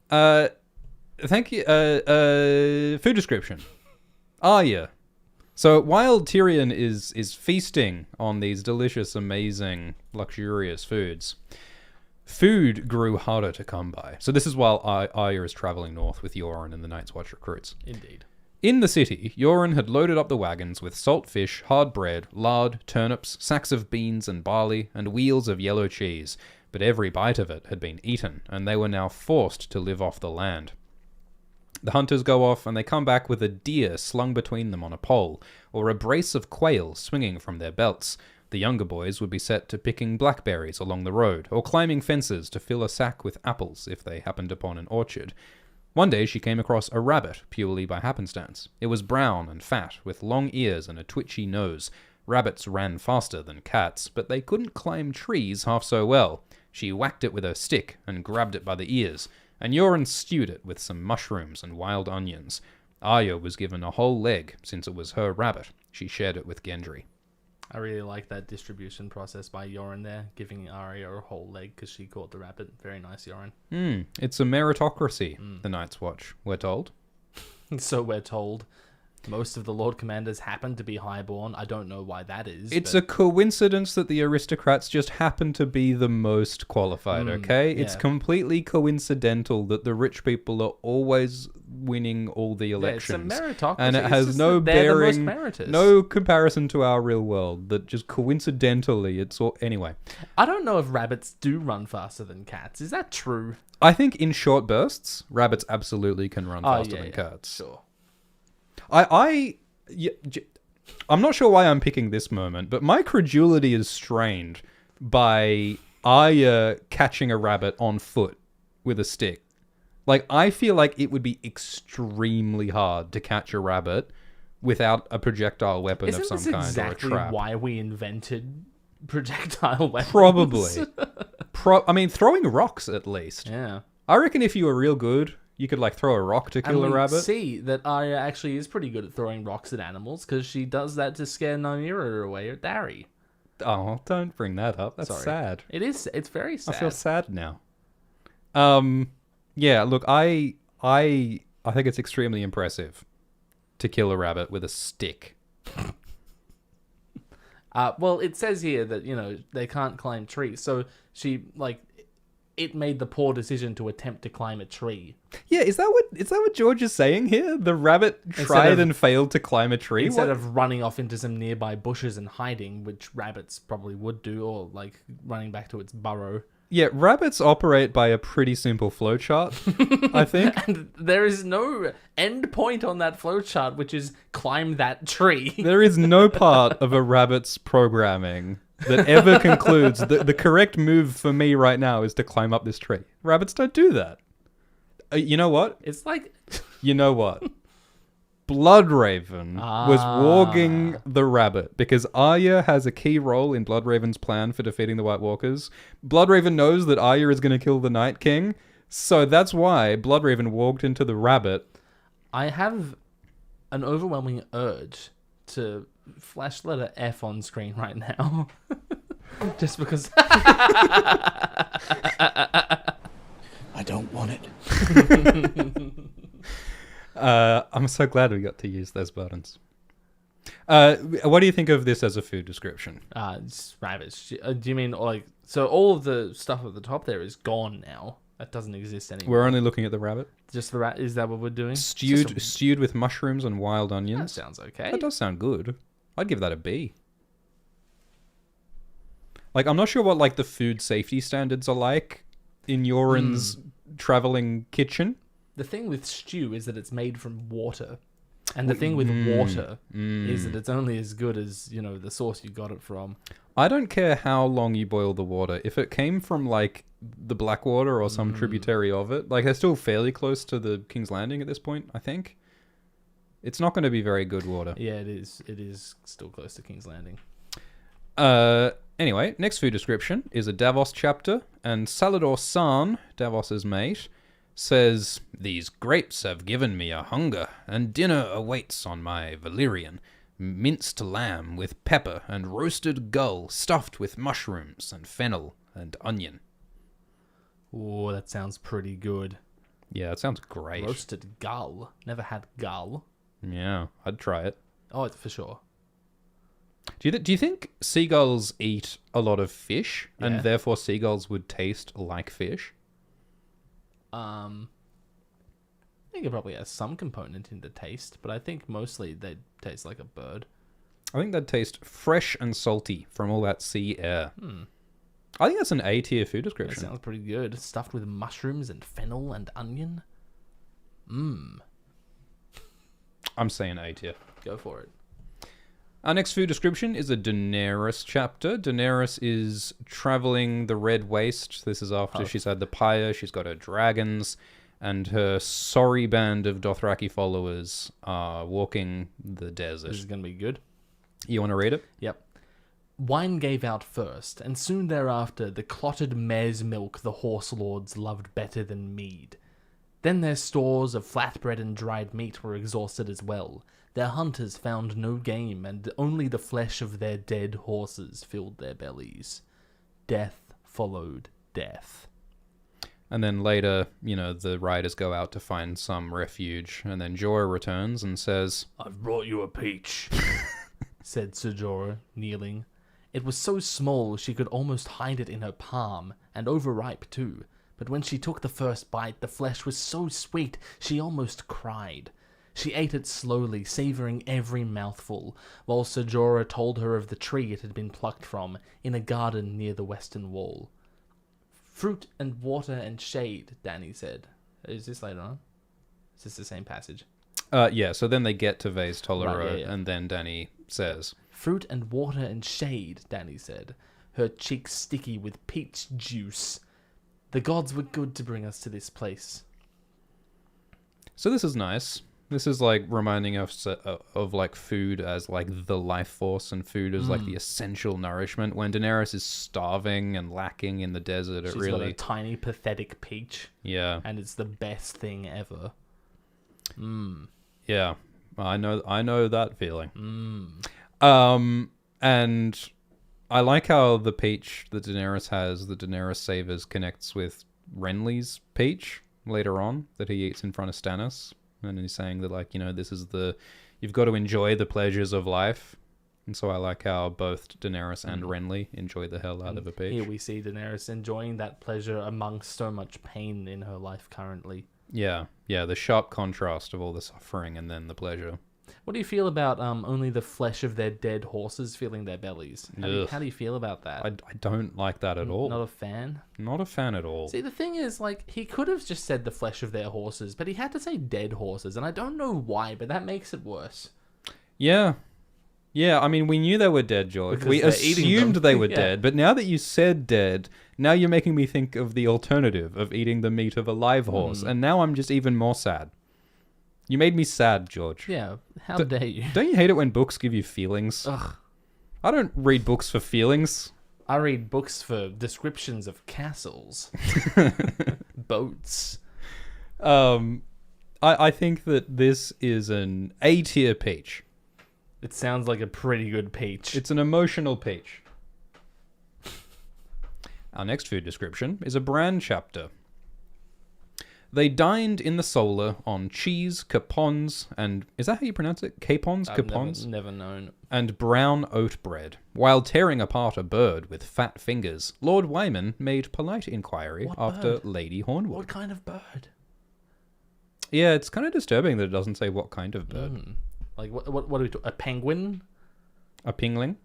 Thank you. Food description. Arya. So while Tyrion is feasting on these delicious, amazing, luxurious foods, food grew harder to come by. So this is while Arya is traveling north with Yoren and the Night's Watch recruits. Indeed. In the city, Yoren had loaded up the wagons with salt fish, hard bread, lard, turnips, sacks of beans and barley, and wheels of yellow cheese, but every bite of it had been eaten, and they were now forced to live off the land. The hunters go off, and they come back with a deer slung between them on a pole, or a brace of quail swinging from their belts. The younger boys would be set to picking blackberries along the road, or climbing fences to fill a sack with apples if they happened upon an orchard. One day she came across a rabbit, purely by happenstance. It was brown and fat, with long ears and a twitchy nose. Rabbits ran faster than cats, but they couldn't climb trees half so well. She whacked it with her stick and grabbed it by the ears, and Yoren stewed it with some mushrooms and wild onions. Arya was given a whole leg, since it was her rabbit. She shared it with Gendry. I really like that distribution process by Yoren there, giving Arya a whole leg because she caught the rabbit. Very nice, Yoren. It's a meritocracy, the Night's Watch, we're told. So we're told. Most of the Lord Commanders happen to be highborn. I don't know why that is. It's a coincidence that the aristocrats just happen to be the most qualified, okay? It's completely coincidental that the rich people are always winning all the elections. Yeah, it's a meritocracy. And it has no bearing, no comparison to our real world, that just coincidentally it's all... Anyway. I don't know if rabbits do run faster than cats. Is that true? I think in short bursts, rabbits absolutely can run faster than cats. Sure. I'm not sure why I'm picking this moment, but my credulity is strained by Arya catching a rabbit on foot with a stick. I feel like it would be extremely hard to catch a rabbit without a projectile weapon of some kind exactly or a trap. Why we invented projectile weapons? Probably. Throwing rocks at least. Yeah. I reckon if you were real good, you could throw a rock to kill a rabbit. And we see that Arya actually is pretty good at throwing rocks at animals because she does that to scare Nymeria away at Darry. Oh, don't bring that up. That's sad. It is. It's very sad. I feel sad now. Yeah. Look, I think it's extremely impressive to kill a rabbit with a stick. Well, it says here that they can't climb trees, so she it made the poor decision to attempt to climb a tree. Yeah, is that what George is saying here? The rabbit tried and failed to climb a tree? Instead of running off into some nearby bushes and hiding, which rabbits probably would do, or running back to its burrow. Yeah, rabbits operate by a pretty simple flowchart, I think. And there is no end point on that flowchart, which is climb that tree. There is no part of a rabbit's programming that ever concludes that the correct move for me right now is to climb up this tree. Rabbits don't do that. You know what? It's You know what? Bloodraven was warging the rabbit because Arya has a key role in Bloodraven's plan for defeating the White Walkers. Bloodraven knows that Arya is going to kill the Night King, so that's why Bloodraven warged into the rabbit. I have an overwhelming urge to flash letter F on screen right now. Just because. I don't want it. I'm so glad we got to use those buttons. What do you think of this as a food description? It's rabbits. Do you mean like so? All of the stuff at the top there is gone now. That doesn't exist anymore. We're only looking at the rabbit. Just the rat. Is that what we're doing? Stewed with mushrooms and wild That onions. sounds okay. That does sound good. I'd give that a B. Like, I'm not sure what like the food safety standards are like in Yoren's traveling kitchen. The thing with stew is that it's made from water. And the thing with water is that it's only as good as, the source you got it from. I don't care how long you boil the water. If it came from, like, the Blackwater or some tributary of it, like, they're still fairly close to the King's Landing at this point, I think. It's not going to be very good water. Yeah, it is. It is still close to King's Landing. Anyway, next food description is a Davos chapter, and Salador San, Davos's mate, says, "These grapes have given me a hunger, and dinner awaits on my Valyrian. Minced lamb with pepper and roasted gull stuffed with mushrooms and fennel and onion." Oh, that sounds pretty good. Yeah, it sounds great. Roasted gull. Never had gull. Yeah, I'd try it. Oh, for sure. Do you think seagulls eat a lot of fish, Yeah. and therefore seagulls would taste like fish? I think it probably has some component in the taste, but I think mostly they taste like a bird. I think they'd taste fresh and salty from all that sea air. I think that's an A-tier food That description. sounds pretty good. Stuffed with mushrooms and fennel and onion. I'm saying A-tier. Go for it. Our next food description is a Daenerys chapter. Daenerys is traveling the Red Waste. This is after she's had the pyre, she's got her dragons, and her sorry band of Dothraki followers are walking the desert. This is going to be good. You want to read it? Yep. Wine gave out first, and soon thereafter the clotted mare's milk the horse lords loved better than mead. Then their stores of flatbread and dried meat were exhausted as well. Their hunters found no game, and only the flesh of their dead horses filled their bellies. Death followed death. And then later, the riders go out to find some refuge, and then Jorah returns and says, "I've brought you a peach," said Ser Jorah, kneeling. It was so small she could almost hide it in her palm, and overripe too. But when she took the first bite, the flesh was so sweet she almost cried. She ate it slowly, savouring every mouthful, while Ser Jorah told her of the tree it had been plucked from, in a garden near the western wall. "Fruit and water and shade," Dany said. Is this later on? Is this the same passage? yeah, so then they get to Vase Tolero, Right, yeah. and then Dany says, "Fruit and water and shade," Dany said, her cheeks sticky with peach juice. "The gods were good to bring us to this place." so this is nice. This is like reminding us of like food as like the life force, and food as like the essential nourishment. When Daenerys is starving and lacking in the desert, She's it got a really, tiny, pathetic peach, yeah, and it's the best thing ever. yeah. I know that feeling. And I like how the peach that Daenerys has, the Daenerys savors, connects with Renly's peach later on that he eats in front of Stannis. And he's saying that, like, this is you've got to enjoy the pleasures of life. And so I like how both Daenerys and Renly enjoy the hell out of a peach. Here we see Daenerys enjoying that pleasure amongst so much pain in her life currently. Yeah, the sharp contrast of all the suffering and then the pleasure. What do you feel about only the flesh of their dead horses filling their bellies? How do you feel about that? I don't like that at all. Not a fan? Not a fan at all. See, the thing is, like, he could have just said the flesh of their horses, but he had to say dead horses, and I don't know why, but that makes it worse. Yeah, I mean, we knew they were dead, George. Because We they're eating assumed them. they were Yeah. dead, but now that you said dead, now you're making me think of the alternative of eating the meat of a live horse, and now I'm just even more sad. You made me sad, George. Yeah, how dare you? Don't you hate it when books give you feelings? Ugh. I don't read books for feelings. I read books for descriptions of castles, boats. I think that this is an A-tier peach. It sounds like a pretty good peach. It's an emotional peach. Our next food description is a brand chapter. They dined in the solar on cheese, capons, and... Is that how you pronounce it? Capons? Capons? Never known. And brown oat bread. While tearing apart a bird with fat fingers, Lord Wyman made polite inquiry What after bird? Lady Hornwood. What kind of bird? Yeah, it's kind of disturbing that it doesn't say what kind of bird. Like, what are we talking? A penguin? A pingling?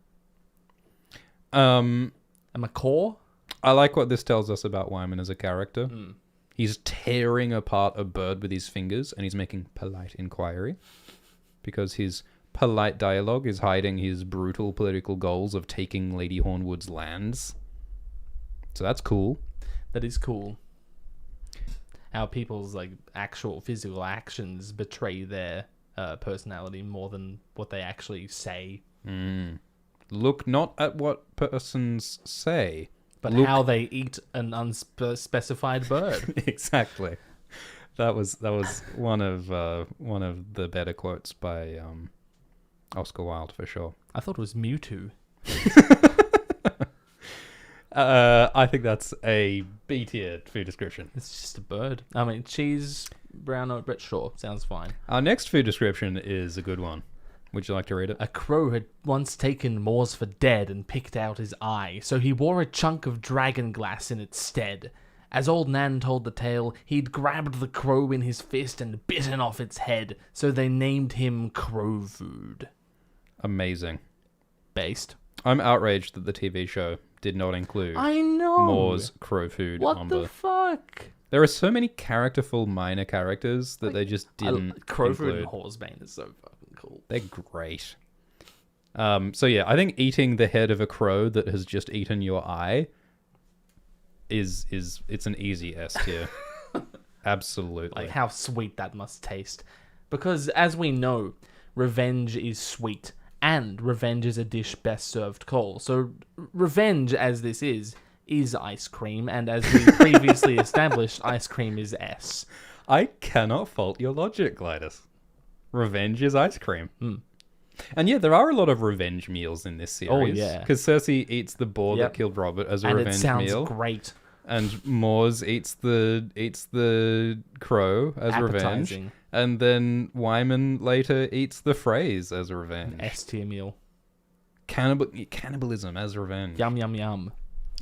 A macaw? I like what this tells us about Wyman as a character. He's tearing apart a bird with his fingers, and he's making polite inquiry. Because his polite dialogue is hiding his brutal political goals of taking Lady Hornwood's lands. So that's cool. That is cool. How people's like actual physical actions betray their personality more than what they actually say. Look not at what persons say, But look... how they eat an unspecified bird. Exactly. That was one of the better quotes by Oscar Wilde for sure. I thought it was Mewtwo. I think that's a B tier food description. It's just a bird. I mean, cheese, brown oat bread, sure, sounds fine. Our next food description is a good one. Would you like to read it? A crow had once taken Moors for dead and picked out his eye, so he wore a chunk of dragon glass in its stead. As old Nan told the tale, he'd grabbed the crow in his fist and bitten off its head, so they named him Crow Food. Amazing. Based. I'm outraged that the TV show did not include I know! Moore's Crow Food What number. the fuck? There are so many characterful minor characters that they just didn't Crow Food include. and Horsebane is so fucking cool. They're great. So yeah, I think eating the head of a crow that has just eaten your eye is it's an easy S tier. Absolutely. Like, how sweet that must taste. Because, as we know, revenge is sweet, and revenge is a dish best served cold. So, revenge, as this is ice cream, and as we previously established, ice cream is S. I cannot fault your logic, Glidus. Revenge is ice cream. And yeah, there are a lot of revenge meals in this series. Oh, yeah. Because Cersei eats the boar Yep. that killed Robert as a And revenge it sounds meal. great. And Moors eats the crow as revenge. Appetizing. And then Wyman later eats the Freys as revenge. S tier meal. Cannibalism as revenge. Yum, yum, yum.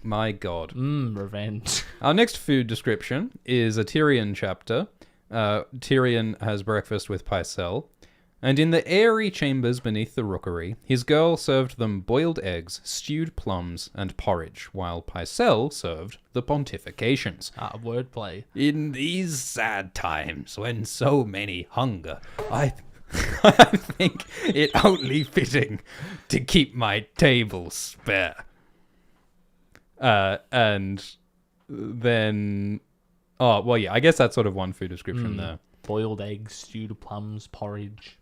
My God. Revenge. Our next food description is a Tyrion chapter. Tyrion has breakfast with Pycelle. And in the airy chambers beneath the rookery, his girl served them boiled eggs, stewed plums, and porridge, while Pycelle served the pontifications. Wordplay. In these sad times, when so many hunger, I think it only fitting to keep my table spare. And then... Oh, well, yeah, I guess that's sort of one food description there. Boiled eggs, stewed plums, porridge.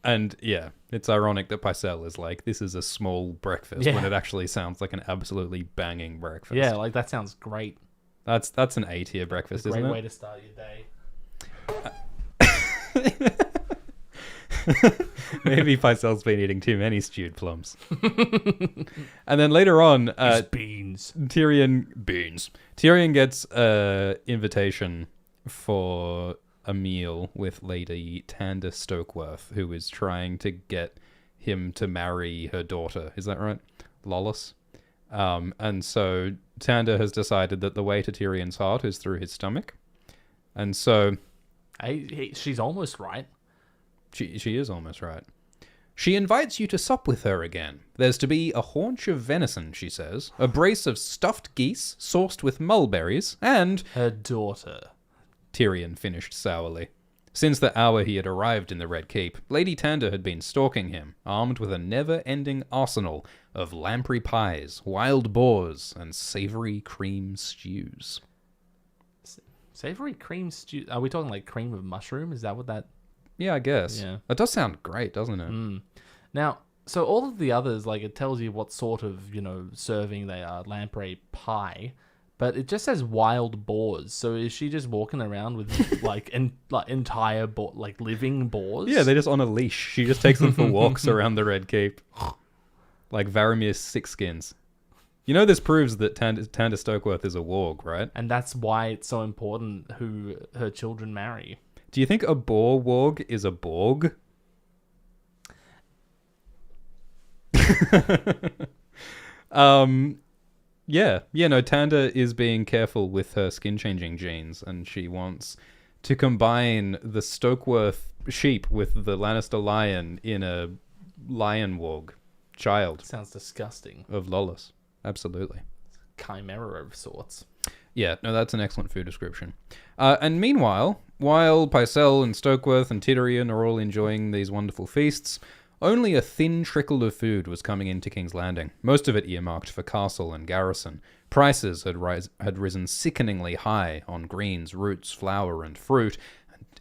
And yeah, it's ironic that Pycelle is like, this is a small breakfast when it actually sounds like an absolutely banging breakfast. Yeah, like that sounds great. That's an A-tier breakfast, Great isn't way it? to start your day. Maybe Pycelle's been eating too many stewed plums. And then later on, Beans. Tyrion gets an invitation for a meal with Lady Tanda Stokeworth, who is trying to get him to marry her daughter. Is that right? Lawless. And so Tanda has decided that the way to Tyrion's heart is through his stomach. And so... she's almost right. She is almost right. She invites you to sup with her again. There's to be a haunch of venison, she says, a brace of stuffed geese sauced with mulberries, and... Her daughter. Tyrion finished sourly. Since the hour he had arrived in the Red Keep, Lady Tanda had been stalking him, armed with a never-ending arsenal of lamprey pies, wild boars, and savoury cream stews. Savoury cream stew? Are we talking like cream of mushroom? Is that what that... Yeah, I guess. Yeah. That does sound great, doesn't it? Now, so all of the others, like, it tells you what sort of, serving they are. Lamprey pie. But it just says wild boars. So is she just walking around with entire living boars? Yeah, they're just on a leash. She just takes them for walks around the Red Keep. Like Varamir's Sixskins. You know this proves that Tanda Stokeworth is a warg, right? And that's why it's so important who her children marry. Do you think a boar warg is a Borg? No, Tanda is being careful with her skin-changing genes, and she wants to combine the Stokeworth sheep with the Lannister lion in a lion warg child Sounds disgusting. of Lollys. Absolutely. Chimera of sorts. Yeah, no, that's an excellent food description. And meanwhile, while Pycelle and Stokeworth and Tyrion are all enjoying these wonderful feasts, only a thin trickle of food was coming into King's Landing, most of it earmarked for castle and garrison. Prices had risen sickeningly high on greens, roots, flour, and fruit,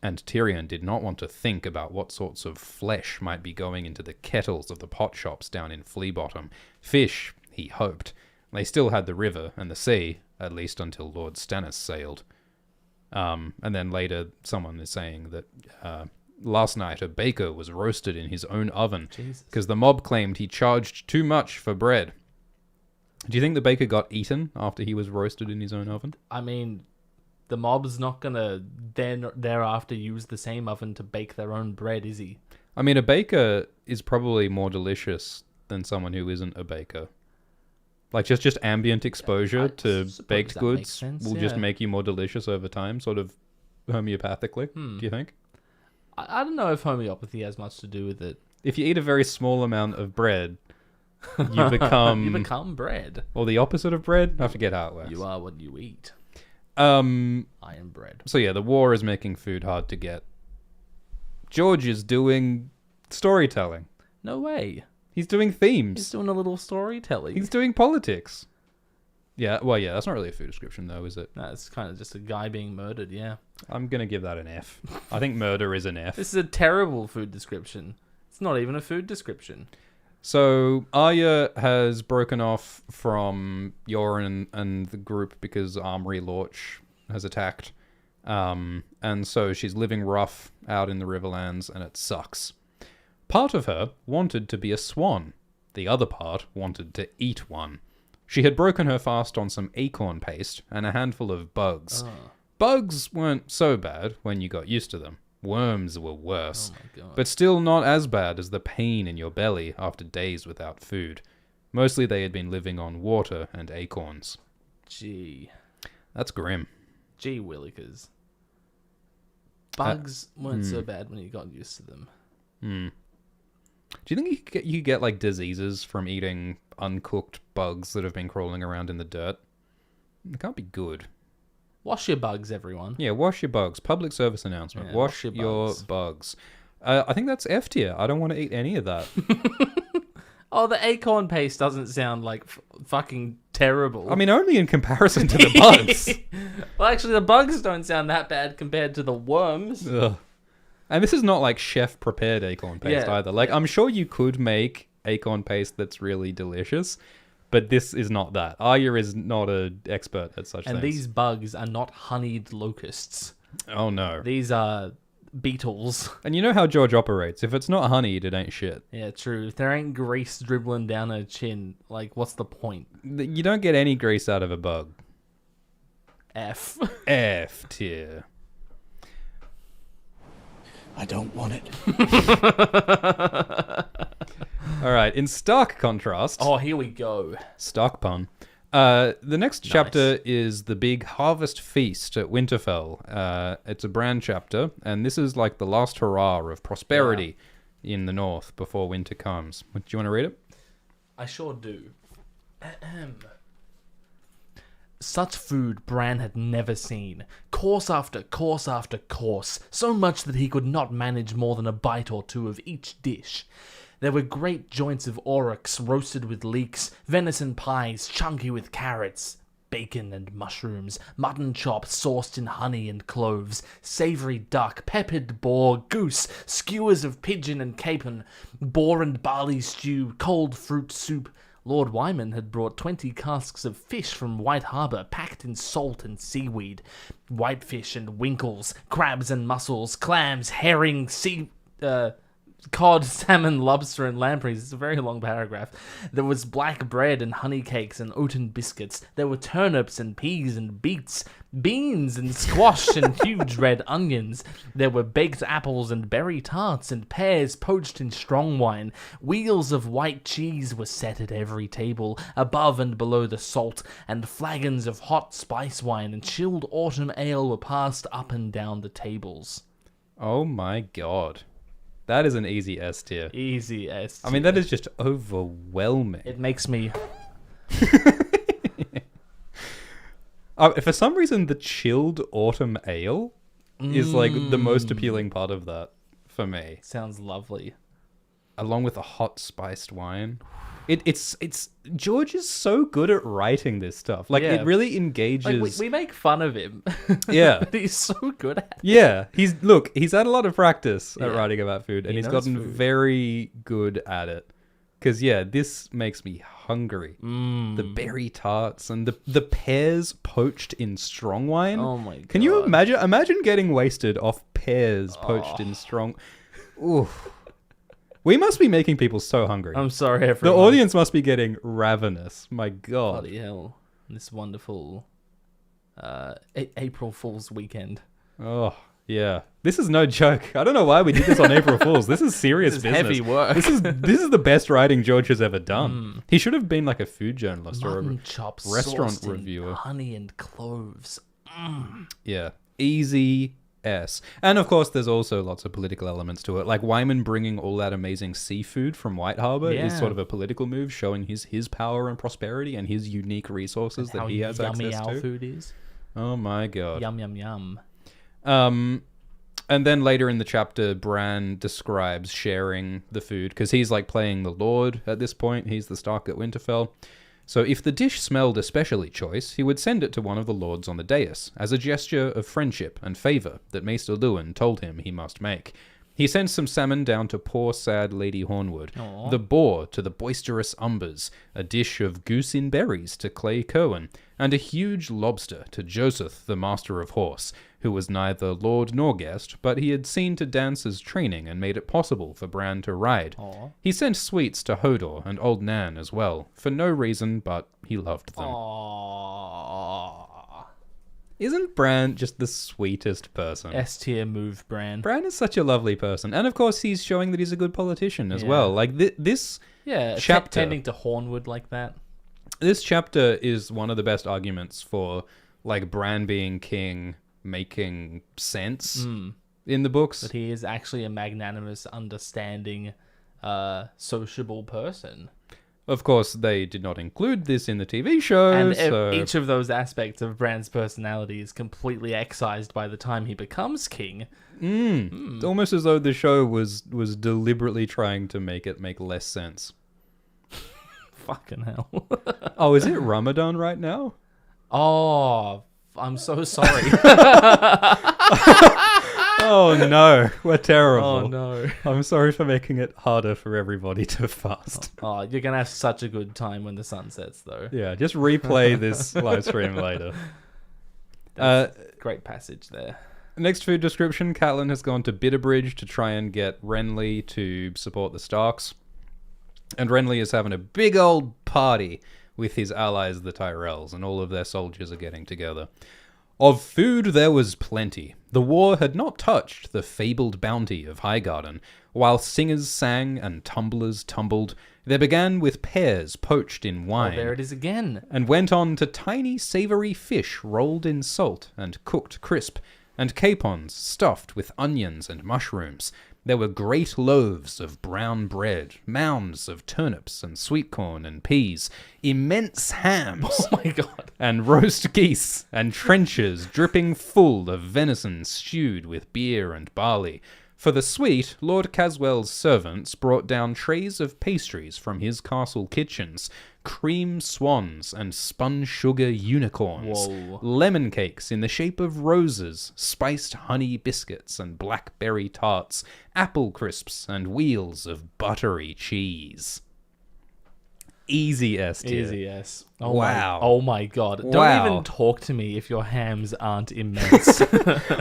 and Tyrion did not want to think about what sorts of flesh might be going into the kettles of the pot shops down in Flea Bottom. Fish, he hoped. They still had the river and the sea, at least until Lord Stannis sailed. And then later, someone is saying that last night a baker was roasted in his own oven because the mob claimed he charged too much for bread. Do you think the baker got eaten after he was roasted in his own oven? I mean, the mob's not gonna then thereafter use the same oven to bake their own bread, is he? I mean, a baker is probably more delicious than someone who isn't a baker. Like, just ambient exposure I to suppose baked that goods makes sense, will just yeah. make you more delicious over time, sort of homeopathically, do you think? I don't know if homeopathy has much to do with it. If you eat a very small amount of bread, you become... You become bread. Or the opposite of bread? I forget how it works. You are what you eat. Um, Iron bread. So yeah, the war is making food hard to get. George is doing storytelling. No way. He's doing themes. He's doing a little storytelling. He's doing politics. Yeah, well, yeah, that's not really a food description, though, is it? No, it's kind of just a guy being murdered, yeah. I'm going to give that an F. I think murder is an F. This is a terrible food description. It's not even a food description. So, Arya has broken off from Yoren and the group because Armory Lorch has attacked. And so she's living rough out in the Riverlands, and it sucks. Part of her wanted to be a swan. The other part wanted to eat one. She had broken her fast on some acorn paste and a handful of bugs. Oh. Bugs weren't so bad when you got used to them. Worms were worse, Oh my God. but still not as bad as the pain in your belly after days without food. Mostly they had been living on water and acorns. Gee. That's grim. Gee willikers. Bugs weren't so bad when you got used to them. Do you think you could get like diseases from eating uncooked bugs that have been crawling around in the dirt? It can't be good. Wash your bugs, everyone. Yeah, wash your bugs. Public service announcement. Yeah, wash wash your your bugs. bugs. I think that's F tier. I don't want to eat any of that. Oh, the acorn paste doesn't sound like fucking terrible. I mean, only in comparison to the bugs. Well, actually, the bugs don't sound that bad compared to the worms. Ugh. And this is not like chef prepared acorn paste Yeah, either. Like, I'm sure you could make acorn paste that's really delicious, but this is not that. Arya is not an expert at such And things. these bugs are not honeyed locusts. Oh no. These are beetles. And you know how George operates. If it's not honeyed, it ain't shit. Yeah, true. If there ain't grease dribbling down her chin, like, what's the point? You don't get any grease out of a bug. F. F tier. I don't want it. All right. In stark contrast, Oh, here we go. stark pun. The next chapter is the big harvest feast at Winterfell. It's a brand chapter, and this is like the last hurrah of prosperity in the north before winter comes. Do you want to read it? I sure do. Ahem. Such food Bran had never seen. Course after course after course, so much that he could not manage more than a bite or two of each dish. There were great joints of aurochs roasted with leeks, venison pies chunky with carrots, bacon and mushrooms, mutton chops sauced in honey and cloves, savoury duck, peppered boar, goose, skewers of pigeon and capon, boar and barley stew, cold fruit soup, Lord Wyman had brought 20 casks of fish from White Harbour, packed in salt and seaweed. Whitefish and winkles, crabs and mussels, clams, herring, cod, salmon, lobster, and lampreys. It's a very long paragraph. There was black bread and honey cakes and oaten biscuits. There were turnips and peas and beets, beans and squash and huge red onions. There were baked apples and berry tarts and pears poached in strong wine. Wheels of white cheese were set at every table, above and below the salt, and flagons of hot spice wine and chilled autumn ale were passed up and down the tables. Oh my god. That is an easy S tier. Easy S tier. I mean, that is just overwhelming. It makes me... For some reason, the chilled autumn ale is like the most appealing part of that for me. Sounds lovely. Along with a hot spiced wine. It's George is so good at writing this stuff. Like, Yeah. it really engages. Like, we make fun of him. Yeah. But he's so good at it. Yeah, he's had a lot of practice at Yeah. writing about food, and He he's knows gotten food. very good at it. Because, yeah, this makes me hungry. The berry tarts and the pears poached in strong wine. Oh my god. Can you imagine getting wasted off pears poached in strong... Oof. We must be making people so hungry. I'm sorry, The everyone. audience must be getting ravenous. My god. Bloody hell. This wonderful April Fool's weekend. Oh, yeah. This is no joke. I don't know why we did this on April Fools. This is serious This is business. heavy work. This is the best writing George has ever done. He should have been like a food journalist or Mutton a chops restaurant sauced in reviewer. honey and cloves. Yeah. Easy S. And of course, there's also lots of political elements to it. Like Wyman bringing all that amazing seafood from White Harbour is Yeah. sort of a political move, showing his power and prosperity and his unique resources that How he has yummy access our to. food is. Oh my god. Yum, yum, yum. And then later in the chapter, Bran describes sharing the food because he's like playing the Lord at this point. He's the Stark at Winterfell. So if the dish smelled especially choice, he would send it to one of the lords on the dais as a gesture of friendship and favour that Maester Luwin told him he must make. He sent some salmon down to poor sad Lady Hornwood, Aw. the boar to the boisterous Umbers, a dish of goose in berries to Clay Cowan, and a huge lobster to Joseph, the Master of Horse, who was neither lord nor guest, but he had seen to Dance's training and made it possible for Bran to ride. Aw. He sent sweets to Hodor and Old Nan as well, for no reason but he loved them. Aww. Isn't Bran just the sweetest person? S tier move, Bran. Bran is such a lovely person. And of course, he's showing that he's a good politician as Yeah. well. Like, this Yeah, chapter- tending to Hornwood like that. this chapter is one of the best arguments for, like, Bran being king making sense in the books. But he is actually a magnanimous, understanding, sociable person. Of course, they did not include this in the TV show, And so... each of those aspects of Bran's personality is completely excised by the time he becomes king. It's almost as though the show was deliberately trying to make it make less sense. Fucking hell. Oh, is it Ramadan right now? Oh, I'm so sorry. Oh no, we're terrible. Oh no. I'm sorry for making it harder for everybody to fast. Oh, you're gonna have such a good time when the sun sets, though. Yeah, just replay this live stream later. Great passage there. Next food description, Catelyn has gone to Bitterbridge to try and get Renly to support the Starks. And Renly is having a big old party with his allies, the Tyrells, and all of their soldiers are getting together. Of food there was plenty. The war had not touched the fabled bounty of Highgarden. While singers sang and tumblers tumbled, there began with pears poached in wine. Oh, there it is again. And went on to tiny savoury fish rolled in salt and cooked crisp, and capons stuffed with onions and mushrooms. There were great loaves of brown bread, mounds of turnips and sweet corn and peas, immense hams, Oh my god. and roast geese, and trenchers dripping full of venison stewed with beer and barley. For the sweet, Lord Caswell's servants brought down trays of pastries from his castle kitchens, cream swans and spun sugar unicorns, Whoa. lemon cakes in the shape of roses, spiced honey biscuits and blackberry tarts, apple crisps and wheels of buttery cheese. Easy S tier. Easy S. Oh Wow. Oh my god. Wow. Don't even talk to me if your hams aren't immense.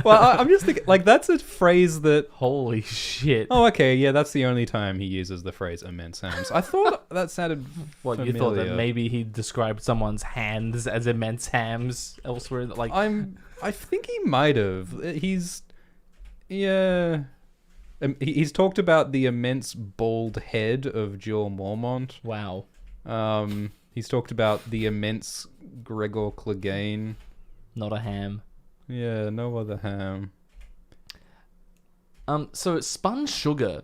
Well, I'm just thinking, like, that's a phrase that... Holy shit. Oh, okay, yeah, that's the only time he uses the phrase immense hams. I thought that sounded What, familiar. you thought that maybe he described someone's hands as immense hams elsewhere? Like, I think he might have. Yeah. He's talked about the immense bald head of Jill Mormont. wow. He's talked about the immense Gregor Clegane. Not a ham. Yeah, no other ham. So spun sugar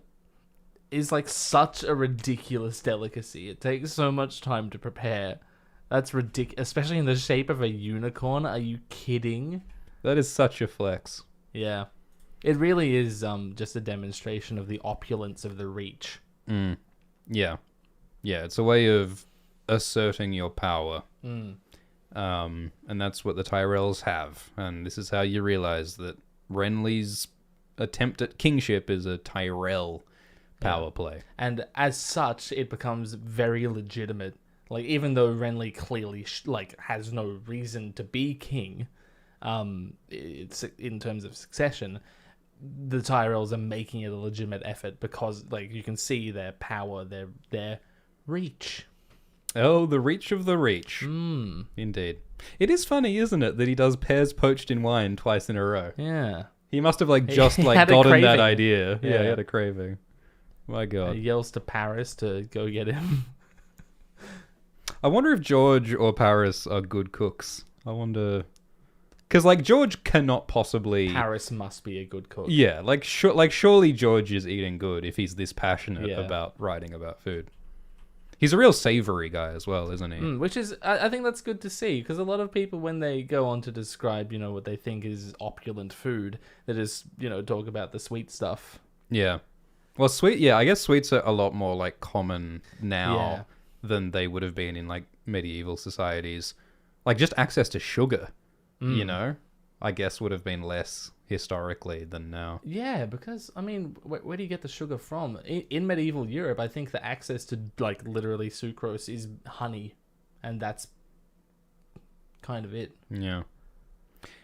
is like such a ridiculous delicacy. It takes so much time to prepare. That's ridiculous, especially in the shape of a unicorn. Are you kidding? That is such a flex. Yeah. It really is just a demonstration of the opulence of the reach. Yeah. Yeah, it's a way of asserting your power. And that's what the Tyrells have. And this is how you realize that Renly's attempt at kingship is a Tyrell power play. And as such, it becomes very legitimate. Like, even though Renly clearly has no reason to be king, it's in terms of succession, the Tyrells are making it a legitimate effort because, like, you can see their power, their reach. Oh, the reach of the reach. Indeed. It is funny, isn't it, that he does pears poached in wine twice in a row. Yeah. He must have just He had a gotten that craving. idea. Yeah, he Yeah. had a craving. My God. He yells to Paris to go get him. I wonder if George or Paris are good cooks. I wonder... Because, like, George cannot possibly... Paris must be a good cook. Yeah, surely George is eating good if he's this passionate Yeah. about writing about food. He's a real savory guy as well, isn't he? Which is, I think that's good to see, because a lot of people, when they go on to describe, what they think is opulent food, they just, talk about the sweet stuff. Yeah. Well, I guess sweets are a lot more, like, common now Yeah. than they would have been in, like, medieval societies. Like, just access to sugar, I guess would have been less historically than now. Yeah, because, where do you get the sugar from? In medieval Europe, I think the access to, like, literally sucrose is honey, and that's kind of it. Yeah.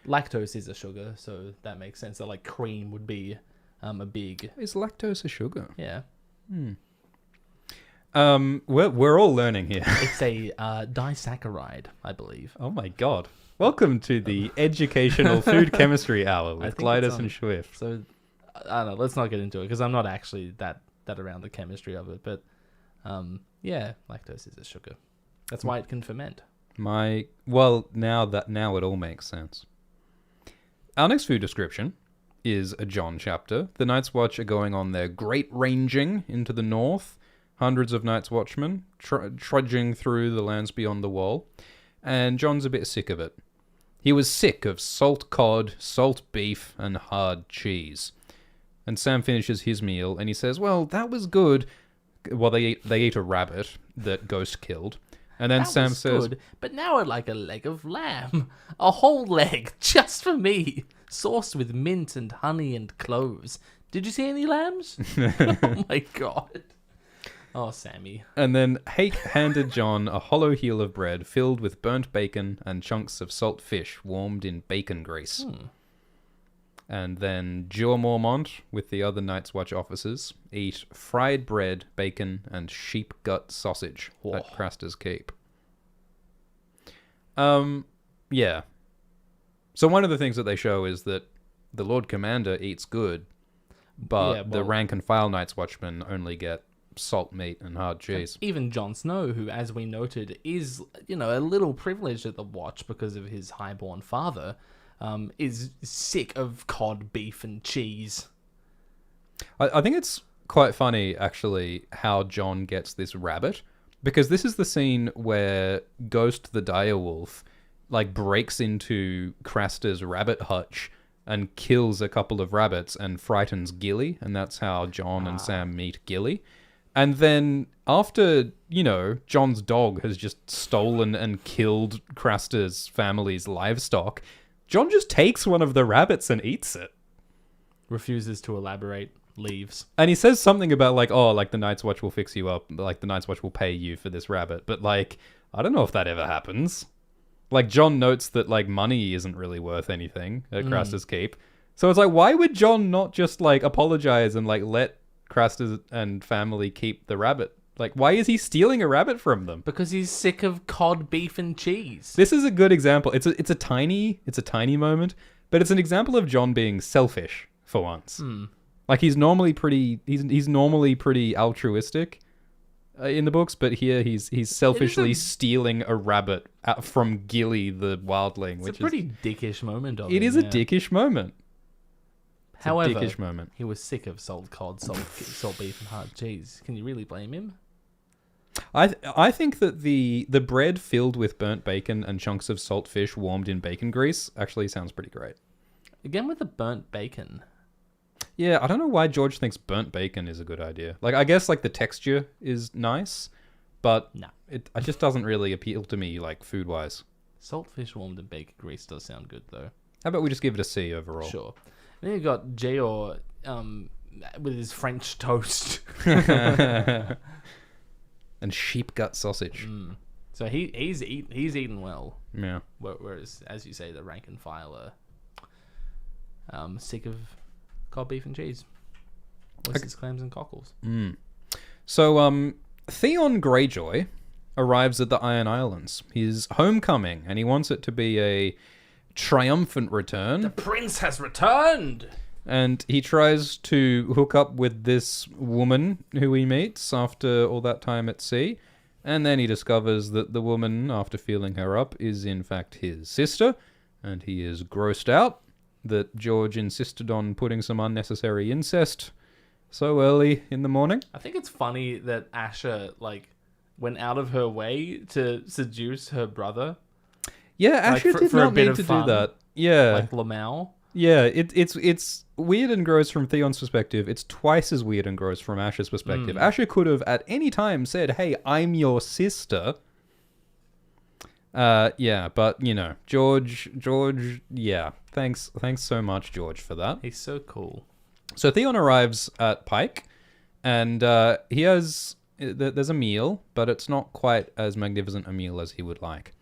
Lactose is a sugar, so that makes sense. That, like, cream would be a big... Is lactose a sugar? Yeah. We're all learning here. It's a disaccharide, I believe. Oh my God. Welcome to the Educational Food Chemistry Hour with think Glidus it's and Swift. So, I don't know, let's not get into it, because I'm not actually that around the chemistry of it, but, yeah, lactose is a sugar. That's why it can ferment. Now it all makes sense. Our next food description is a John chapter. The Night's Watch are going on their great ranging into the north. Hundreds of Night's Watchmen trudging through the lands beyond the wall. And John's a bit sick of it. He was sick of salt cod, salt beef, and hard cheese. And Sam finishes his meal, and he says, well, that was good. Well, they eat a rabbit that Ghost killed. And then That Sam was says, good, but now I'd like a leg of lamb. A whole leg, just for me. Sauced with mint and honey and cloves. Did you see any lambs? Oh my God. Oh, Sammy. And then Hake handed John a hollow heel of bread filled with burnt bacon and chunks of salt fish warmed in bacon grease. And then Jeor Mormont, with the other Night's Watch officers, eat fried bread, bacon, and sheep gut sausage at Craster's Keep. Yeah. So one of the things that they show is that the Lord Commander eats good, but the rank and file Night's Watchmen only get salt meat and hard cheese. Even Jon Snow, who, as we noted, is, a little privileged at the Watch because of his highborn father, is sick of cod, beef, and cheese. I think it's quite funny, actually, how John gets this rabbit, because this is the scene where Ghost the direwolf, breaks into Craster's rabbit hutch and kills a couple of rabbits and frightens Gilly, and that's how John and Sam meet Gilly. And then after, John's dog has just stolen and killed Craster's family's livestock, John just takes one of the rabbits and eats it. Refuses to elaborate. leaves. And he says something about like, oh, like the Night's Watch will fix you up, like the Night's Watch will pay you for this rabbit. But like, I don't know if that ever happens. Like, Jon notes that like money isn't really worth anything at Craster's Keep. So it's like, why would Jon not just like apologize and like let Craster and family keep the rabbit? Like, why is he stealing a rabbit from them? Because he's sick of cod, beef, and cheese. This is a good example. It's a tiny moment, but it's an example of Jon being selfish for once. Like, he's normally pretty altruistic in the books, but here he's selfishly stealing a rabbit from Gilly the wildling, which It's a pretty dickish moment of it him, is a dickish moment. It's However, a dickish moment. he was sick of salt cod, salt beef, and hard cheese. Can you really blame him? I think that the bread filled with burnt bacon and chunks of salt fish warmed in bacon grease actually sounds pretty great. Again with the burnt bacon. Yeah, I don't know why George thinks burnt bacon is a good idea. Like, I guess like the texture is nice, but No. it just doesn't really appeal to me like food wise. Salt fish warmed in bacon grease does sound good though. How about we just give it a C overall? Sure. Then you got Jeor with his French toast. And sheep gut sausage. So he's eaten well. Yeah. Whereas, as you say, the rank and file are sick of cod beef and cheese, oysters, clams, and cockles. So, Theon Greyjoy arrives at the Iron Islands. His homecoming, and he wants it to be a triumphant return. The prince has returned. And he tries to hook up with this woman who he meets after all that time at sea. And then he discovers that the woman, after feeling her up, is in fact his sister. And he is grossed out that George insisted on putting some unnecessary incest so early in the morning. I think it's funny that Asha went out of her way to seduce her brother. Yeah, Like, Asha did for a not bit need of to fun. do that. Yeah. Like Lamau. Yeah, it's weird and gross from Theon's perspective. It's twice as weird and gross from Asha's perspective. Asha could have at any time said, "Hey, I'm your sister." Yeah, but you know, George, yeah. Thanks so much, George, for that. He's so cool. So Theon arrives at Pike, and there's a meal, but it's not quite as magnificent a meal as he would like.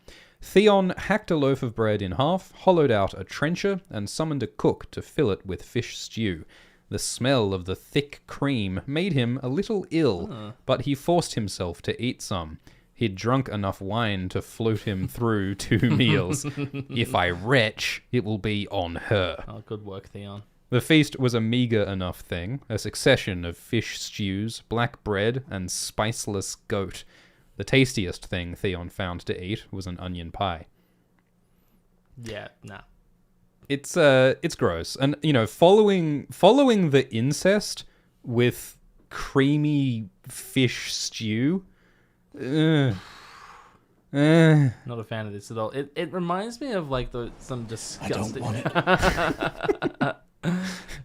Theon hacked a loaf of bread in half, hollowed out a trencher, and summoned a cook to fill it with fish stew. The smell of the thick cream made him a little ill, but he forced himself to eat some. He'd drunk enough wine to float him through 2 meals. If I retch, it will be on her. Oh, good work, Theon. The feast was a meagre enough thing, a succession of fish stews, black bread, and spiceless goat. The tastiest thing Theon found to eat was an onion pie. Yeah, nah. It's gross, and you know, following the incest with creamy fish stew. Not a fan of this at all. It reminds me of some disgusting. I don't want it.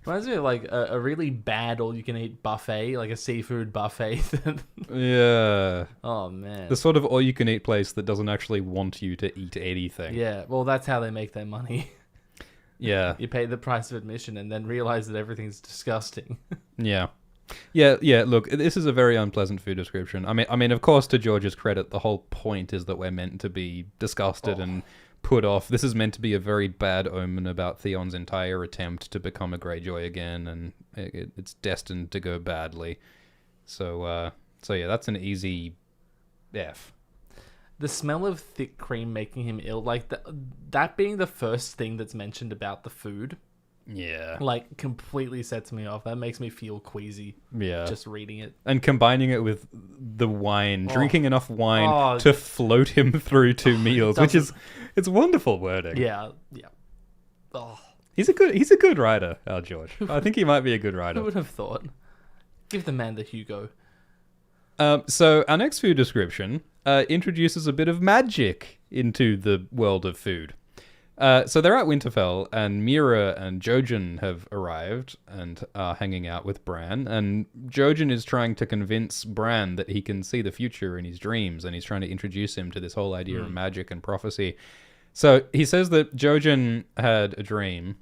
Reminds me of a really bad all-you-can-eat buffet, like a seafood buffet. Yeah. Oh man. The sort of all-you-can-eat place that doesn't actually want you to eat anything. Yeah, well, that's how they make their money. Yeah. You pay the price of admission and then realize that everything's disgusting. Yeah. Yeah, look, this is a very unpleasant food description. I mean, of course, to George's credit, the whole point is that we're meant to be disgusted and put off. This is meant to be a very bad omen about Theon's entire attempt to become a Greyjoy again, and it's destined to go badly. So yeah, that's an easy F. The smell of thick cream making him ill, that being the first thing that's mentioned about the food, Yeah. completely sets me off. That makes me feel queasy. Yeah. Just reading it. And combining it with the wine, drinking enough wine to float him through 2 meals, which is, it's wonderful wording. Yeah. Oh, He's a good writer, our George. I think he might be a good who writer. would have thought? Give the man the Hugo. So our next food description introduces a bit of magic into the world of food. So they're at Winterfell, and Mira and Jojen have arrived and are hanging out with Bran. And Jojen is trying to convince Bran that he can see the future in his dreams, and he's trying to introduce him to this whole idea of magic and prophecy. So he says that Jojen had a dream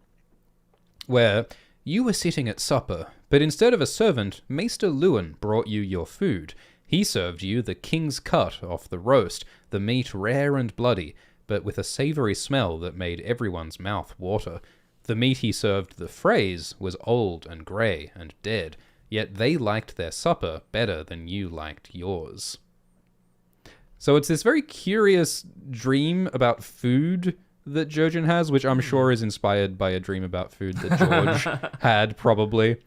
where You were sitting at supper, but instead of a servant, Maester Lewin brought you your food. He served you the king's cut off the roast, the meat rare and bloody, but with a savoury smell that made everyone's mouth water. The meat he served the Freys was old and grey and dead, yet they liked their supper better than you liked yours. So it's this very curious dream about food that Jojen has, which I'm sure is inspired by a dream about food that George had, probably.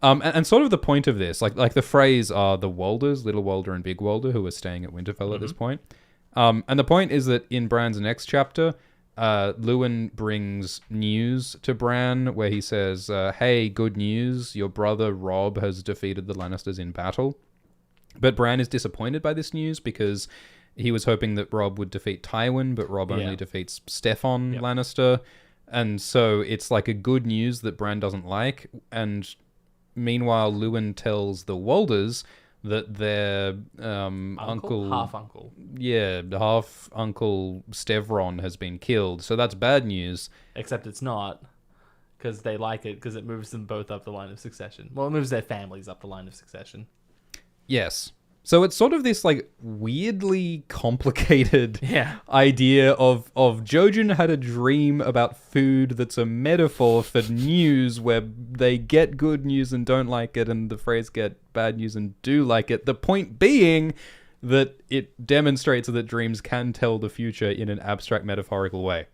And sort of the point of this, like the Freys are the Walders, Little Walder and Big Walder, who are staying at Winterfell at this point. And the point is that in Bran's next chapter, Lewin brings news to Bran where he says, hey, good news, your brother Robb has defeated the Lannisters in battle. But Bran is disappointed by this news because he was hoping that Robb would defeat Tywin, but Robb only defeats Steffon Lannister. And so it's like a good news that Bran doesn't like. And meanwhile, Lewin tells the Walders that their uncle... Half-uncle. Yeah, half-uncle Stevron has been killed. So that's bad news. Except it's not, because they like it, because it moves them both up the line of succession. Well, it moves their families up the line of succession. Yes. So it's sort of this like weirdly complicated Yeah. idea of Jojen had a dream about food that's a metaphor for news where they get good news and don't like it, and the Freys get bad news and do like it. The point being that it demonstrates that dreams can tell the future in an abstract metaphorical way.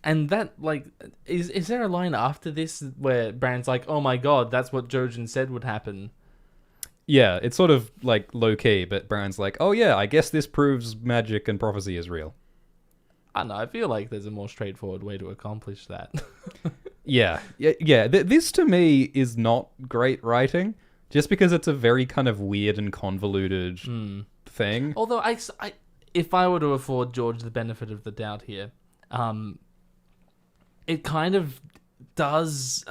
And that, like, is there a line after this where Bran's like, oh my god, that's what Jojen said would happen? Yeah, it's sort of like low-key, but Bran's like, oh yeah, I guess this proves magic and prophecy is real. I don't know, I feel like there's a more straightforward way to accomplish that. Yeah. This to me is not great writing, just because it's a very kind of weird and convoluted thing. Although, if I were to afford George the benefit of the doubt here, it kind of does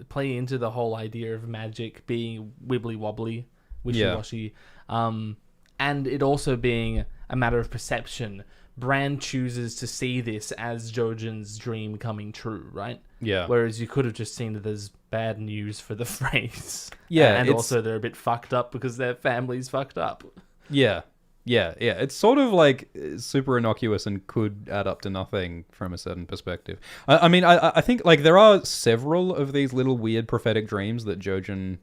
play into the whole idea of magic being wibbly-wobbly, wishy-washy, and it also being a matter of perception. Bran chooses to see this as Jojen's dream coming true, right? Yeah. Whereas you could have just seen it as bad news for the Freys. Yeah, and it's- also they're a bit fucked up because their family's fucked up. Yeah. It's sort of like super innocuous and could add up to nothing from a certain perspective. I think like there are several of these little weird prophetic dreams that Jojen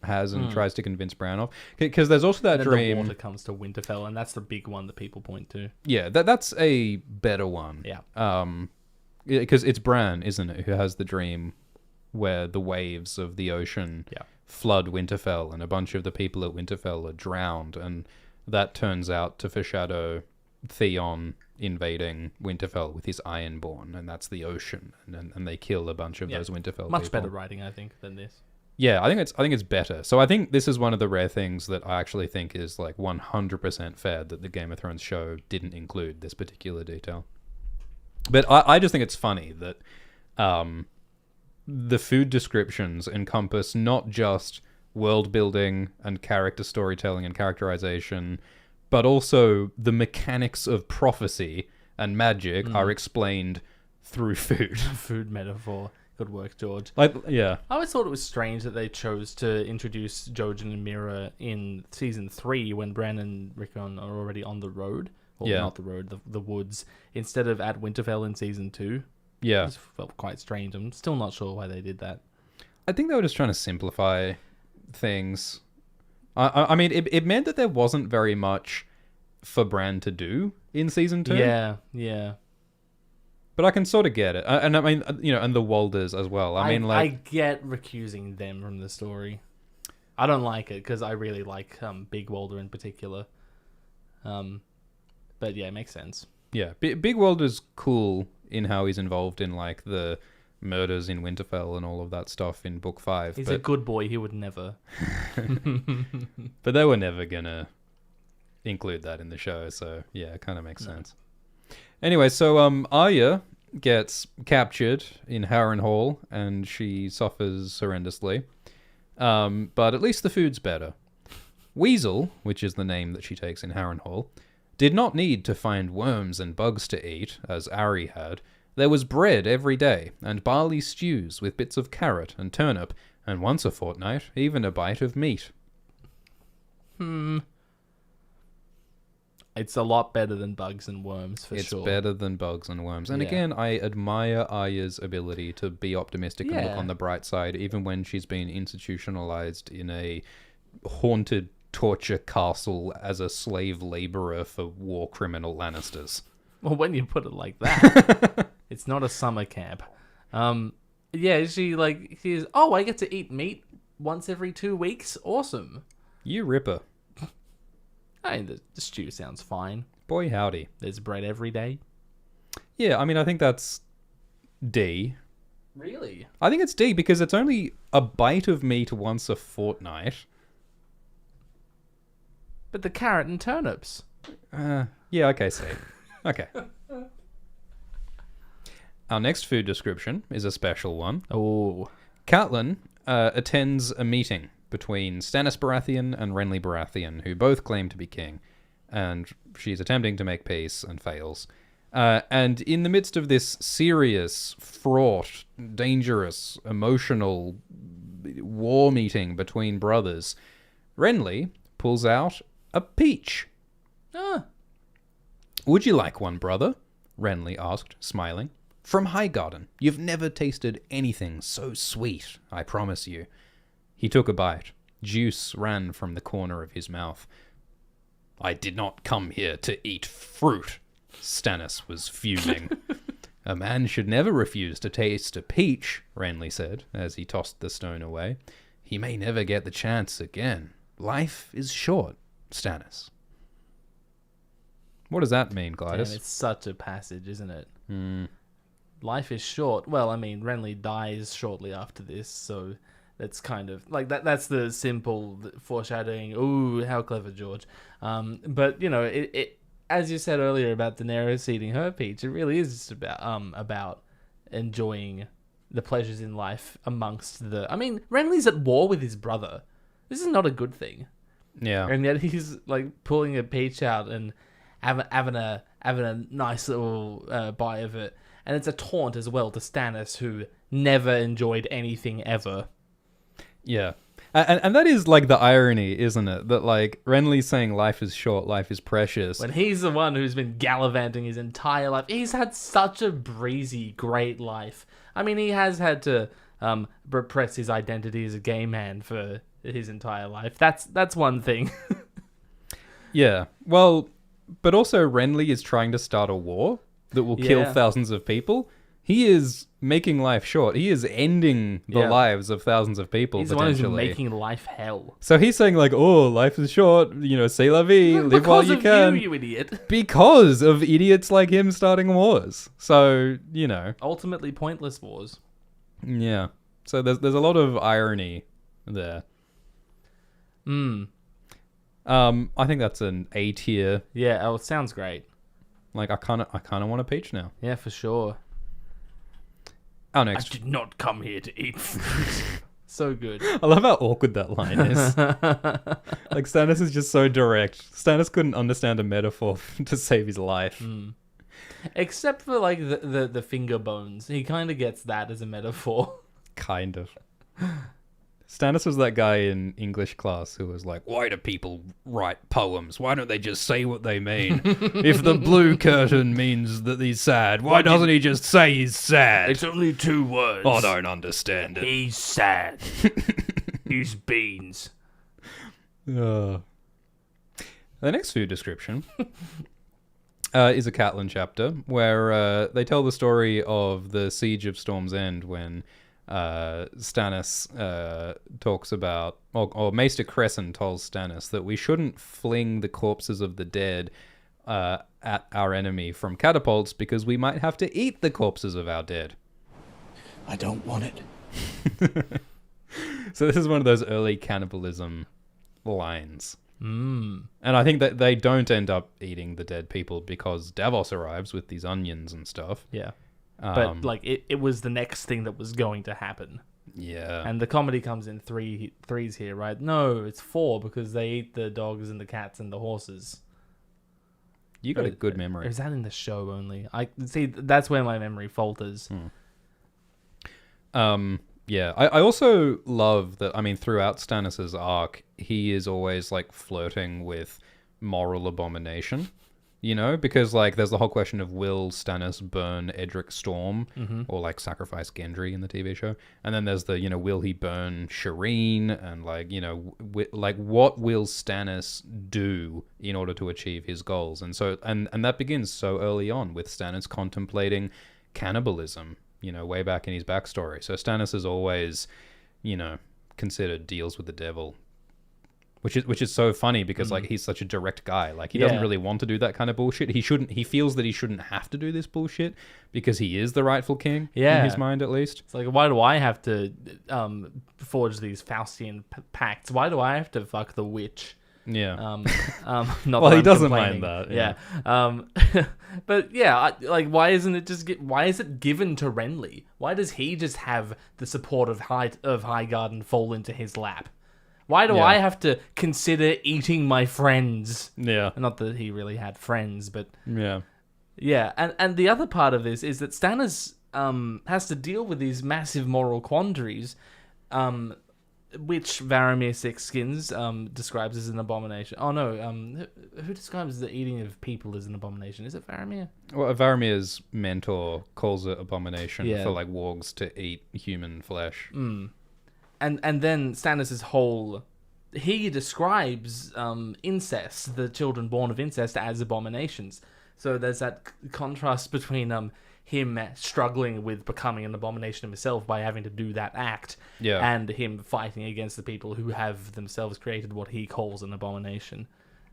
has and tries to convince Bran of. Because there's also that And then dream. the water comes to Winterfell, and that's the big one that people point to. Yeah, that's a better one. Yeah. Because it's Bran, isn't it, who has the dream where the waves of the ocean flood Winterfell, and a bunch of the people at Winterfell are drowned, and that turns out to foreshadow Theon invading Winterfell with his Ironborn, and that's the ocean, and they kill a bunch of those Winterfell Much people. better writing, I think, than this. Yeah, I think it's better. So I think this is one of the rare things that I actually think is like 100% fair that the Game of Thrones show didn't include this particular detail. But I just think it's funny that the food descriptions encompass not just world building and character storytelling and characterization, but also the mechanics of prophecy and magic are explained through food. Food metaphor. Good work, George. Like, yeah. I always thought it was strange that they chose to introduce Jojen and Mira in season 3 when Bran and Rickon are already on the road. Well, Yeah. not the road, the woods, instead of at Winterfell in season 2. Yeah. It just felt quite strange. I'm still not sure why they did that. I think they were just trying to simplify things. I mean, it meant that there wasn't very much for Bran to do in season 2. Yeah. But I can sort of get it. And I mean, and the Walders as well. I mean, like... I get recusing them from the story. I don't like it because I really like Big Walder in particular. But yeah, it makes sense. Yeah, Big Walder's cool in how he's involved in, like, the murders in Winterfell and all of that stuff in Book 5. He's a good boy. He would never. But they were never gonna include that in the show, so yeah, it kind of makes sense. Anyway, so Arya gets captured in Harrenhal, and she suffers horrendously. But at least the food's better. Weasel, which is the name that she takes in Harrenhal, did not need to find worms and bugs to eat, as Ari had. There was bread every day, and barley stews with bits of carrot and turnip, and once a fortnight, even a bite of meat. It's a lot better than bugs and worms, for It's sure. better than bugs and worms. And Yeah. again, I admire Arya's ability to be optimistic and look Yeah. on the bright side, even when she's been institutionalized in a haunted torture castle as a slave laborer for war criminal Lannisters. Well, when you put it like that, it's not a summer camp. Yeah, she's, oh, I get to eat meat once every 2 weeks? Awesome. You ripper. I mean, the stew sounds fine. Boy howdy. There's bread every day. Yeah, I mean, I think that's D. Really? I think it's D because it's only a bite of meat once a fortnight. But the carrot and turnips. Yeah, okay, C. Okay. Our next food description is a special one. Oh. Catelyn attends a meeting between Stannis Baratheon and Renly Baratheon, who both claim to be king, and she's attempting to make peace and fails. And in the midst of this serious, fraught, dangerous, emotional war meeting between brothers, Renly pulls out a peach. Ah. Would you like one, brother? Renly asked, smiling. From Highgarden. You've never tasted anything so sweet, I promise you. He took a bite. Juice ran from the corner of his mouth. I did not come here to eat fruit. Stannis was fuming. A man should never refuse to taste a peach, Renly said, as he tossed the stone away. He may never get the chance again. Life is short, Stannis. What does that mean, Damn, Glidus? it's such a passage, isn't it? Life is short. Well, I mean, Renly dies shortly after this, so that's kind of like that's the simple foreshadowing. Ooh, how clever, George. But you know, it as you said earlier about Daenerys eating her peach, it really is just about enjoying the pleasures in life amongst the. I mean, Renly's at war with his brother. This is not a good thing. Yeah. And yet he's like pulling a peach out and having a nice little bite of it, and it's a taunt as well to Stannis, who never enjoyed anything ever. Yeah. And that is like the irony, isn't it? That like Renly's saying life is short, life is precious. When he's the one who's been gallivanting his entire life. He's had such a breezy, great life. I mean, he has had to repress his identity as a gay man for his entire life. That's one thing. Yeah. Well, but also Renly is trying to start a war that will kill Yeah. thousands of people. He is making life short. He is ending the Yeah. lives of thousands of people, He's the one who's potentially. making life hell. So he's saying like, oh, life is short, c'est la vie, live while Because you of can. you idiot. Because of idiots like him starting wars. So, Ultimately pointless wars. yeah. So there's a lot of irony there. I think that's an A tier. Yeah, oh, it sounds great. Like I kind of want a peach now. Yeah, for sure. Our I next. did not come here to eat fruit. So good. I love how awkward that line is. Like Stannis is just so direct. Stannis couldn't understand a metaphor to save his life. Except for like the finger bones. He kind of gets that as a metaphor. Kind of. Stannis was that guy in English class who was like, why do people write poems? Why don't they just say what they mean? If the blue curtain means that he's sad, why doesn't he just say he's sad? It's only 2 words. I don't understand it. He's sad. He's beans. The next food description is a Catelyn chapter where they tell the story of the Siege of Storm's End when Stannis talks about, or Maester Crescent tells Stannis that we shouldn't fling the corpses of the dead at our enemy from catapults because we might have to eat the corpses of our dead. I don't want it. So this is one of those early cannibalism lines. And I think that they don't end up eating the dead people because Davos arrives with these onions and stuff. Yeah. But like it was the next thing that was going to happen. Yeah. And the comedy comes in threes here, right? No, it's 4 because they eat the dogs and the cats and the horses. You got a good Or memory. is that in the show only? I see. That's where my memory falters. Yeah, I also love that, I mean, throughout Stannis' arc, he is always, like, flirting with moral abomination, you know? Because, like, there's the whole question of will Stannis burn Edric Storm or, like, sacrifice Gendry in the TV show? And then there's the, you know, will he burn Shireen? And, like, you know, like, what will Stannis do in order to achieve his goals? And so, and that begins so early on with Stannis contemplating cannibalism, you know, way back in his backstory. So Stannis is always, you know, considered deals with the devil, which is so funny because like he's such a direct guy. Like he doesn't really want to do that kind of bullshit. He feels that he shouldn't have to do this bullshit because he is the rightful king in his mind, at least. It's like, why do I have to forge these Faustian pacts? Why do I have to fuck the witch? Yeah. Not Well, that he I'm doesn't complaining. mind that. Yeah. But yeah, like, why isn't it just why is it given to Renly? Why does he just have the support of Highgarden fall into his lap? Why do I have to consider eating my friends? Yeah. Not that he really had friends, but Yeah. yeah. And the other part of this is that Stannis has to deal with these massive moral quandaries, which Varamir Sixskins describes as an abomination. Oh no, who describes the eating of people as an abomination? Is it Varamir? Well, Varamir's mentor calls it abomination Yeah. for like wargs to eat human flesh. And then Stannis' whole... He describes incest, the children born of incest, as abominations. So there's that contrast between him struggling with becoming an abomination himself by having to do that act, and him fighting against the people who have themselves created what he calls an abomination.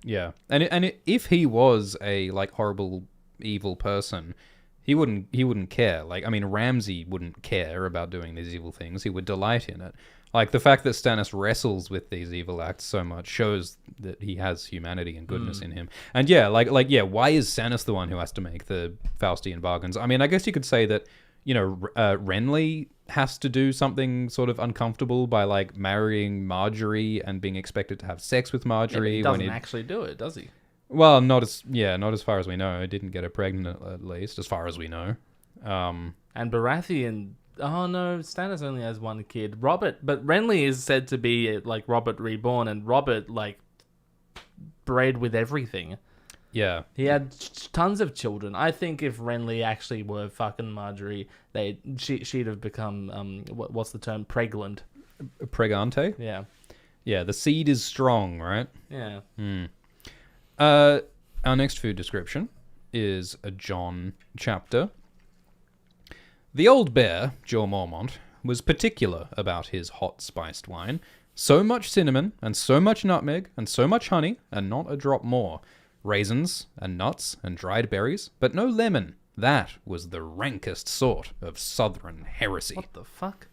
Yeah, and if he was a like horrible evil person, he wouldn't care. Like, I mean, Ramsay wouldn't care about doing these evil things. He would delight in it. Like, the fact that Stannis wrestles with these evil acts so much shows that he has humanity and goodness in him. And yeah, why is Stannis the one who has to make the Faustian bargains? I mean, I guess you could say that, you know, Renly has to do something sort of uncomfortable by, like, marrying Marjorie and being expected to have sex with Marjorie. He doesn't actually do it, does he? Well, not as far as we know. He didn't get her pregnant, at least, as far as we know. And Baratheon... Oh no, Stannis only has one kid. Robert, but Renly is said to be like Robert reborn, and Robert like bred with everything. Yeah. He had tons of children. I think if Renly actually were fucking Marjorie, she'd have become what's the term? Pregnant. Pregante? Yeah. Yeah, the seed is strong, right? Yeah. Our next food description is a Jon chapter. The old bear, Jor Mormont, was particular about his hot spiced wine. So much cinnamon, and so much nutmeg, and so much honey, and not a drop more. Raisins, and nuts, and dried berries, but no lemon. That was the rankest sort of southern heresy. What the fuck?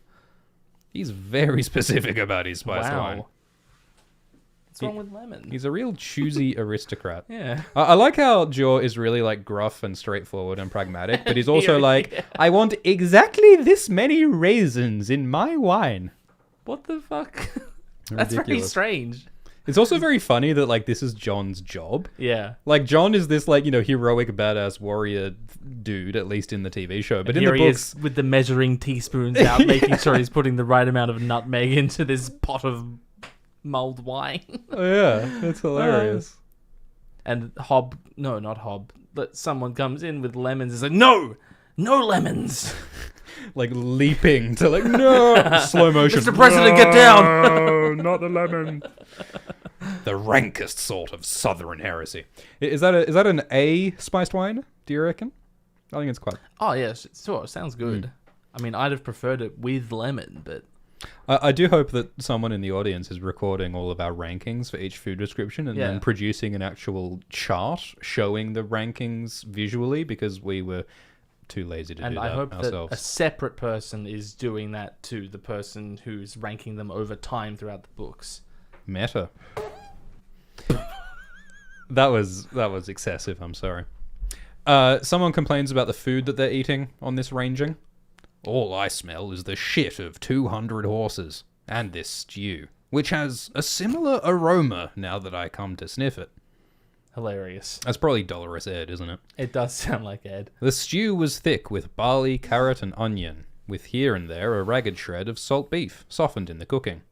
He's very specific about his spiced wine. What's wrong with lemon? He's a real choosy aristocrat. Yeah. I like how Jor is really like gruff and straightforward and pragmatic, but he's also like, I want exactly this many raisins in my wine. What the fuck? That's very Ridiculous. strange. It's also very funny that like this is Jon's job. Yeah. Like Jon is this like, you know, heroic badass warrior dude, at least in the TV show. But And in here the he books, is with the measuring teaspoons out, making sure he's putting the right amount of nutmeg into this pot of mulled wine. oh yeah, that's hilarious. And not Hob, but someone comes in with lemons. It's like, no lemons. Like leaping to like, no, slow motion. Mr. President, get down. No, not the lemon. The rankest sort of southern heresy. Is that an A spiced wine? Do you reckon? I think it's quite. Oh yes, sure. Sounds good. I mean, I'd have preferred it with lemon, but I do hope that someone in the audience is recording all of our rankings for each food description and then producing an actual chart showing the rankings visually, because we were too lazy to do that I hope ourselves. that a separate person is doing that to the person who's ranking them over time throughout the books. Meta. That was excessive, I'm sorry. Someone complains about the food that they're eating on this ranging. All I smell is the shit of 200 horses, and this stew, which has a similar aroma now that I come to sniff it. Hilarious. That's probably Dolorous Ed, isn't it? It does sound like Ed. The stew was thick with barley, carrot, and onion, with here and there a ragged shred of salt beef, softened in the cooking.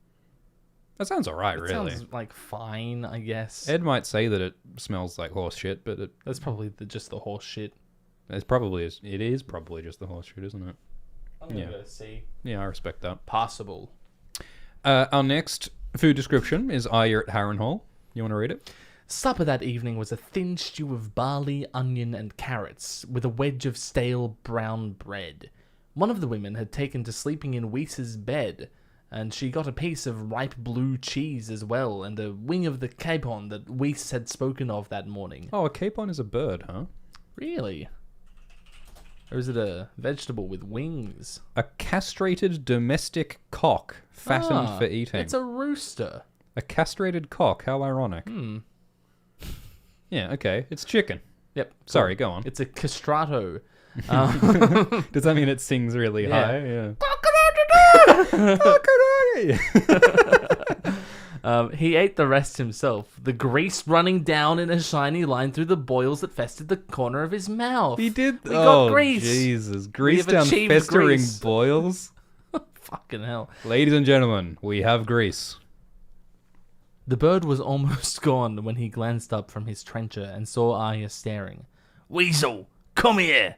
That sounds alright, It really. sounds like fine, I guess. Ed might say that it smells like horse shit, but That's probably just the horse shit. it is probably just the horse shit, isn't it? I'm gonna Yeah. go see. Yeah, I respect that. Possible. Our next food description is Are You at Harrenhal? You want to read it? Supper that evening was a thin stew of barley, onion, and carrots, with a wedge of stale brown bread. One of the women had taken to sleeping in Weiss's bed, and she got a piece of ripe blue cheese as well, and a wing of the capon that Weiss had spoken of that morning. Oh, a capon is a bird, huh? Really? Or is it a vegetable with wings? A castrated domestic cock, fattened for eating. It's a rooster. A castrated cock, how ironic. Yeah, okay. It's chicken. Yep. Sorry, go on. It's a castrato. Does that mean it sings really Yeah. high? Yeah. He ate the rest himself, the grease running down in a shiny line through the boils that festered the corner of his mouth. He did. We got Oh, grease. Jesus. Grease have down achieved festering grease. boils. Fucking hell. Ladies and gentlemen, we have grease. The bird was almost gone when he glanced up from his trencher and saw Arya staring. Weasel, come here.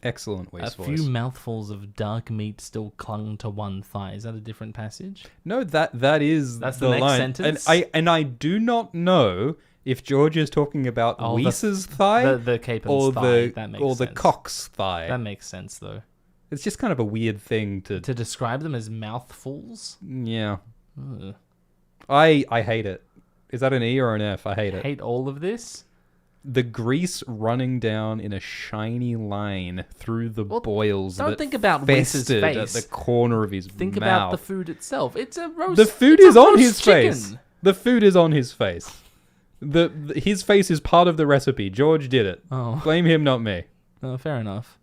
Excellent A waste voice. few mouthfuls of dark meat still clung to one thigh. Is that a different passage? No, that is That's the next line. sentence? And I do not know if George is talking about Oh, Weiss's thigh The capon's or thigh. the That makes or the sense. cock's thigh. That makes sense, though. It's just kind of a weird thing to. To describe them as mouthfuls? Yeah, Ugh. I hate it. Is that an E or an F? I hate it. Hate all of this? The grease running down in a shiny line through the boils. don't that think about Weiss's festered at face. the corner of his Think mouth. about the food itself. It's a roast. The food it's is a on roast his chicken. face. The food is on his face. His face is part of the recipe. George did it. Oh, Blame him, not me. fair enough.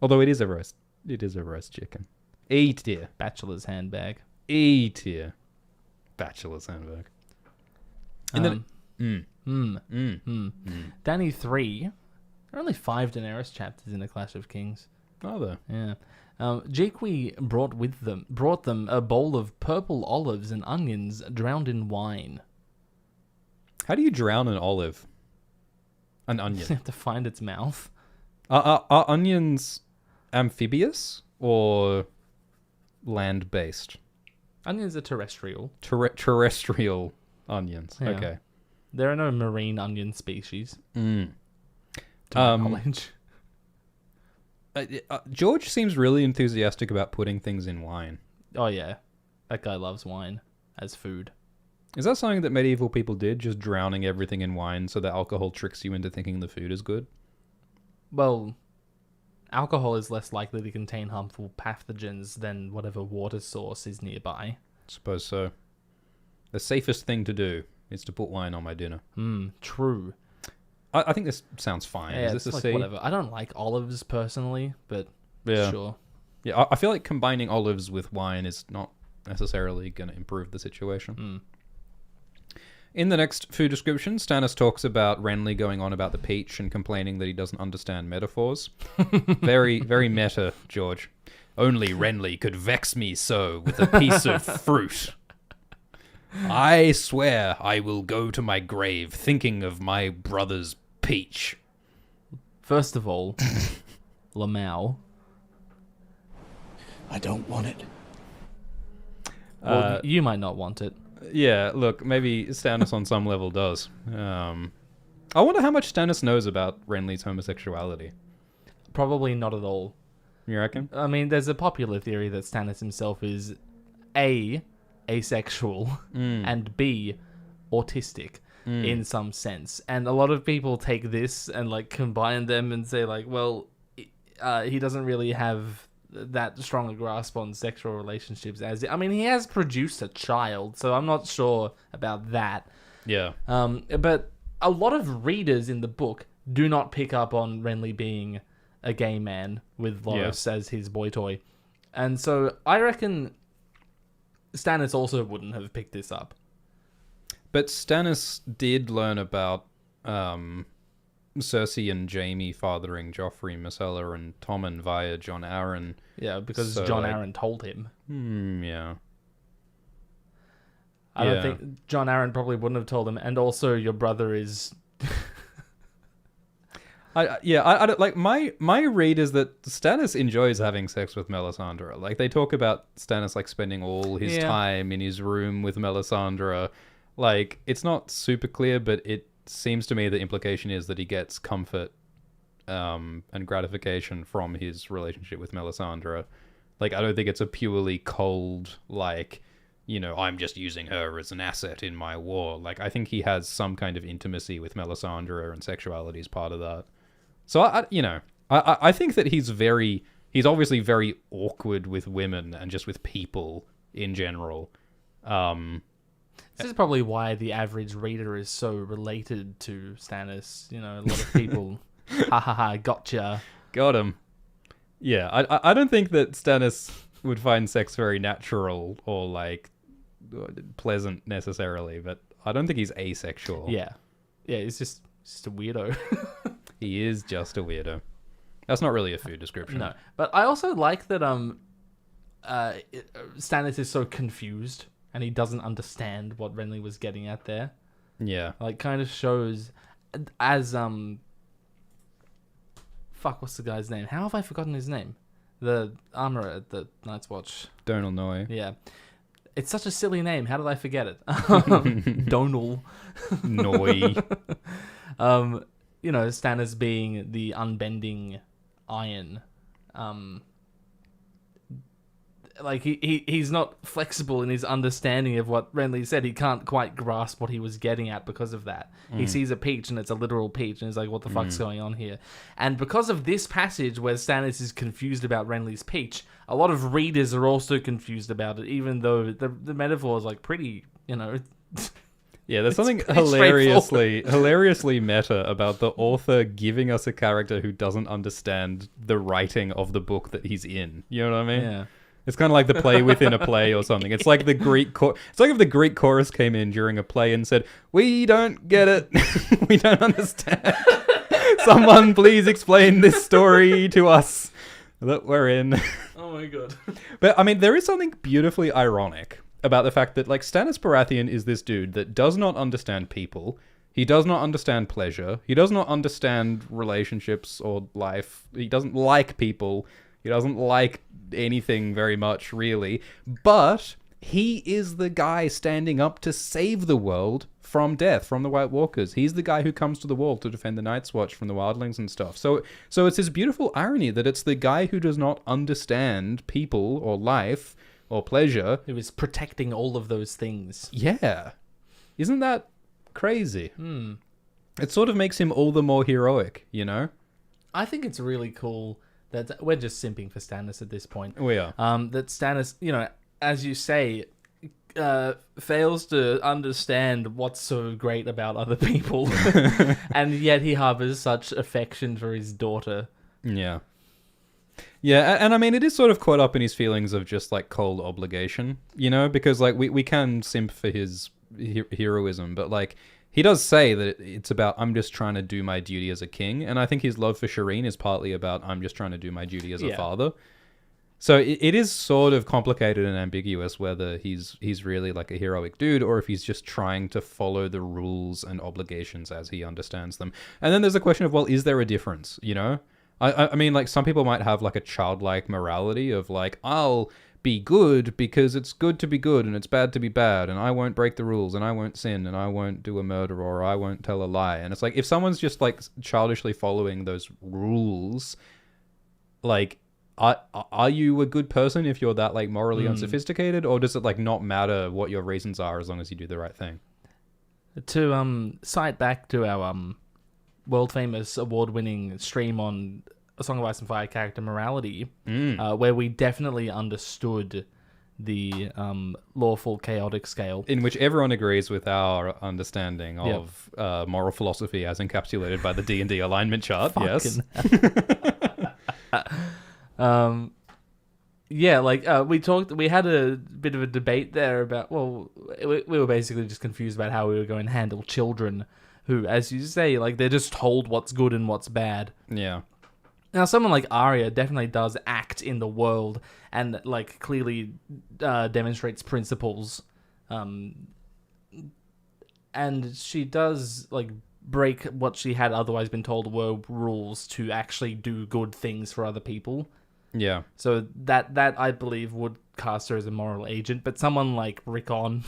Although it is a roast. It is a roast chicken. E tier. Bachelor's handbag. E tier. Bachelor's handbag. And then Danny 3. There are only 5 Daenerys chapters in A Clash of Kings. Oh, there. Yeah. Jaequi brought them a bowl of purple olives and onions drowned in wine. How do you drown an olive? An You onion. have to find its mouth. Are onions amphibious or land-based? Onions are terrestrial. Terrestrial onions. Yeah. Okay. There are no marine onion species. Mm. To my knowledge. George seems really enthusiastic about putting things in wine. Oh yeah, that guy loves wine as food. Is that something that medieval people did, just drowning everything in wine so that alcohol tricks you into thinking the food is good? Well, alcohol is less likely to contain harmful pathogens than whatever water source is nearby. Suppose so. The safest thing to do is to put wine on my dinner. True. I think this sounds fine. Yeah, Is this it's a like C? whatever. I don't like olives personally, but Yeah. sure. Yeah, I feel like combining olives with wine is not necessarily going to improve the situation. In the next food description, Stannis talks about Renly going on about the peach and complaining that he doesn't understand metaphors. Very, very meta, George. Only Renly could vex me so with a piece of fruit. I swear I will go to my grave thinking of my brother's peach. First of all, Lamau. I don't want it. Well, you might not want it. Yeah, look, maybe Stannis on some level does. I wonder how much Stannis knows about Renly's homosexuality. Probably not at all. You reckon? I mean, there's a popular theory that Stannis himself is A, asexual, and B, autistic in some sense. And a lot of people take this and like combine them and say like, well, he doesn't really have that strong a grasp on sexual relationships as I mean, he has produced a child, so I'm not sure about that. Yeah. But a lot of readers in the book do not pick up on Renly being a gay man with Loras as his boy toy. And so I reckon Stannis also wouldn't have picked this up. But Stannis did learn about Cersei and Jaime fathering Joffrey, Myrcella, and Tommen via Jon Arryn. Yeah, because So, Jon like- Arryn told him. Yeah. I don't think Jon Arryn probably wouldn't have told him. And also, your brother is... I don't like my read is that Stannis enjoys having sex with Melisandre. Like they talk about Stannis like spending all his time in his room with Melisandre. Like it's not super clear, but it seems to me the implication is that he gets comfort and gratification from his relationship with Melisandre. Like I don't think it's a purely cold like, you know, I'm just using her as an asset in my war. Like I think he has some kind of intimacy with Melisandre and sexuality is part of that. So, I think that he's obviously very awkward with women and just with people in general. This is probably why the average reader is so related to Stannis. You know, a lot of people, ha ha ha, gotcha. Got him. Yeah, I don't think that Stannis would find sex very natural or, like, pleasant necessarily, but I don't think he's asexual. Yeah, he's just a weirdo. He is just a weirdo. That's not really a food description. No, but I also like that Stannis is so confused and he doesn't understand what Renly was getting at there. Yeah. Like, kind of shows as fuck, what's the guy's name? How have I forgotten his name? The armorer at the Night's Watch. Donal Noy. Yeah. It's such a silly name. How did I forget it? Donal. Noy. You know, Stannis being the unbending iron. Like, he's not flexible in his understanding of what Renly said. He can't quite grasp what he was getting at because of that. He sees a peach, and it's a literal peach, and he's like, what the fuck's going on here? And because of this passage where Stannis is confused about Renly's peach, a lot of readers are also confused about it, even though the metaphor is, like, pretty, you know... Yeah, there's something pretty hilariously meta about the author giving us a character who doesn't understand the writing of the book that he's in. You know what I mean? Yeah. It's kind of like the play within a play or something. It's like the Greek it's like if the Greek chorus came in during a play and said, "We don't get it. We don't understand. Someone please explain this story to us that we're in." Oh my god. But I mean, there is something beautifully ironic about the fact that, like, Stannis Baratheon is this dude that does not understand people. He does not understand pleasure. He does not understand relationships or life. He doesn't like people. He doesn't like anything very much, really. But he is the guy standing up to save the world from death, from the White Walkers. He's the guy who comes to the wall to defend the Night's Watch from the Wildlings and stuff. So it's this beautiful irony that it's the guy who does not understand people or life or pleasure. It was protecting all of those things. Yeah. Isn't that crazy? It sort of makes him all the more heroic, you know? I think it's really cool that we're just simping for Stannis at this point. We are. That Stannis, you know, as you say, fails to understand what's so great about other people. And yet he harbors such affection for his daughter. Yeah. Yeah, and I mean, it is sort of caught up in his feelings of just, like, cold obligation, you know? Because, like, we can simp for his heroism, but, like, he does say that it's about, I'm just trying to do my duty as a king, and I think his love for Shireen is partly about, I'm just trying to do my duty as a father. So it is sort of complicated and ambiguous whether he's really, like, a heroic dude, or if he's just trying to follow the rules and obligations as he understands them. And then there's the question of, well, is there a difference, you know? I mean, like, some people might have, like, a childlike morality of, like, I'll be good because it's good to be good and it's bad to be bad, and I won't break the rules and I won't sin and I won't do a murder or I won't tell a lie. And it's like, if someone's just, like, childishly following those rules, like, are you a good person if you're that, like, morally unsophisticated, or does it, like, not matter what your reasons are as long as you do the right thing? To cite back to our world famous award-winning stream on A Song of Ice and Fire character morality, where we definitely understood the lawful chaotic scale, in which everyone agrees with our understanding of moral philosophy as encapsulated by the D&D alignment chart. Yes. Yeah, like we had a bit of a debate there about. Well, we were basically just confused about how we were going to handle children, who, as you say, like they're just told what's good and what's bad. Yeah. Now, someone like Arya definitely does act in the world and like clearly demonstrates principles, and she does like break what she had otherwise been told were rules to actually do good things for other people. Yeah. So that I believe would cast her as a moral agent, but someone like Rickon,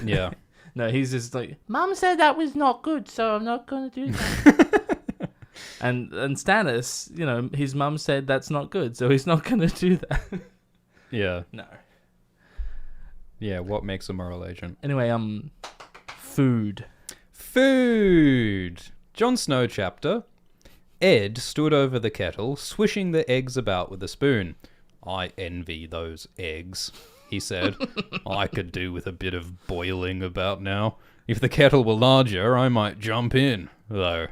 Yeah. no, he's just like, Mum said that was not good, so I'm not gonna do that. and Stannis, you know, his mum said that's not good, so he's not gonna do that. Yeah. No. Yeah, what makes a moral agent? Anyway, food. Food! Jon Snow chapter. Ed stood over the kettle, swishing the eggs about with a spoon. I envy those eggs, he said. I could do with a bit of boiling about now. If the kettle were larger, I might jump in, though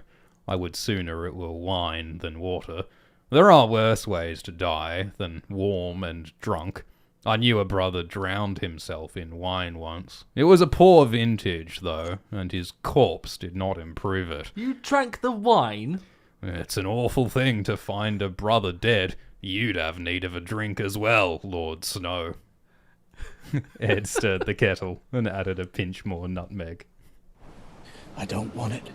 I would sooner it were wine than water. There are worse ways to die than warm and drunk. I knew a brother drowned himself in wine once. It was a poor vintage, though, and his corpse did not improve it. You drank the wine? It's an awful thing to find a brother dead. You'd have need of a drink as well, Lord Snow. Ed stirred the kettle and added a pinch more nutmeg. I don't want it.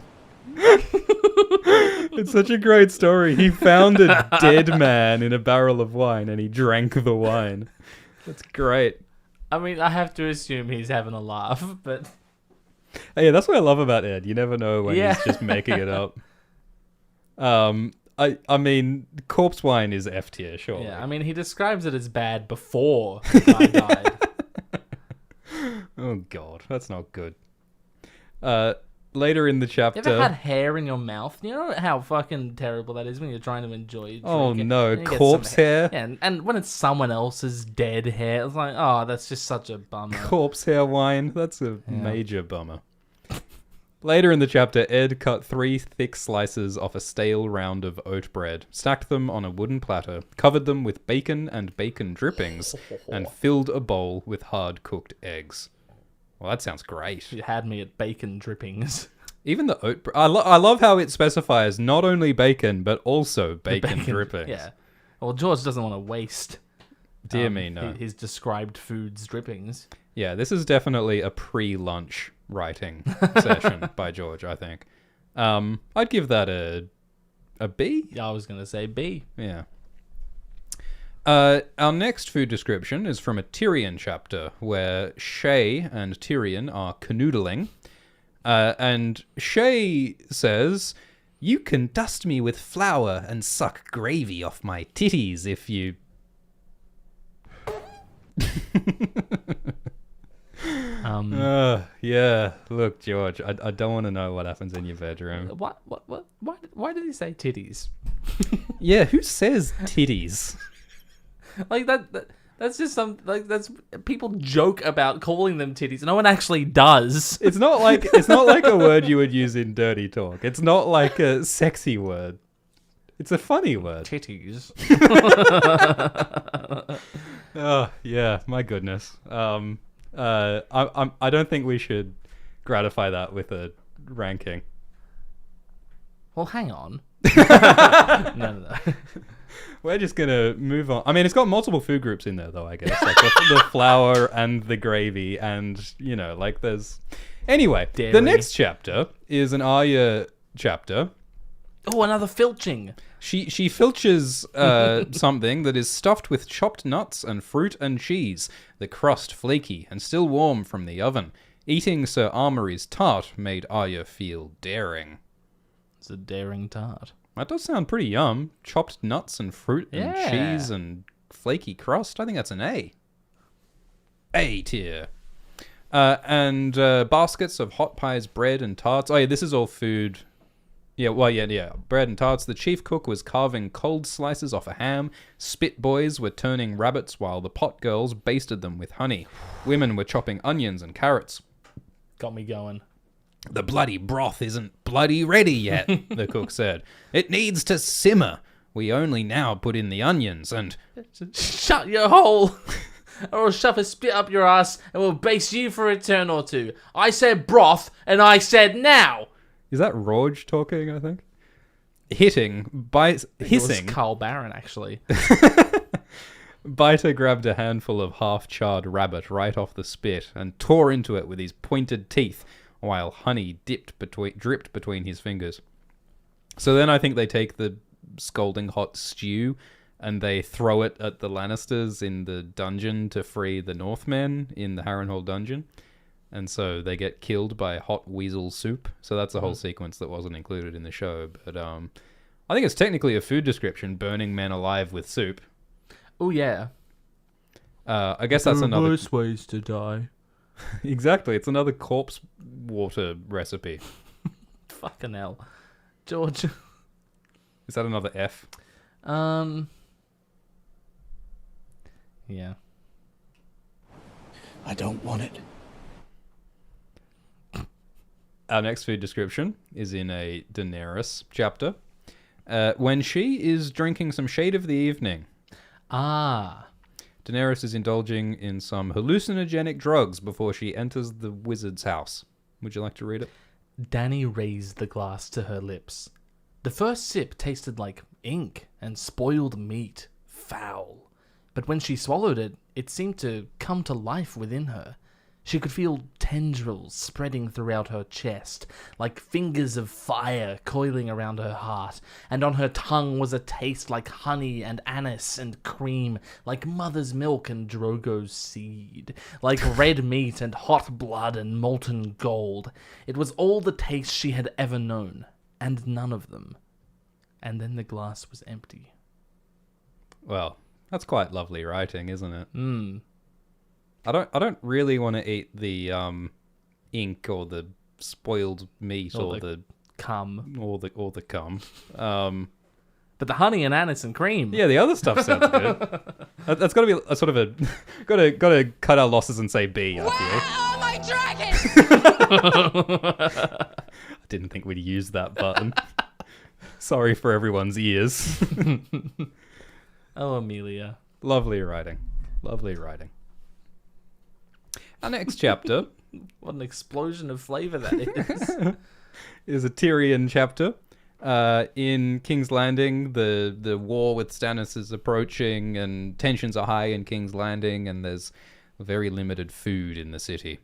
It's such a great story. He found a dead man in a barrel of wine and he drank the wine. That's great. I mean, I have to assume he's having a laugh, but... Yeah, that's what I love about Ed. You never know when Yeah. he's just making it up. I mean, corpse wine is F tier, sure. Yeah, I mean, he describes it as bad before the guy died. Oh god, that's not good. Later in the You chapter. ever had hair in your mouth? You know how fucking terrible that is when you're trying to enjoy a Oh drink no, and you get corpse some hair? Yeah, and when it's someone else's dead hair, it's like, oh, that's just such a bummer. Corpse hair wine? That's a major bummer. Later in the chapter, Ed cut 3 thick slices off a stale round of oat bread, stacked them on a wooden platter, covered them with bacon and bacon drippings, and filled a bowl with hard-cooked eggs. Well, that sounds great. You had me at bacon drippings. Even the oat... I love how it specifies not only bacon, but also bacon drippings. Yeah. Well, George doesn't want to waste... Dear me, no. His described foods drippings. Yeah, this is definitely a pre-lunch writing session by George, I think. I'd give that a B. Yeah, I was going to say B. Yeah. Our next food description is from a Tyrion chapter where Shay and Tyrion are canoodling. And Shay says, "You can dust me with flour and suck gravy off my titties if you..." Yeah. Look, George, I don't want to know what happens in your bedroom. What? Why did he say titties? Yeah, who says titties? Like that's just that's people joke about calling them titties. No one actually does. It's not like a word you would use in dirty talk. It's not like a sexy word. It's a funny word. Titties. Oh yeah, my goodness. I don't think we should gratify that with a ranking. Well, hang on. No. We're just gonna move on. I mean, it's got multiple food groups in there, though. I guess like the flour and the gravy, and like there's. Anyway, Dairy. The next chapter is an Arya chapter. Oh, another filching. She filches something that is stuffed with chopped nuts and fruit and cheese, the crust flaky and still warm from the oven. Eating Sir Armory's tart made Arya feel daring. It's a daring tart. That does sound pretty yum. Chopped nuts and fruit and Yeah. cheese and flaky crust. I think that's an A. A tier. And baskets of hot pies, bread and tarts. Oh yeah, this is all food. Yeah, well, yeah. Bread and tarts. The chief cook was carving cold slices off a ham. Spit boys were turning rabbits while the pot girls basted them with honey. Women were chopping onions and carrots. Got me going. The bloody broth isn't bloody ready yet, the cook said. It needs to simmer. We only now put in the onions and... Shut your hole! Or I'll shove a spit up your ass and we'll base you for a turn or two. I said broth, and I said now! Is that Rorge talking, I think? Hissing. It was Carl Barron, actually. Biter grabbed a handful of half-charred rabbit right off the spit and tore into it with his pointed teeth, while honey dripped between his fingers. So then I think they take the scalding hot stew and they throw it at the Lannisters in the dungeon to free the Northmen in the Harrenhal dungeon. And so they get killed by hot weasel soup. So that's a whole sequence that wasn't included in the show. But I think it's technically a food description, burning men alive with soup. Oh, yeah. I guess that's another... worse ways to die. Exactly. It's another corpse water recipe. Fucking hell. George. Is that another F? Yeah. I don't want it. Our next food description is in a Daenerys chapter. When she is drinking some shade of the evening. Ah. Daenerys is indulging in some hallucinogenic drugs before she enters the wizard's house. Would you like to read it? Dany raised the glass to her lips. The first sip tasted like ink and spoiled meat. Foul. But when she swallowed it, it seemed to come to life within her. She could feel tendrils spreading throughout her chest, like fingers of fire coiling around her heart, and on her tongue was a taste like honey and anise and cream, like mother's milk and Drogo's seed, like red meat and hot blood and molten gold. It was all the taste she had ever known, and none of them. And then the glass was empty. Well, that's quite lovely writing, isn't it? Hmm. I don't really want to eat the ink or the spoiled meat or the cum or the cum. But the honey and anise and cream. Yeah, the other stuff sounds good. That's got to be a sort of a got to cut our losses and say B. I feel. My dragon! I didn't think we'd use that button. Sorry for everyone's ears. Oh, Amelia. Lovely writing. Lovely writing. Our next chapter... What an explosion of flavour that is. is a Tyrion chapter. In King's Landing, the war with Stannis is approaching and tensions are high in King's Landing and there's very limited food in the city.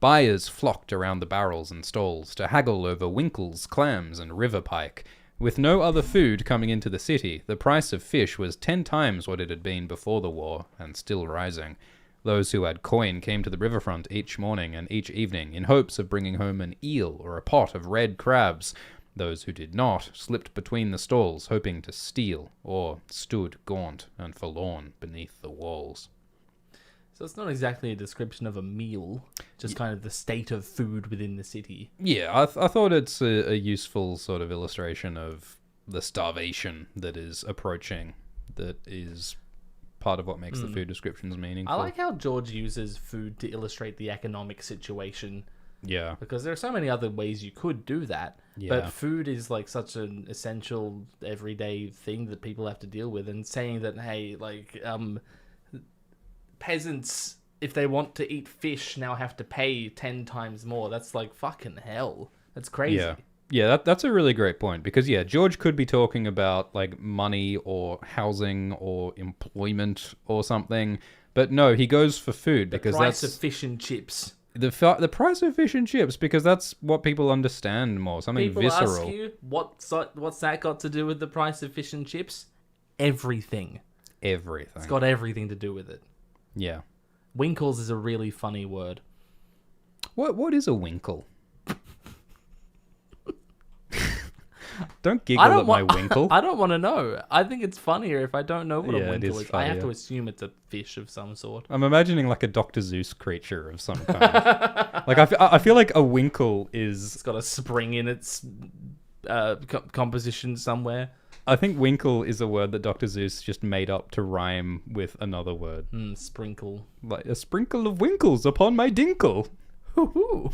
Buyers flocked around the barrels and stalls to haggle over winkles, clams and river pike. With no other food coming into the city, the price of fish was 10 times what it had been before the war, and still rising. Those who had coin came to the riverfront each morning and each evening in hopes of bringing home an eel or a pot of red crabs. Those who did not slipped between the stalls, hoping to steal, or stood gaunt and forlorn beneath the walls. So it's not exactly a description of a meal, just kind of the state of food within the city. Yeah, I thought it's a useful sort of illustration of the starvation that is approaching, that is part of what makes the food descriptions meaningful. I like how George uses food to illustrate the economic situation. Yeah. Because there are so many other ways you could do that. Yeah. But food is like such an essential everyday thing that people have to deal with. And saying that, hey, like, peasants, if they want to eat fish, now have to pay 10 times more. That's like fucking hell. That's crazy. Yeah. Yeah, that's a really great point. Because, yeah, George could be talking about, like, money or housing or employment or something. But no, he goes for food because the price that's... of fish and chips. The price of fish and chips, because that's what people understand more. Something People visceral. ask you, what's that got to do with the price of fish and chips? Everything. Everything. It's got everything to do with it. Yeah. Winkles is a really funny word. What is a winkle? Don't giggle at my winkle. I don't want to know. I think it's funnier if I don't know what a Yeah, it winkle is is. I have funnier. to assume it's a fish of some sort. I'm imagining like a Dr. Seuss creature of some kind. Like I feel like a winkle is... It's got a spring in its composition somewhere. I think winkle is a word that Dr. Seuss just made up to rhyme with another word. Sprinkle. Like a sprinkle of winkles upon my dinkle. Hoo-hoo.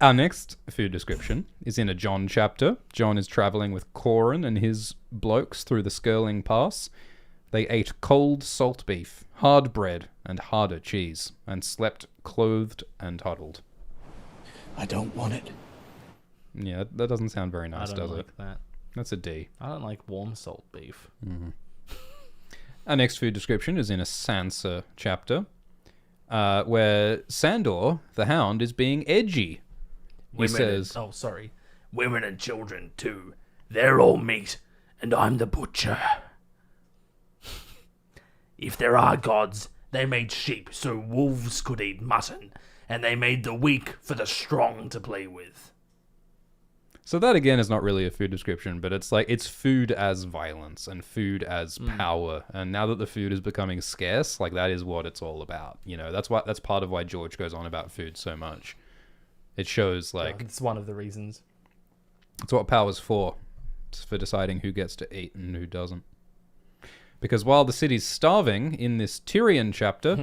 Our Our next food description is in a John chapter. John is traveling with Corin and his blokes through the Skirling Pass. They ate cold salt beef, hard bread, and harder cheese, and slept clothed and huddled. I don't want it. Yeah, that doesn't sound very I nice, don't does like it? that. That's a D. I don't like warm salt beef. Our next food description is in a Sansa chapter, where Sandor, the Hound, is being edgy. He says, Oh, sorry. Women and children, too. They're all meat, and I'm the butcher. If there are gods, they made sheep so wolves could eat mutton, and they made the weak for the strong to play with. So that again is not really a food description, but it's like it's food as violence and food as power. And now that the food is becoming scarce, like that is what it's all about. You know, that's part of why George goes on about food so much. It shows like It's one of the reasons. it's what power's for. It's for deciding who gets to eat and who doesn't. Because while the city's starving in this Tyrion chapter,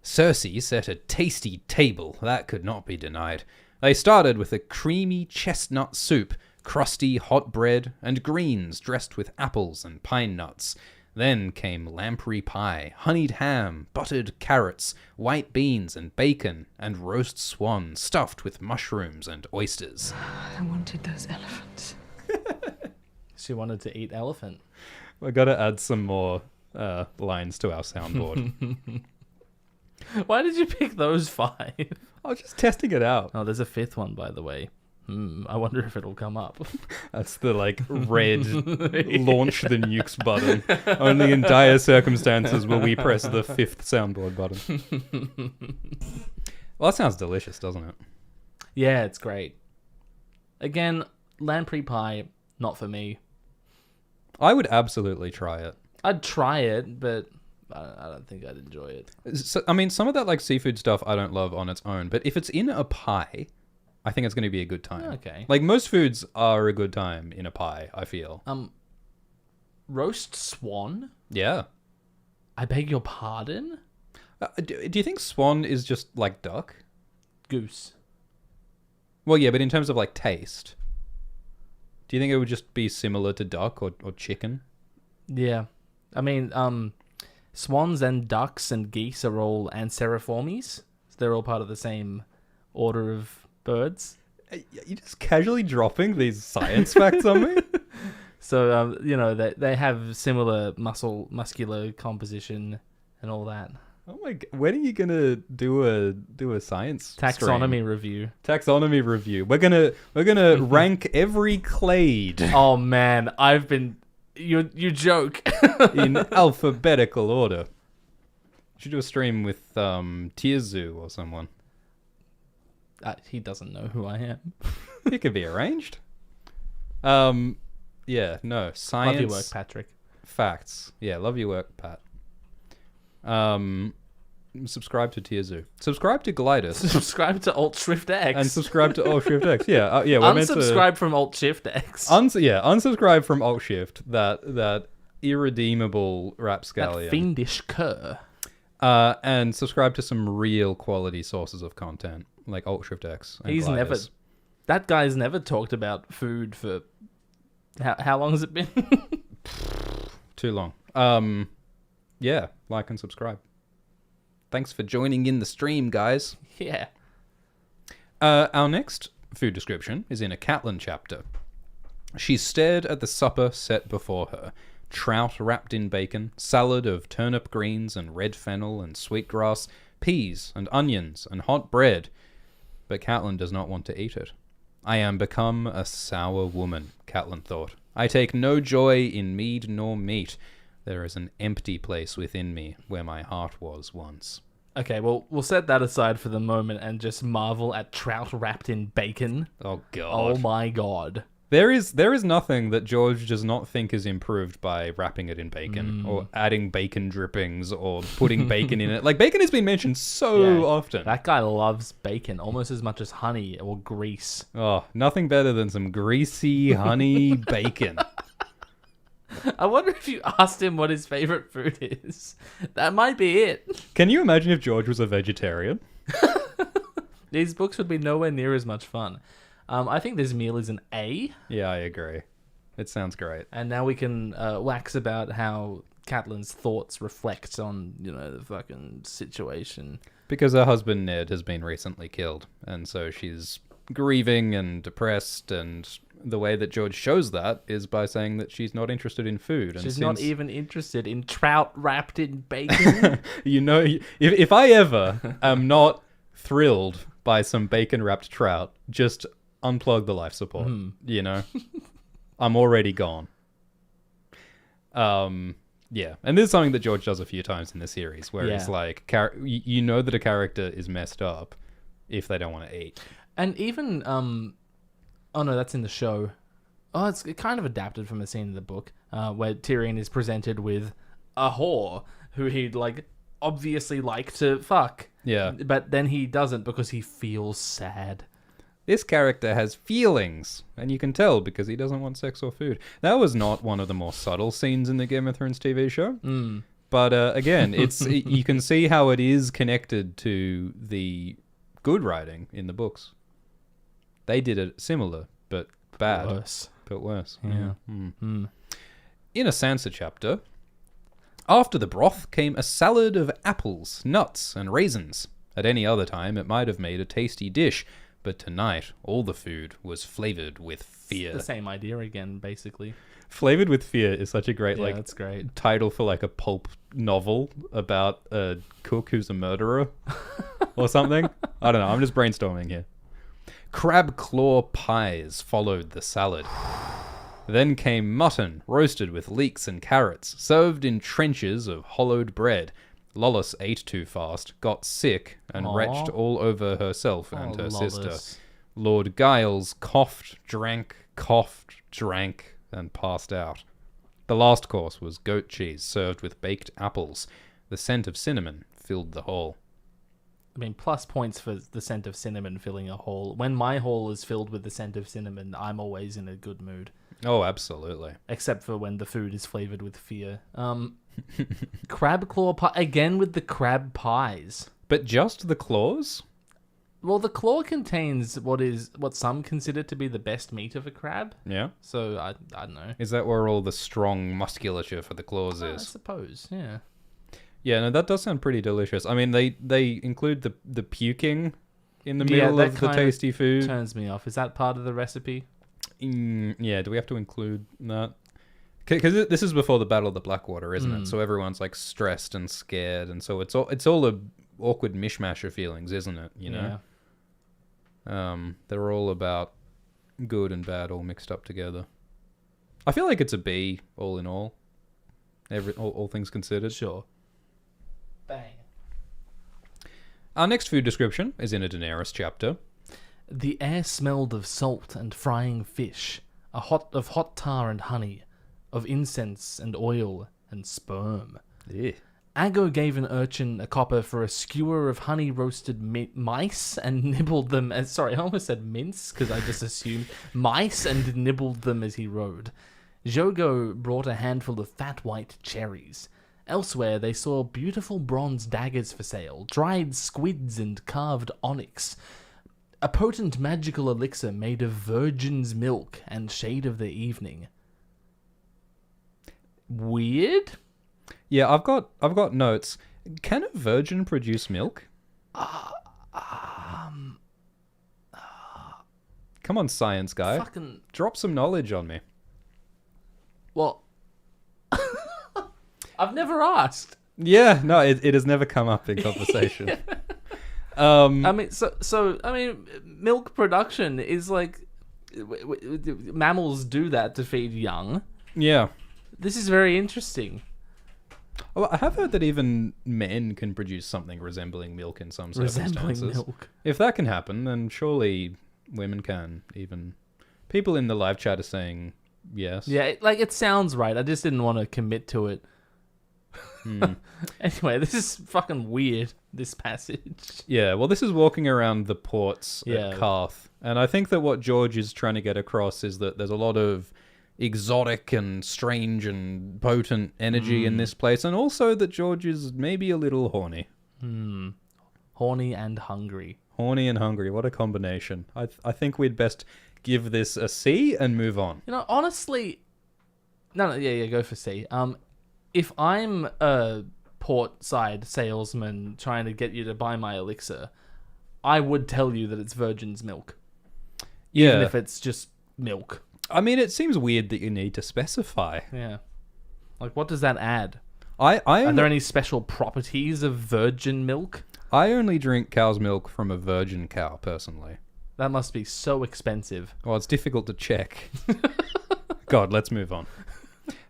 Cersei set a tasty table that could not be denied. They started with a creamy chestnut soup, crusty hot bread, and greens dressed with apples and pine nuts. Then came lamprey pie, honeyed ham, buttered carrots, white beans and bacon, and roast swan stuffed with mushrooms and oysters. I wanted those elephants. She wanted to eat elephant. We gotta add some more lines to our soundboard. Why did you pick those 5? I was just testing it out. Oh, there's a 5th one, by the way. I wonder if it'll come up. That's the like red launch the nukes button. Only in dire circumstances will we press the 5th soundboard button. Well, that sounds delicious, doesn't it? Yeah, it's great. Again, lamprey pie, not for me. I would absolutely try it. I'd try it, but I don't think I'd enjoy it. So, I mean, some of that like seafood stuff I don't love on its own, but if it's in a pie, I think it's going to be a good time. Okay. Like most foods are a good time in a pie, I feel. Roast swan? Yeah. I beg your pardon? Do you think swan is just like duck? Goose. Well, yeah, but in terms of like taste, do you think it would just be similar to duck or chicken? Yeah. I mean, swans and ducks and geese are all Anseriformes. So they're all part of the same order of birds. You're just casually dropping these science facts on me? So, they have similar muscular composition and all that. Oh my god, when are you gonna do a science Taxonomy stream? review. Taxonomy review. We're gonna rank every clade Oh man, you joke. in alphabetical order. You should do a stream with Tirzu or someone. He doesn't know who I am. It could be arranged. Yeah, no, science. Love your work, Patrick. Facts. Yeah, love your work, Pat. Subscribe to Tirzu. Subscribe to Glidus. Subscribe to Alt Shift X. And subscribe to Alt Shift X. Yeah, yeah. We're meant to Unsubscribe from Alt Shift X. unsubscribe from Alt Shift. That irredeemable rapscallion. That fiendish cur. And subscribe to some real quality sources of content like Alt Shift X. And That guy's never talked about food for. How long has it been? Too long. Yeah, like and subscribe. Thanks for joining in the stream, guys. Yeah. Our next food description is in a Catelyn chapter. She stared at the supper set before her. Trout wrapped in bacon, salad of turnip greens and red fennel and sweetgrass, peas and onions and hot bread. But Catelyn does not want to eat it. I am become a sour woman, Catelyn thought. I take no joy in mead nor meat. There is an empty place within me where my heart was once. Okay, well, we'll set that aside for the moment and just marvel at trout wrapped in bacon. Oh, God. Oh, my God. There is nothing that George does not think is improved by wrapping it in bacon or adding bacon drippings or putting bacon in it. Like, bacon has been mentioned so often. That guy loves bacon almost as much as honey or grease. Oh, nothing better than some greasy honey bacon. I wonder if you asked him what his favorite food is. That might be it. Can you imagine if George was a vegetarian? These books would be nowhere near as much fun. I think this meal is an A. Yeah, I agree. It sounds great. And now we can wax about how Catelyn's thoughts reflect on, the fucking situation. Because her husband Ned has been recently killed, and so she's grieving and depressed, and the way that George shows that is by saying that she's not interested in food. And She's not even interested in trout wrapped in bacon. if I ever am not thrilled by some bacon-wrapped trout, just unplug the life support, I'm already gone. Yeah, and this is something that George does a few times in the series, where it's like, you know that a character is messed up if they don't want to eat. And even, oh no, that's in the show. Oh, it's kind of adapted from a scene in the book, where Tyrion is presented with a whore who he'd, obviously like to fuck. Yeah. But then he doesn't because he feels sad. This character has feelings, and you can tell because he doesn't want sex or food. That was not one of the more subtle scenes in the Game of Thrones TV show. But again, you can see how it is connected to the good writing in the books. They did it similar, but bad. But worse. Yeah. In a Sansa chapter, after the broth came a salad of apples, nuts, and raisins. At any other time, it might have made a tasty dish, but tonight, all the food was flavored with fear. It's the same idea again, basically. Flavored with fear is such a great, that's great. title for a pulp novel about a cook who's a murderer or something. I don't know. I'm just brainstorming here. Crab claw pies followed the salad. Then came mutton, roasted with leeks and carrots, served in trenches of hollowed bread. Lollis ate too fast, got sick, and retched all over herself and her sister. Lord Giles coughed, drank, and passed out. The last course was goat cheese served with baked apples. The scent of cinnamon filled the hall. I mean, plus points for the scent of cinnamon filling a hall. When my hall is filled with the scent of cinnamon, I'm always in a good mood. Oh, absolutely. Except for when the food is flavored with fear. Crab claw pie, again with the crab pies. But just the claws? Well, the claw contains what some consider to be the best meat of a crab. Yeah. So, I don't know. Is that where all the strong musculature for the claws is? I suppose, yeah. Yeah, no, that does sound pretty delicious. I mean, they include the puking in the middle of the tasty food. Turns me off. Is that part of the recipe? Yeah, do we have to include that? Because this is before the Battle of the Blackwater, isn't it? So everyone's stressed and scared, and so it's all a awkward mishmash of feelings, isn't it? Yeah. They're all about good and bad all mixed up together. I feel like it's a B, all in all. All things considered. Sure. Bang. Our next food description is in a Daenerys chapter. The air smelled of salt and frying fish, of hot tar and honey, of incense and oil and sperm. Yeah. Aggo gave an urchin a copper for a skewer of honey-roasted mice and nibbled them as... Sorry, I almost said mince, because I just assumed mice and nibbled them as he rode. Jogo brought a handful of fat white cherries. Elsewhere, they saw beautiful bronze daggers for sale, dried squids and carved onyx, a potent magical elixir made of virgin's milk and shade of the evening. Weird? Yeah, I've got notes. Can a virgin produce milk? Come on, science guy. Fucking... Drop some knowledge on me. Well... I've never asked. Yeah, no, it has never come up in conversation. I mean, I mean, milk production is mammals do that to feed young. Yeah. This is very interesting. Well, I have heard that even men can produce something resembling milk in some circumstances. Resembling milk. If that can happen, then surely women can. Even people in the live chat are saying yes. Yeah, it sounds right. I just didn't want to commit to it. Anyway, this is fucking weird, this passage. Yeah, well, this is walking around the ports at Karth. And I think that what George is trying to get across is that there's a lot of exotic and strange and potent energy in this place. And also that George is maybe a little horny. Horny and hungry. Horny and hungry. What a combination. I think we'd best give this a C and move on. You know, honestly, no, yeah, go for C. If I'm a port side salesman trying to get you to buy my elixir, I would tell you that it's virgin's milk, Yeah. even if it's just milk. I mean, it seems weird that you need to specify. Yeah, like what does that add? I Are only, there any special properties of virgin milk? I only drink cow's milk from a virgin cow, personally. That must be so expensive. Well, it's difficult to check. God, let's move on.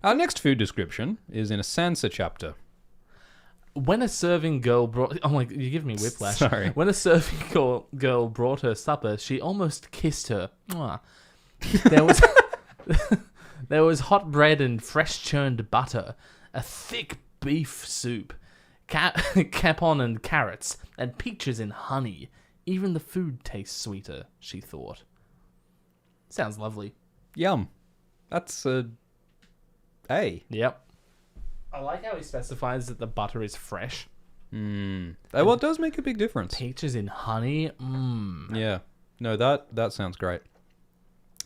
Our next food description is in a Sansa chapter. When a serving girl brought... Oh my... You give me whiplash. Sorry. When a serving girl brought her supper, she almost kissed her. Mwah. There was hot bread and fresh churned butter, a thick beef soup, capon and carrots, and peaches in honey. Even the food tastes sweeter, she thought. Sounds lovely. Yum. That's a A. Yep. I like how he specifies that the butter is fresh. Well, it does make a big difference. Peaches in honey. Mmm. Yeah. No, that sounds great.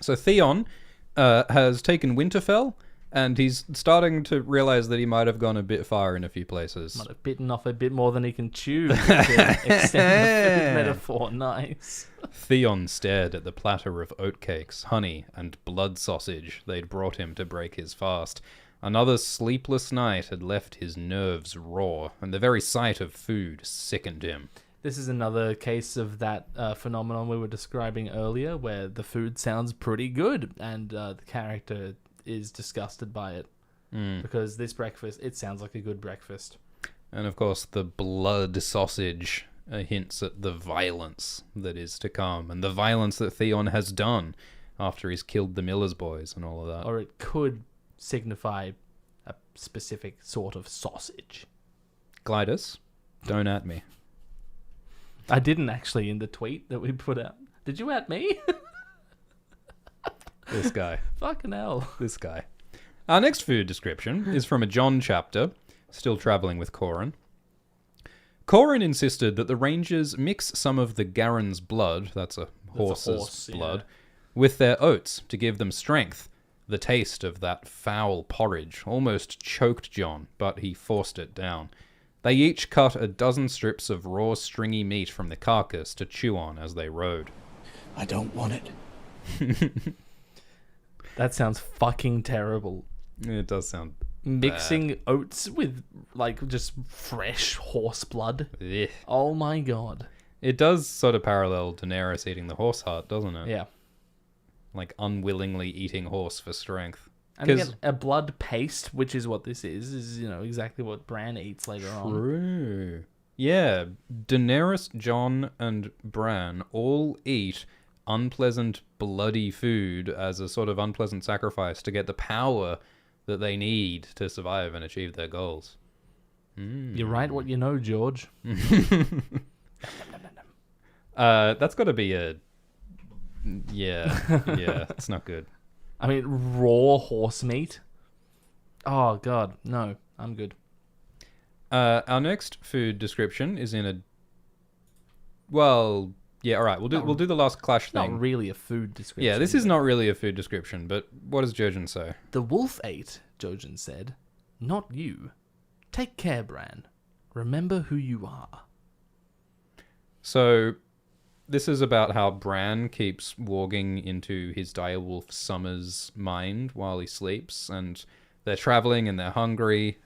So Theon has taken Winterfell, and he's starting to realize that he might have gone a bit far in a few places. Might have bitten off a bit more than he can chew. To extend the food metaphor. Nice. Theon stared at the platter of oatcakes, honey, and blood sausage they'd brought him to break his fast. Another sleepless night had left his nerves raw, and the very sight of food sickened him. This is another case of that phenomenon we were describing earlier, where the food sounds pretty good, and the character is disgusted by it. Because this breakfast, it sounds like a good breakfast. And of course, the blood sausage hints at the violence that is to come, and the violence that Theon has done after he's killed the Miller's boys and all of that. Or it could signify a specific sort of sausage. Glidus, don't at me. I didn't actually in the tweet that we put out. Did you at me? This guy. Fucking hell. This guy. Our next food description is from a John chapter, still travelling with Corin. Corin insisted that the Rangers mix some of the Garen's blood, that's a horse's blood, with their oats to give them strength. The taste of that foul porridge almost choked John, but he forced it down. They each cut a dozen strips of raw, stringy meat from the carcass to chew on as they rode. I don't want it. That sounds fucking terrible. It does sound Mixing oats with, like, just fresh horse blood. Ugh. Oh my god. It does sort of parallel Daenerys eating the horse heart, doesn't it? Yeah. Like unwillingly eating horse for strength. And again, a blood paste, which is what this is, you know, exactly what Bran eats later on. True. Yeah, Daenerys, Jon, and Bran all eat unpleasant, bloody food as a sort of unpleasant sacrifice to get the power that they need to survive and achieve their goals. You're right what you know, George. That's got to be a... Yeah, it's not good. I mean, raw horse meat? Oh, God. No, I'm good. Our next food description is in a... Well, yeah, all right. We'll do the last clash thing. Not really a food description. Yeah, this is not really a food description, but what does Jojen say? The wolf ate, Jojen said. Not you. Take care, Bran. Remember who you are. So, this is about how Bran keeps walking into his direwolf Summer's mind while he sleeps, and they're traveling and they're hungry,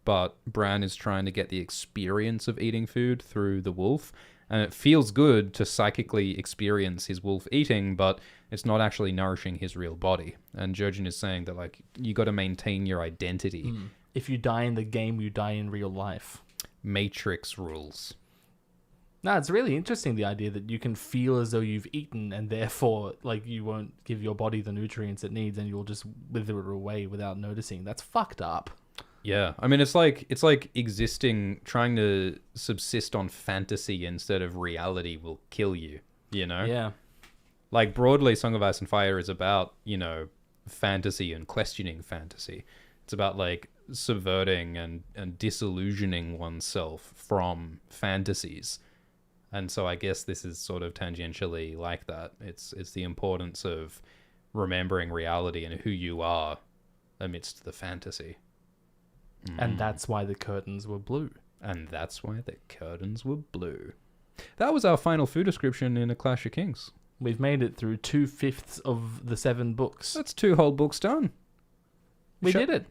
but Bran is trying to get the experience of eating food through the wolf, and it feels good to psychically experience his wolf eating, but it's not actually nourishing his real body. And Jojen is saying that, like, you got to maintain your identity. If you die in the game, you die in real life. Matrix rules. No, it's really interesting, the idea that you can feel as though you've eaten and therefore, like, you won't give your body the nutrients it needs and you'll just wither it away without noticing. That's fucked up. Yeah, I mean, it's like existing, trying to subsist on fantasy instead of reality will kill you, you know? Yeah. Like, broadly, Song of Ice and Fire is about, you know, fantasy and questioning fantasy. It's about, like, subverting and disillusioning oneself from fantasies. And so I guess this is sort of tangentially like that. It's the importance of remembering reality and who you are amidst the fantasy. And that's why the curtains were blue. And that's why the curtains were blue. That was our final food description in A Clash of Kings. We've made it through 2/5 of the 7 books. That's 2 whole books done. We did it.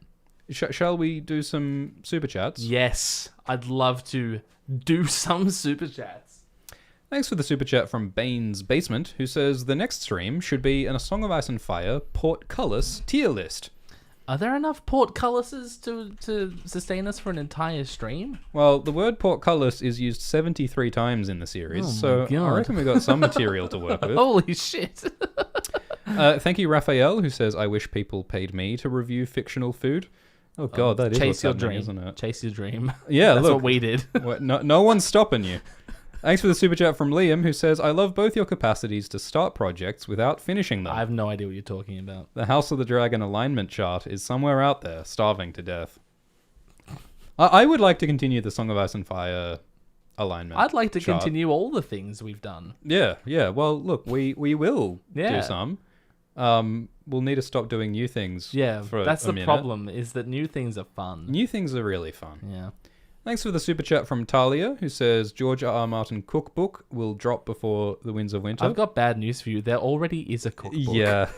Shall we do some super chats? Yes, I'd love to do some super chats. Thanks for the super chat from Bane's Basement, who says the next stream should be an A Song of Ice and Fire Portcullis tier list. Are there enough portcullises to sustain us for an entire stream? Well, the word portcullis is used 73 times in the series, so I reckon we got some material to work with. Holy shit. Thank you, Raphael, who says, I wish people paid me to review fictional food. Oh, God, that is Chase what's your happening, dream, isn't it? Chase your dream. Yeah, That's look. what we did. No one's stopping you. Thanks for the super chat from Liam, who says, I love both your capacities to start projects without finishing them. I have no idea what you're talking about. The House of the Dragon alignment chart is somewhere out there, starving to death. I would like to continue the Song of Ice and Fire alignment. I'd like to chart. continue all the things we've done. Yeah. Well, look, we will Yeah. do some. We'll need to stop doing new things. Yeah, for that's a the minute. problem, is that new things are fun. New things are really fun. Yeah. Thanks for the super chat from Talia, who says George R. R. Martin cookbook will drop before the Winds of Winter. I've got bad news for you. There already is a cookbook. Yeah.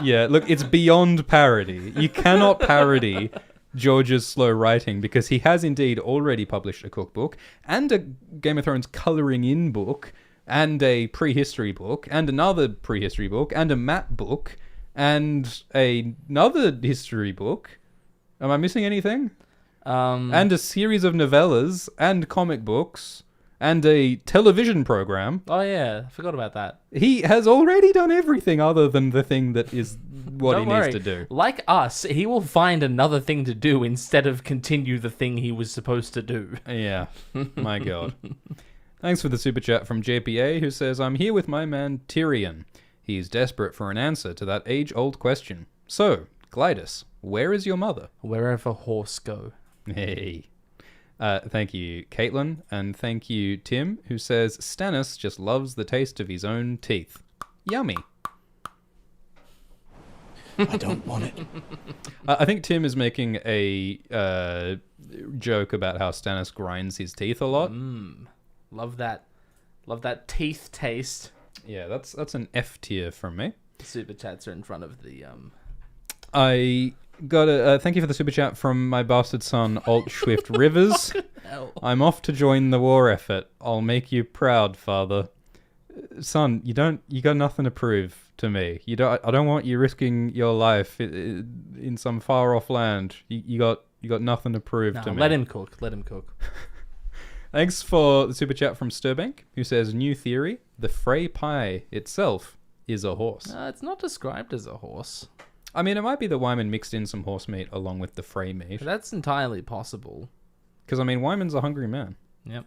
Yeah, look, it's beyond parody. You cannot parody George's slow writing because he has indeed already published a cookbook and a Game of Thrones colouring in book and a prehistory book and another prehistory book and a map book and another history book. Am I missing anything? And a series of novellas and comic books and a television program. Oh, yeah. I forgot about that. He has already done everything other than the thing that is what Don't he worry. needs to do. Like us, he will find another thing to do instead of continue the thing he was supposed to do. Yeah, my God. Thanks for the super chat from JPA, who says, I'm here with my man Tyrion. He's desperate for an answer to that age-old question. So, Glidus, where is your mother? Wherever horse go. Hey. Thank you, Caitlin, and thank you, Tim, who says Stannis just loves the taste of his own teeth. Yummy. I don't want it. I think Tim is making a joke about how Stannis grinds his teeth a lot. Love that. Love that teeth taste. Yeah, that's an F tier from me. The super chats are in front of the I got a thank you for the super chat from my bastard son Alt Swift Rivers. I'm off to join the war effort. I'll make you proud, father. Son, you got nothing to prove to me. I don't want you risking your life in some far off land. You got nothing to prove to me. Let him cook. Let him cook. Thanks for the super chat from Sturbank, who says new theory: the Frey pie itself is a horse. It's not described as a horse. I mean, it might be that Wyman mixed in some horse meat along with the Frey meat. That's entirely possible. Because, I mean, Wyman's a hungry man. Yep.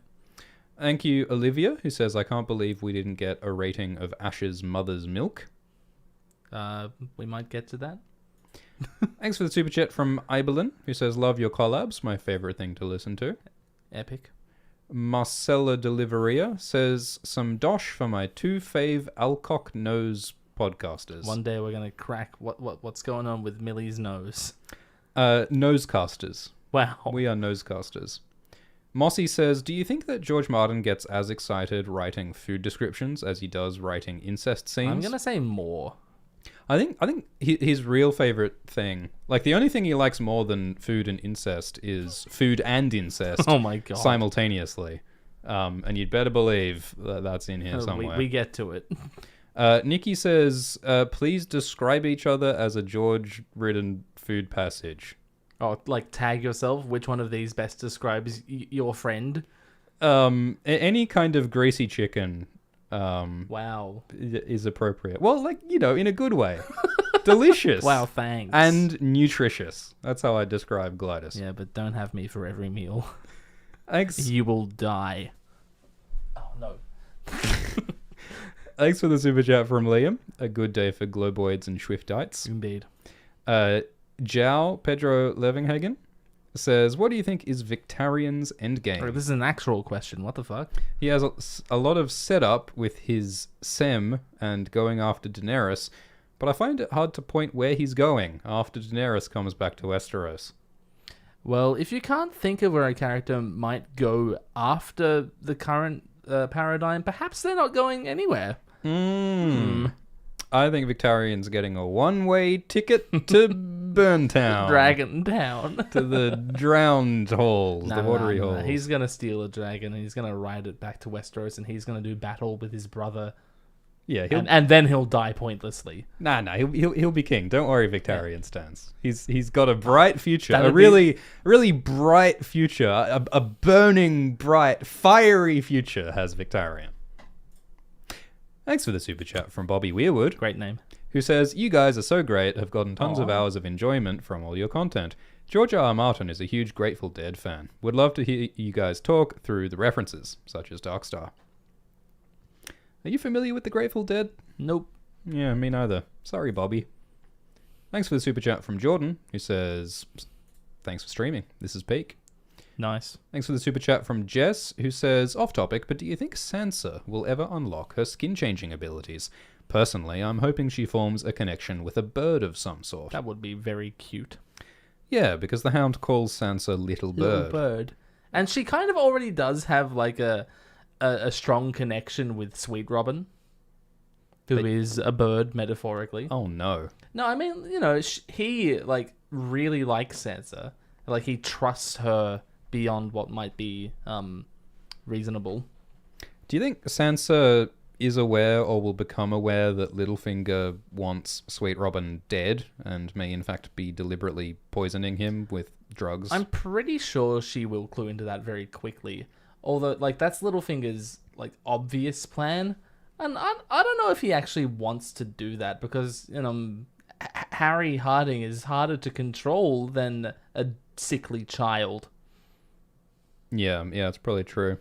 Thank you, Olivia, who says, I can't believe we didn't get a rating of Ash's mother's milk. We might get to that. Thanks for the super chat from Ibelin, who says, love your collabs, my favourite thing to listen to. Epic. Marcella Deliveria says, some dosh for my 2 fave Alcock nose podcasters. One day we're gonna crack what's going on with Millie's nose. Nosecasters. Wow. We are nosecasters. Mossy says, do you think that George Martin gets as excited writing food descriptions as he does writing incest scenes? I'm gonna say more. I think his real favorite thing, like the only thing he likes more than food and incest, is food and incest. Oh my God. Simultaneously. And you'd better believe that that's in here somewhere. We get to it. Nikki says, please describe each other as a George-ridden food passage. Oh, like tag yourself. Which one of these best describes your friend? Any kind of greasy chicken Wow. is appropriate. Well, like, in a good way. Delicious. Wow, thanks. And nutritious. That's how I describe Glidus. Yeah, but don't have me for every meal. Thanks. You will die. Oh, no. Thanks for the super chat from Liam. A good day for globoids and Swiftites. Indeed. João Pedro Levinghagen says, what do you think is Victarion's endgame? Oh, this is an actual question. What the fuck? He has a lot of setup with his Sem and going after Daenerys, but I find it hard to point where he's going after Daenerys comes back to Westeros. Well, if you can't think of where a character might go after the current paradigm, perhaps they're not going anywhere. I think Victarion's getting a one-way ticket to Burntown. Dragon Town. To the drowned halls, the watery halls. He's going to steal a dragon and he's going to ride it back to Westeros and he's going to do battle with his brother. Yeah, and then he'll die pointlessly. Nah, he'll be king. Don't worry, Victarion stands. He's got a bright future, That'd a really bright future, a burning bright, fiery future has Victarion. Thanks for the super chat from Bobby Weirwood, Great name. who says, "You guys are so great. Have gotten tons of hours of enjoyment from all your content. George R. R. Martin is a huge Grateful Dead fan. Would love to hear you guys talk through the references, such as Darkstar. Are you familiar with the Grateful Dead? Nope. Yeah, me neither. Sorry, Bobby. Thanks for the super chat from Jordan, who says, thanks for streaming. This is peak. Nice. Thanks for the super chat from Jess, who says, off topic, but do you think Sansa will ever unlock her skin-changing abilities? Personally, I'm hoping she forms a connection with a bird of some sort. That would be very cute. Yeah, because the Hound calls Sansa Little Bird. Little bird. And she kind of already does have like a strong connection with Sweet Robin, who is a bird, metaphorically. Oh, no. No, I mean, you know, he, like, really likes Sansa. Like, he trusts her beyond what might be reasonable. Do you think Sansa is aware or will become aware that Littlefinger wants Sweet Robin dead and may in fact be deliberately poisoning him with drugs? I'm pretty sure she will clue into that very quickly. Although, like, that's Littlefinger's, like, obvious plan. And I don't know if he actually wants to do that because, you know, Harry Harding is harder to control than a sickly child. Yeah, it's probably true.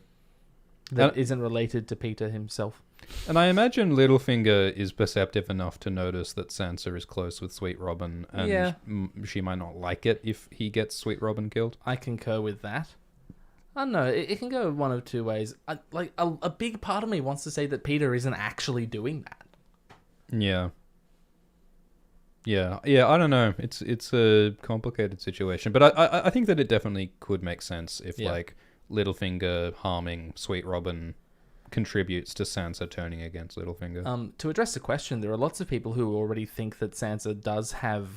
That isn't related to Peter himself. And I imagine Littlefinger is perceptive enough to notice that Sansa is close with Sweet Robin, and she might not like it if he gets Sweet Robin killed. I concur with that. I don't know. It can go one of two ways. A big part of me wants to say that Peter isn't actually doing that. Yeah. I don't know. It's a complicated situation, but I think that it definitely could make sense if like Littlefinger harming Sweet Robin contributes to Sansa turning against Littlefinger. To address the question, there are lots of people who already think that Sansa does have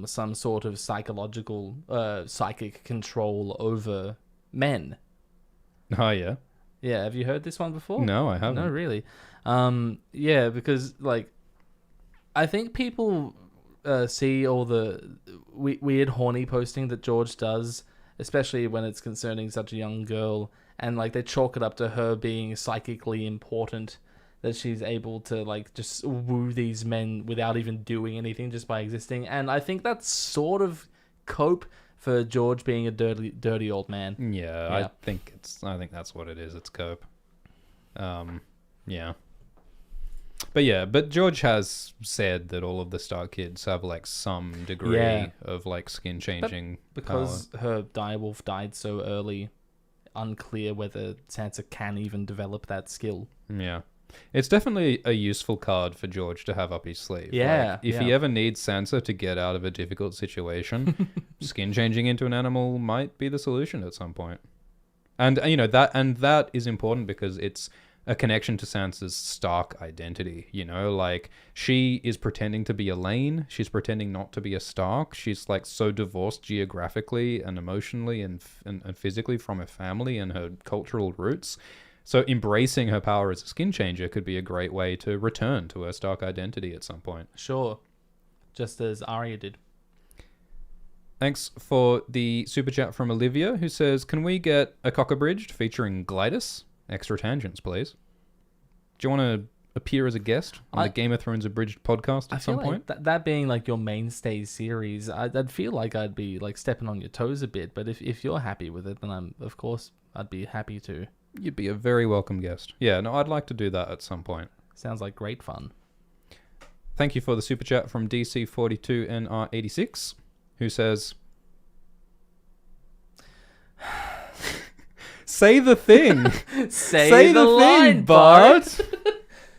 some sort of psychic control over men. Oh yeah. Yeah, have you heard this one before? No, I haven't. No, really. Yeah, because like I think people see all the weird horny posting that George does, especially when it's concerning such a young girl, and like they chalk it up to her being psychically important, that she's able to like just woo these men without even doing anything, just by existing. And I think that's sort of cope for George being a dirty old man. Yeah, I think that's what it is. It's cope. Yeah. But George has said that all of the Stark kids have like some degree of like skin changing because her direwolf died so early, unclear whether Sansa can even develop that skill. Yeah. It's definitely a useful card for George to have up his sleeve. Yeah. Like, if he ever needs Sansa to get out of a difficult situation, skin changing into an animal might be the solution at some point. And you know that is important because it's a connection to Sansa's Stark identity, you know, like she is pretending to be Elaine, she's pretending not to be a Stark, she's like so divorced geographically and emotionally and physically from her family and her cultural roots. So embracing her power as a skin changer could be a great way to return to her Stark identity at some point. Sure. Just as Arya did. Thanks for the super chat from Olivia, who says, can we get a Cockabridged featuring Glidus? Extra tangents, please. Do you want to appear as a guest on the Game of Thrones Abridged podcast at some point? That being like your mainstay series, I'd feel like I'd be like stepping on your toes a bit. But if you're happy with it, then I'd be happy to. You'd be a very welcome guest. Yeah, no, I'd like to do that at some point. Sounds like great fun. Thank you for the super chat from DC42NR86, who says, Say the thing. Say the line, thing, Bart.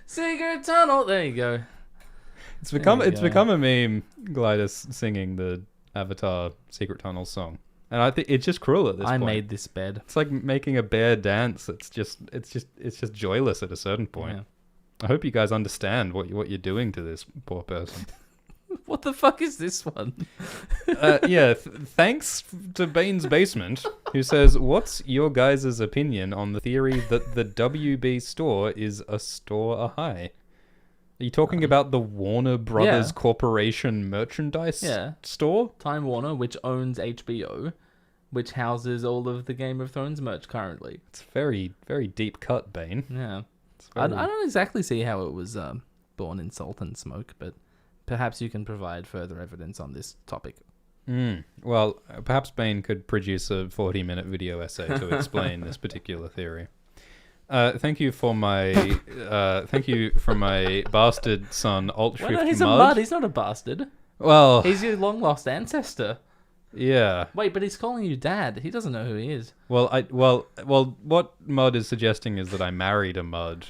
Secret tunnel. There you go. It's become There you go. become a meme. Glidus singing the Avatar Secret Tunnel song, and I think it's just cruel at this I point. made this bed. It's like making a bear dance. It's just joyless at a certain point. Yeah. I hope you guys understand what you're doing to this poor person. What the fuck is this one? Thanks to Bane's Basement, who says, "What's your guys' opinion on the theory that the WB store is a store a high?" Are you talking about the Warner Brothers Yeah. Corporation merchandise store? Time Warner, which owns HBO, which houses all of the Game of Thrones merch currently. It's very, very deep cut, Bane. Yeah. It's I very- don't exactly see how it was born in salt and smoke, but perhaps you can provide further evidence on this topic. Well, perhaps Bane could produce a 40-minute video essay to explain this particular theory. Thank you for my bastard son, Alt Well, Shift no, he's a Mud. mud. He's not a bastard. Well, He's your long lost ancestor. yeah. Wait, but he's calling you dad. He doesn't know who he is. Well, what Mud is suggesting is that I married a Mud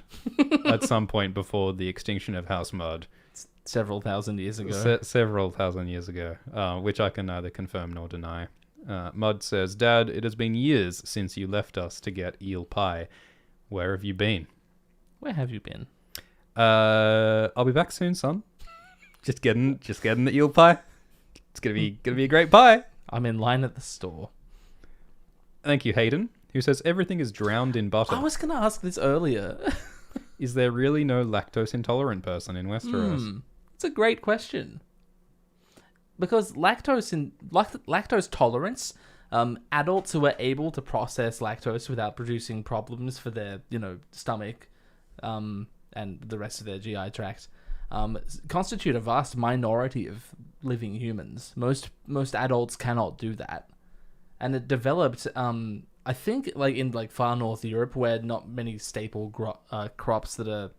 at some point before the extinction of House Mud, Several thousand years ago. several thousand years ago, which I can neither confirm nor deny. Mud says, "Dad, it has been years since you left us to get eel pie. Where have you been?" Where have you been? I'll be back soon, son. Just getting the eel pie. It's gonna be a great pie. I'm in line at the store. Thank you, Hayden, who says everything is drowned in butter. I was going to ask this earlier. Is there really no lactose intolerant person in Westeros? It's a great question. Because lactose tolerance, adults who are able to process lactose without producing problems for their, stomach, and the rest of their GI tract, constitute a vast minority of living humans. Most adults cannot do that, and it developed, I think, in far north Europe, where not many staple crops that are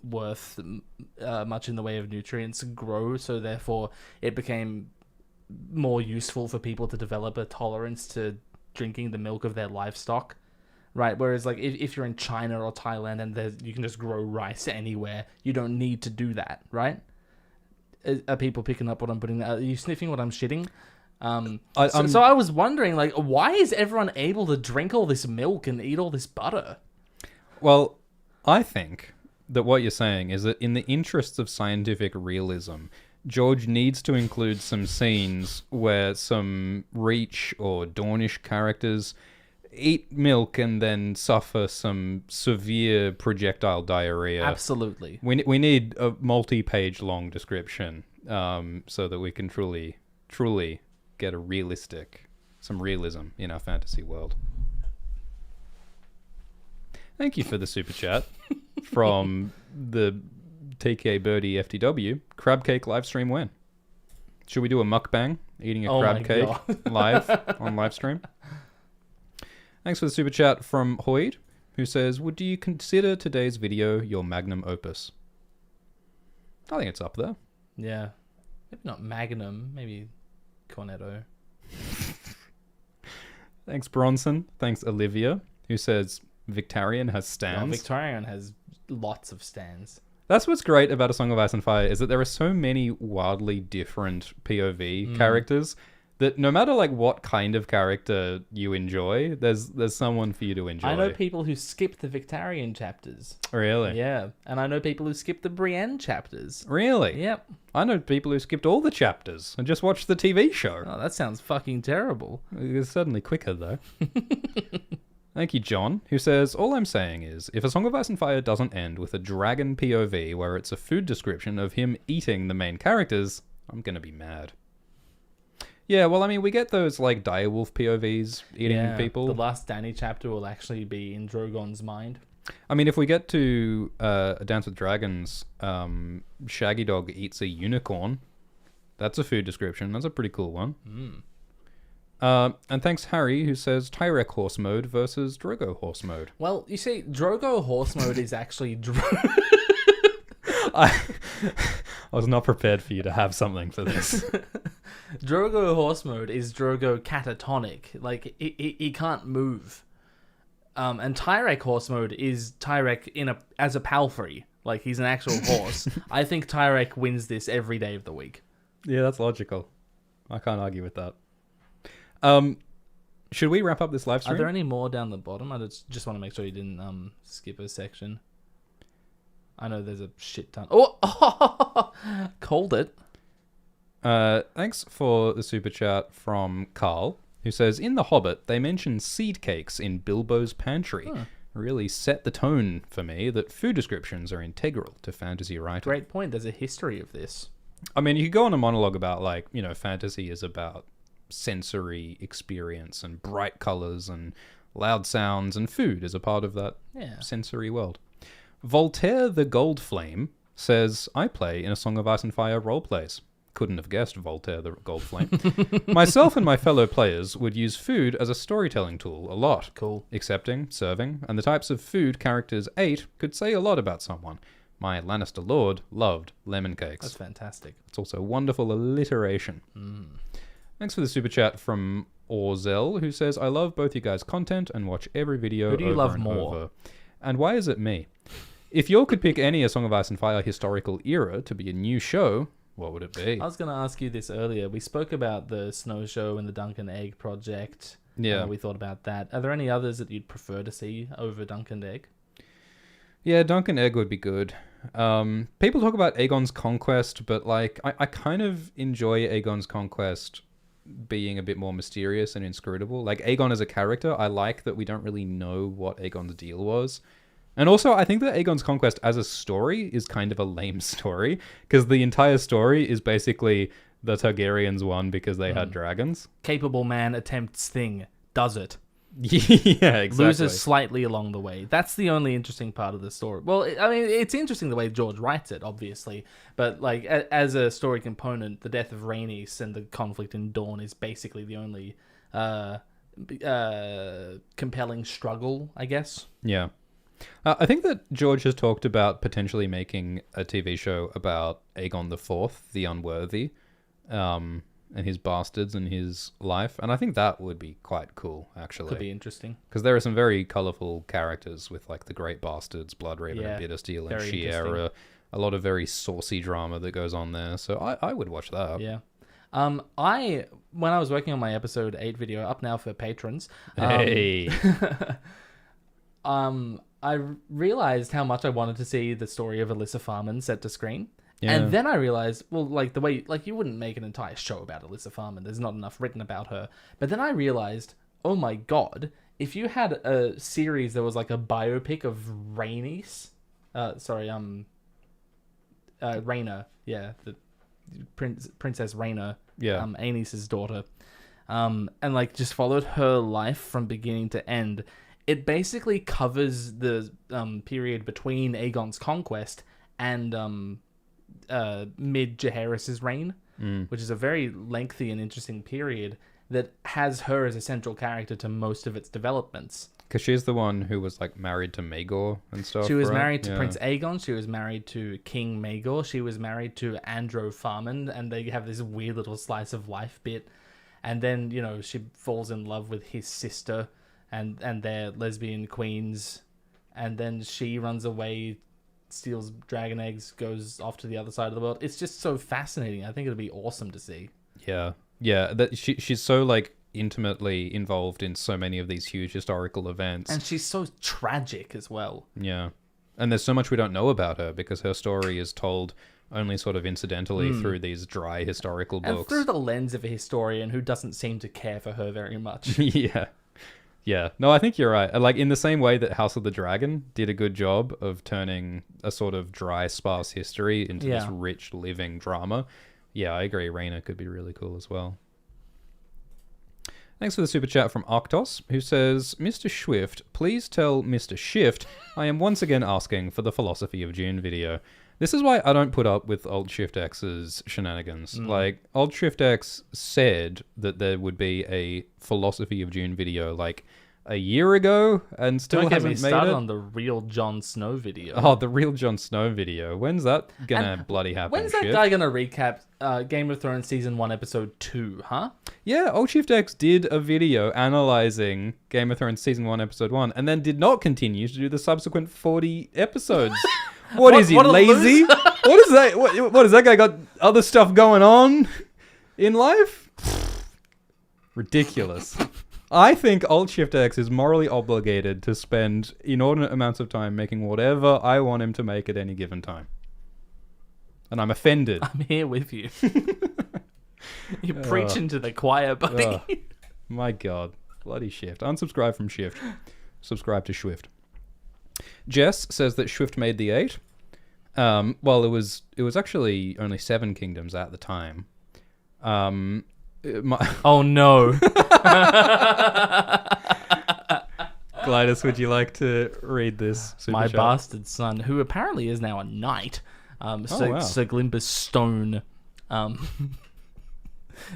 worth much in the way of nutrients grow, so therefore it became more useful for people to develop a tolerance to drinking the milk of their livestock, right? Whereas if you're in China or Thailand and you can just grow rice anywhere, you don't need to do that, right? Are people picking up what I'm putting? Are you sniffing what I'm shitting? So I was wondering, why is everyone able to drink all this milk and eat all this butter? Well, I think that what you're saying is that in the interests of scientific realism, George needs to include some scenes where some Reach or Dornish characters eat milk and then suffer some severe projectile diarrhea. Absolutely. We need a multi-page long description so that we can truly get some realism in our fantasy world. Thank you for the super chat from the TK Birdie FTW. Crab cake live stream when? Should we do a mukbang eating a crab cake live on live stream? Thanks for the super chat from Hoyd, who says, "Would you consider today's video your magnum opus?" I think it's up there. Yeah. Maybe not Magnum, maybe Cornetto. Thanks, Bronson. Thanks, Olivia, who says Victarion has stands. Well, Victorian has lots of stands. That's what's great about A Song of Ice and Fire, is that there are so many wildly different POV characters that no matter what kind of character you enjoy, there's someone for you to enjoy. I know people who skip the Victarion chapters. Really? Yeah. And I know people who skip the Brienne chapters. Really? Yep. I know people who skipped all the chapters and just watched the TV show. Oh, that sounds fucking terrible. It's certainly quicker, though. Thank you, John, who says, "All I'm saying is, if A Song of Ice and Fire doesn't end with a dragon POV where it's a food description of him eating the main characters, I'm gonna be mad." Yeah, well, I mean, we get those, direwolf POVs eating people. The last Dany chapter will actually be in Drogon's mind. I mean, if we get to A Dance with Dragons, Shaggy Dog eats a unicorn. That's a food description. That's a pretty cool one. And thanks, Harry, who says Tyrek horse mode versus Drogo horse mode. Well, you see, Drogo horse mode is actually... I was not prepared for you to have something for this. Drogo horse mode is Drogo catatonic. He can't move. And Tyrek horse mode is Tyrek as a palfrey. Like, he's an actual horse. I think Tyrek wins this every day of the week. Yeah, that's logical. I can't argue with that. Should we wrap up this live stream? Are there any more down the bottom? I just want to make sure you didn't skip a section. I know there's a shit ton. Oh, called it. Thanks for the super chat from Carl, who says, in The Hobbit, they mention seed cakes in Bilbo's pantry. Really set the tone for me that food descriptions are integral to fantasy writing. Great point. There's a history of this. I mean, you could go on a monologue about, like, you know, fantasy is about sensory experience and bright colors and loud sounds, and food is a part of that sensory world. Voltaire the Gold Flame says, I play in a Song of Ice and Fire roleplays. Couldn't have guessed Voltaire the Gold Flame. Myself and my fellow players would use food as a storytelling tool a lot. Cool. Accepting, serving, and the types of food characters ate could say a lot about someone. My Lannister lord loved lemon cakes. That's fantastic. It's also wonderful alliteration. Thanks for the super chat from Orzel, who says, I love both you guys' content and watch every video Who do you over love and more? over. And why is it me? If you could pick any A Song of Ice and Fire historical era to be a new show, what would it be? I was going to ask you this earlier. We spoke about the Snow Show and the Dunk and Egg project. Yeah. We thought about that. Are there any others that you'd prefer to see over Dunk and Egg? Yeah, Dunk and Egg would be good. People talk about Aegon's Conquest, but like I kind of enjoy Aegon's Conquest being a bit more mysterious and inscrutable. Like, Aegon as a character, I like that we don't really know what Aegon's deal was. And also, I think that Aegon's Conquest as a story is kind of a lame story, because the entire story is basically the Targaryens won because they had dragons. Capable man attempts thing, does it. Yeah, exactly. Loses slightly along the way. That's the only interesting part of the story. Well, I mean, it's interesting the way George writes it, obviously. But, like, as a story component, the death of Rhaenys and the conflict in Dorne is basically the only compelling struggle, I guess. Yeah. I think that George has talked about potentially making a TV show about Aegon IV, the Unworthy, and his bastards and his life. And I think that would be quite cool, actually. Could be interesting. Because there are some very colourful characters with, like, the Great Bastards, Bloodraven and Bittersteel and very Shiera. A lot of very saucy drama that goes on there. So I would watch that. Yeah. When I was working on my episode 8 video, up now for patrons. Hey. I realized how much I wanted to see the story of Alyssa Farman set to screen. Yeah. And then I realized, well, like, the way, like, you wouldn't make an entire show about Alyssa Farman. There's not enough written about her. But then I realized, oh my god, if you had a series that was like a biopic of Rhaenys, Rhaena, yeah, the Princess Rhaena, Yeah. Aenys' daughter, and like just followed her life from beginning to end. It basically covers the period between Aegon's conquest and mid Jaehaerys' reign, which is a very lengthy and interesting period that has her as a central character to most of its developments. Because she's the one who was, like, married to Maegor and stuff, She was right? married to Yeah. Prince Aegon. She was married to King Maegor. She was married to Andro Farman, and they have this weird little slice of life bit. And then, you know, she falls in love with his sister, and they're lesbian queens. And then she runs away, steals dragon eggs, goes off to the other side of the world. It's just so fascinating. I think it'd be awesome to see. Yeah. Yeah. That she's so, like, intimately involved in so many of these huge historical events. And she's so tragic as well. Yeah. And there's so much we don't know about her because her story is told only sort of incidentally through these dry historical books. And through the lens of a historian who doesn't seem to care for her very much. Yeah. Yeah. No, I think you're right. Like, in the same way that House of the Dragon did a good job of turning a sort of dry, sparse history into this rich, living drama. Yeah, I agree. Rhaena could be really cool as well. Thanks for the super chat from Arctos, who says, Mr. Swift, please tell Mr. Shift I am once again asking for the Philosophy of June video. This is why I don't put up with old Shift X's shenanigans. Like, old Shift X said that there would be a Philosophy of June video, like, a year ago and still Don't get me hasn't made started it. on the real Jon Snow video. Oh, the real Jon Snow video. When's that gonna And bloody happen? When's that Shiv? guy gonna recap Game of Thrones season 1 episode 2? Huh? Yeah, Old Shift X did a video analyzing Game of Thrones season 1 episode 1 and then did not continue to do the subsequent 40 episodes. What is he, what a lazy? loser. What is that? What is that guy got other stuff going on in life? Ridiculous. I think Alt Shift X is morally obligated to spend inordinate amounts of time making whatever I want him to make at any given time. And I'm offended. I'm here with you. You're preaching to the choir, buddy. Ugh. My God. Bloody Shift. Unsubscribe from Shift. Subscribe to Swift. Jess says that Swift made the 8. Well, it was actually only 7 kingdoms at the time. Oh no. Glidus, would you like to read this? My chat? bastard son, who apparently is now a knight, wow. Sir Glimbus Stone,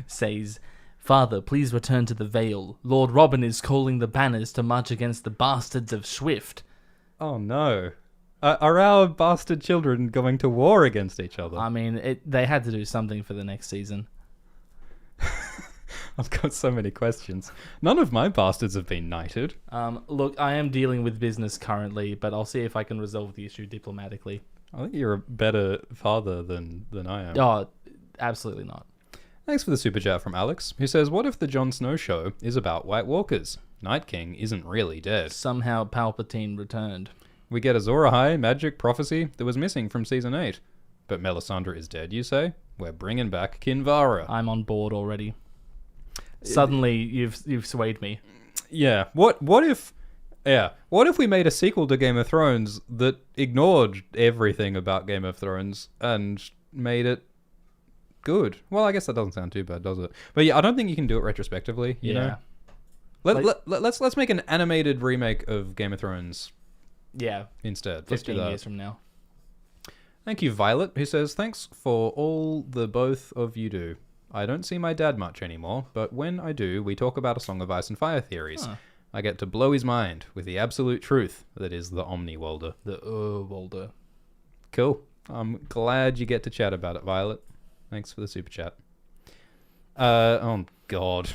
says, "Father, please return to the Vale. Lord Robin is calling the banners to march against the bastards of Swift." Oh no. Are our bastard children going to war against each other? I mean, they had to do something for the next season. I've got so many questions. None of my bastards have been knighted. Look, I am dealing with business currently, but I'll see if I can resolve the issue diplomatically. I think you're a better father than I am. Oh, absolutely not. Thanks for the super chat from Alex, who says, "What if the Jon Snow show is about White Walkers? Night King isn't really dead. Somehow Palpatine returned. We get Azor Ahai magic prophecy that was missing from season 8. But Melisandre is dead, you say? We're bringing back Kinvara." I'm on board already. Suddenly, you've swayed me. Yeah. What if we made a sequel to Game of Thrones that ignored everything about Game of Thrones and made it good? Well, I guess that doesn't sound too bad, does it? But yeah, I don't think you can do it retrospectively, you know? Let's make an animated remake of Game of Thrones Yeah. instead. Let's do 15 that. years from now. Thank you, Violet, who says, "Thanks for all the both of you do. I don't see my dad much anymore, but when I do, we talk about A Song of Ice and Fire theories. Huh. I get to blow his mind with the absolute truth that is the Omni-Walder." The Walder. Cool. I'm glad you get to chat about it, Violet. Thanks for the super chat. Oh, God.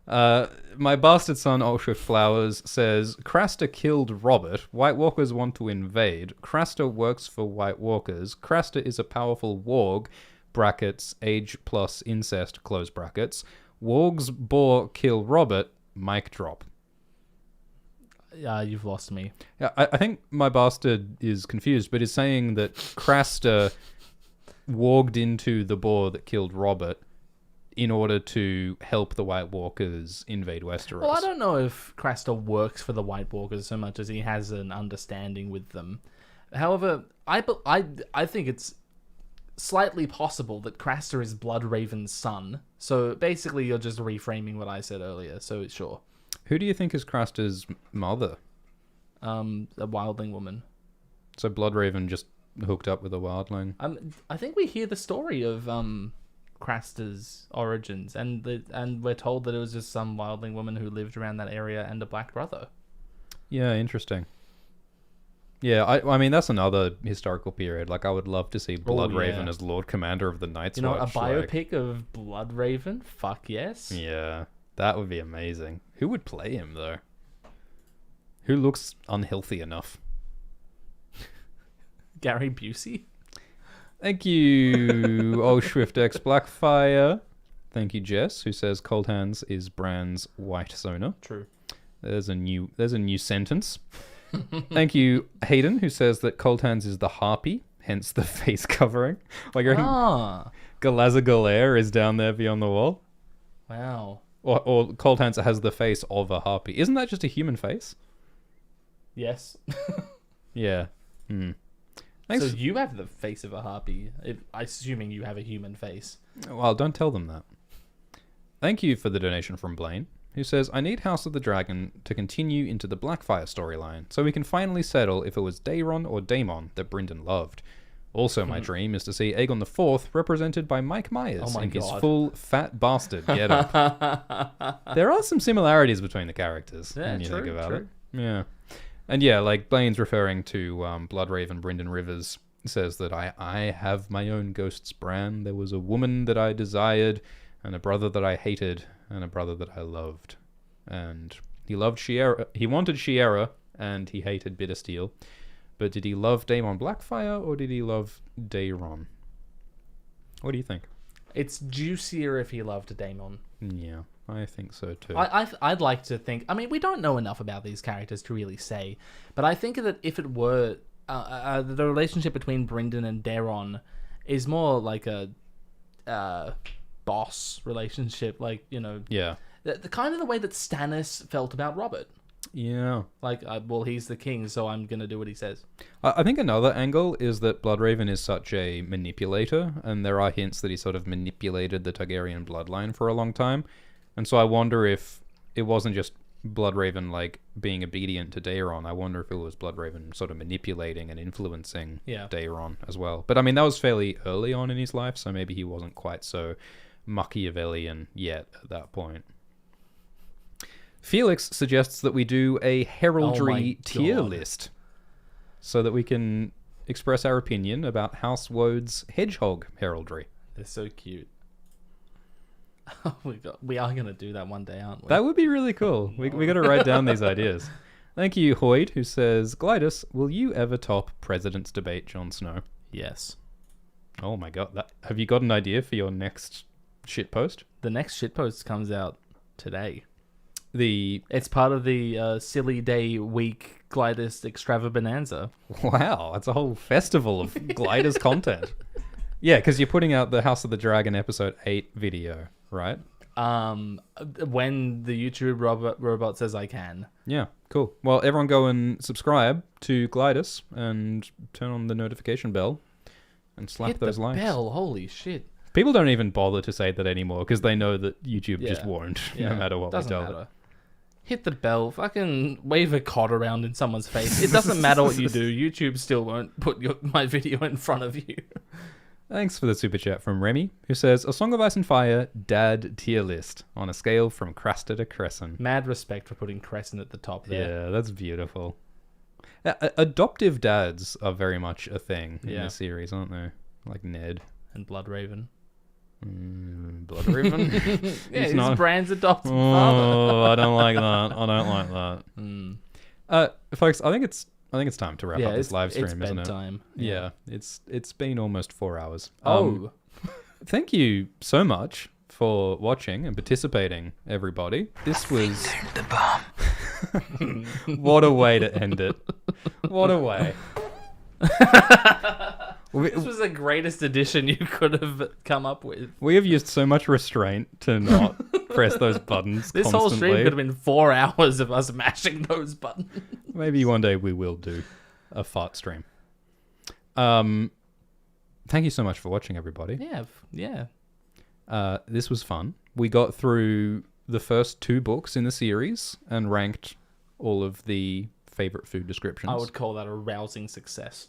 My bastard son, Ultra Flowers, says, "Craster killed Robert. White Walkers want to invade. Craster works for White Walkers. Craster is a powerful warg, brackets, age plus incest, close brackets. Wargs bore kill Robert, mic drop." You've lost me. Yeah, I think my bastard is confused, but is saying that Craster warged into the boar that killed Robert in order to help the White Walkers invade Westeros. Well, I don't know if Craster works for the White Walkers so much as he has an understanding with them. However, I think it's slightly possible that Craster is Bloodraven's son. So basically, you're just reframing what I said earlier. So sure. Who do you think is Craster's mother? A wildling woman. So Bloodraven just hooked up with a wildling. I think we hear the story of Craster's origins, and we're told that it was just some wildling woman who lived around that area and a black brother. Yeah, interesting. Yeah, I mean, that's another historical period. Like, I would love to see Bloodraven as Lord Commander of the Night's Watch. A biopic of Bloodraven? Fuck yes. Yeah, that would be amazing. Who would play him, though? Who looks unhealthy enough? Gary Busey? Thank you, OldSwiftX Blackfire. Thank you, Jess, who says Cold Hands is Bran's white Sona. True. There's a new sentence. Thank you, Hayden, who says that Cold Hands is the harpy, hence the face covering. Like, Galazagalair is down there beyond the wall. Wow. Or Cold Hands has the face of a harpy. Isn't that just a human face? Yes. Yeah. Thanks. So you have the face of a harpy, assuming you have a human face. Well, don't tell them that. Thank you for the donation from Blaine, who says, "I need House of the Dragon to continue into the Blackfire storyline, so we can finally settle if it was Daeron or Daemon that Brynden loved. Also, my dream is to see Aegon IV represented by Mike Myers Oh my in his God. full fat bastard getup. There are some similarities between the characters when you think about it. Yeah. And yeah, like Blaine's referring to Bloodraven Brynden Rivers says that I have my own ghosts, Bran. There was a woman that I desired, and a brother that I hated, and a brother that I loved. And he loved Shiera. He wanted Shiera, and he hated Bittersteel. But did he love Daemon Blackfire, or did he love Daeron? What do you think? It's juicier if he loved Daemon. Yeah, I think so too. I'd like to think... I mean, we don't know enough about these characters to really say, but I think that if it were... the relationship between Brynden and Daeron is more like a boss relationship, like, you know... Yeah. The kind of the way that Stannis felt about Robert. Yeah. Like, well, he's the king, so I'm going to do what he says. I think another angle is that Bloodraven is such a manipulator, and there are hints that he sort of manipulated the Targaryen bloodline for a long time. And so I wonder if it wasn't just Bloodraven, like, being obedient to Daeron. I wonder if it was Bloodraven sort of manipulating and influencing Daeron as well. But, I mean, that was fairly early on in his life, so maybe he wasn't quite so Machiavellian yet at that point. Felix suggests that we do a heraldry tier list so that we can express our opinion about House Wode's hedgehog heraldry. They're so cute. We are going to do that one day, aren't we? That would be really cool. We got to write down these ideas. Thank you, Hoyd, who says, Glidus, will you ever top President's Debate Jon Snow? Yes. Oh my god. Have you got an idea for your next shitpost? The next shitpost comes out today. The It's part of the Silly Day Week Glidus Extravaganza. Wow, it's a whole festival of Glidus content. Yeah, because you're putting out the House of the Dragon episode 8 video, right? When the YouTube robot says I can. Yeah, cool. Well, everyone go and subscribe to Glidus and turn on the notification bell and slap Hit those the likes. bell, holy shit. People don't even bother to say that anymore because they know that YouTube just won't, no matter what we Doesn't tell matter. it. Hit the bell, fucking wave a cod around in someone's face. It doesn't matter what you do, YouTube still won't put my video in front of you. Thanks for the super chat from Remy, who says, A Song of Ice and Fire dad tier list on a scale from Crasta to Crescent. Mad respect for putting Crescent at the top there. Yeah, that's beautiful. Adoptive dads are very much a thing in this series, aren't they? Like Ned. And Bloodraven. Bloodraven? Yeah, he's Bran's adopted father. Oh, I don't like that. I don't like that. Folks, I think it's time to wrap up this live stream, isn't it? It's bedtime. Yeah, it's been almost 4 hours. Thank you so much for watching and participating, everybody. This was The bomb. what a way to end it. What a way. This was the greatest addition you could have come up with. We have used so much restraint to not press those buttons This constantly. whole stream could have been 4 hours of us mashing those buttons. Maybe one day we will do a fart stream. Thank you so much for watching, everybody. Yeah. This was fun. We got through the first 2 books in the series and ranked all of the favorite food descriptions. I would call that a rousing success.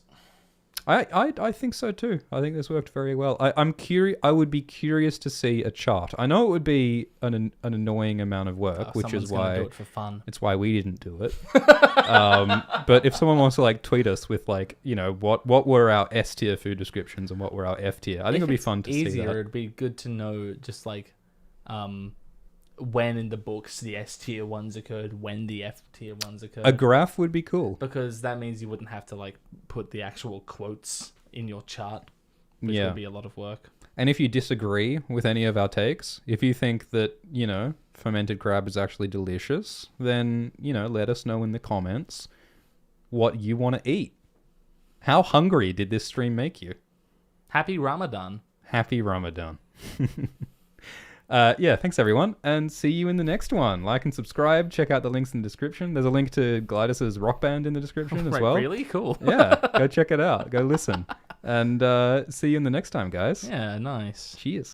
I think so too. I think this worked very well. I'm curious. I would be curious to see a chart. I know it would be an annoying amount of work, which is why do it for fun. It's why we didn't do it. But if someone wants to like tweet us with like, you know, what were our S tier food descriptions and what were our F tier, I think it'd be fun to see that. It'd be good to know just like when in the books the S tier ones occurred, when the F tier ones occurred. A graph would be cool. Because that means you wouldn't have to like put the actual quotes in your chart, which would be a lot of work. And if you disagree with any of our takes, if you think that, you know, fermented crab is actually delicious, then, you know, let us know in the comments what you want to eat. How hungry did this stream make you? Happy Ramadan. Happy Ramadan. Yeah, thanks everyone, and see you in the next one. Like and subscribe, check out the links in the description. There's a link to Glidus's rock band in the description as well. Really? Cool. Yeah, go check it out. Go listen. And see you in the next time, guys. Yeah, nice. Cheers.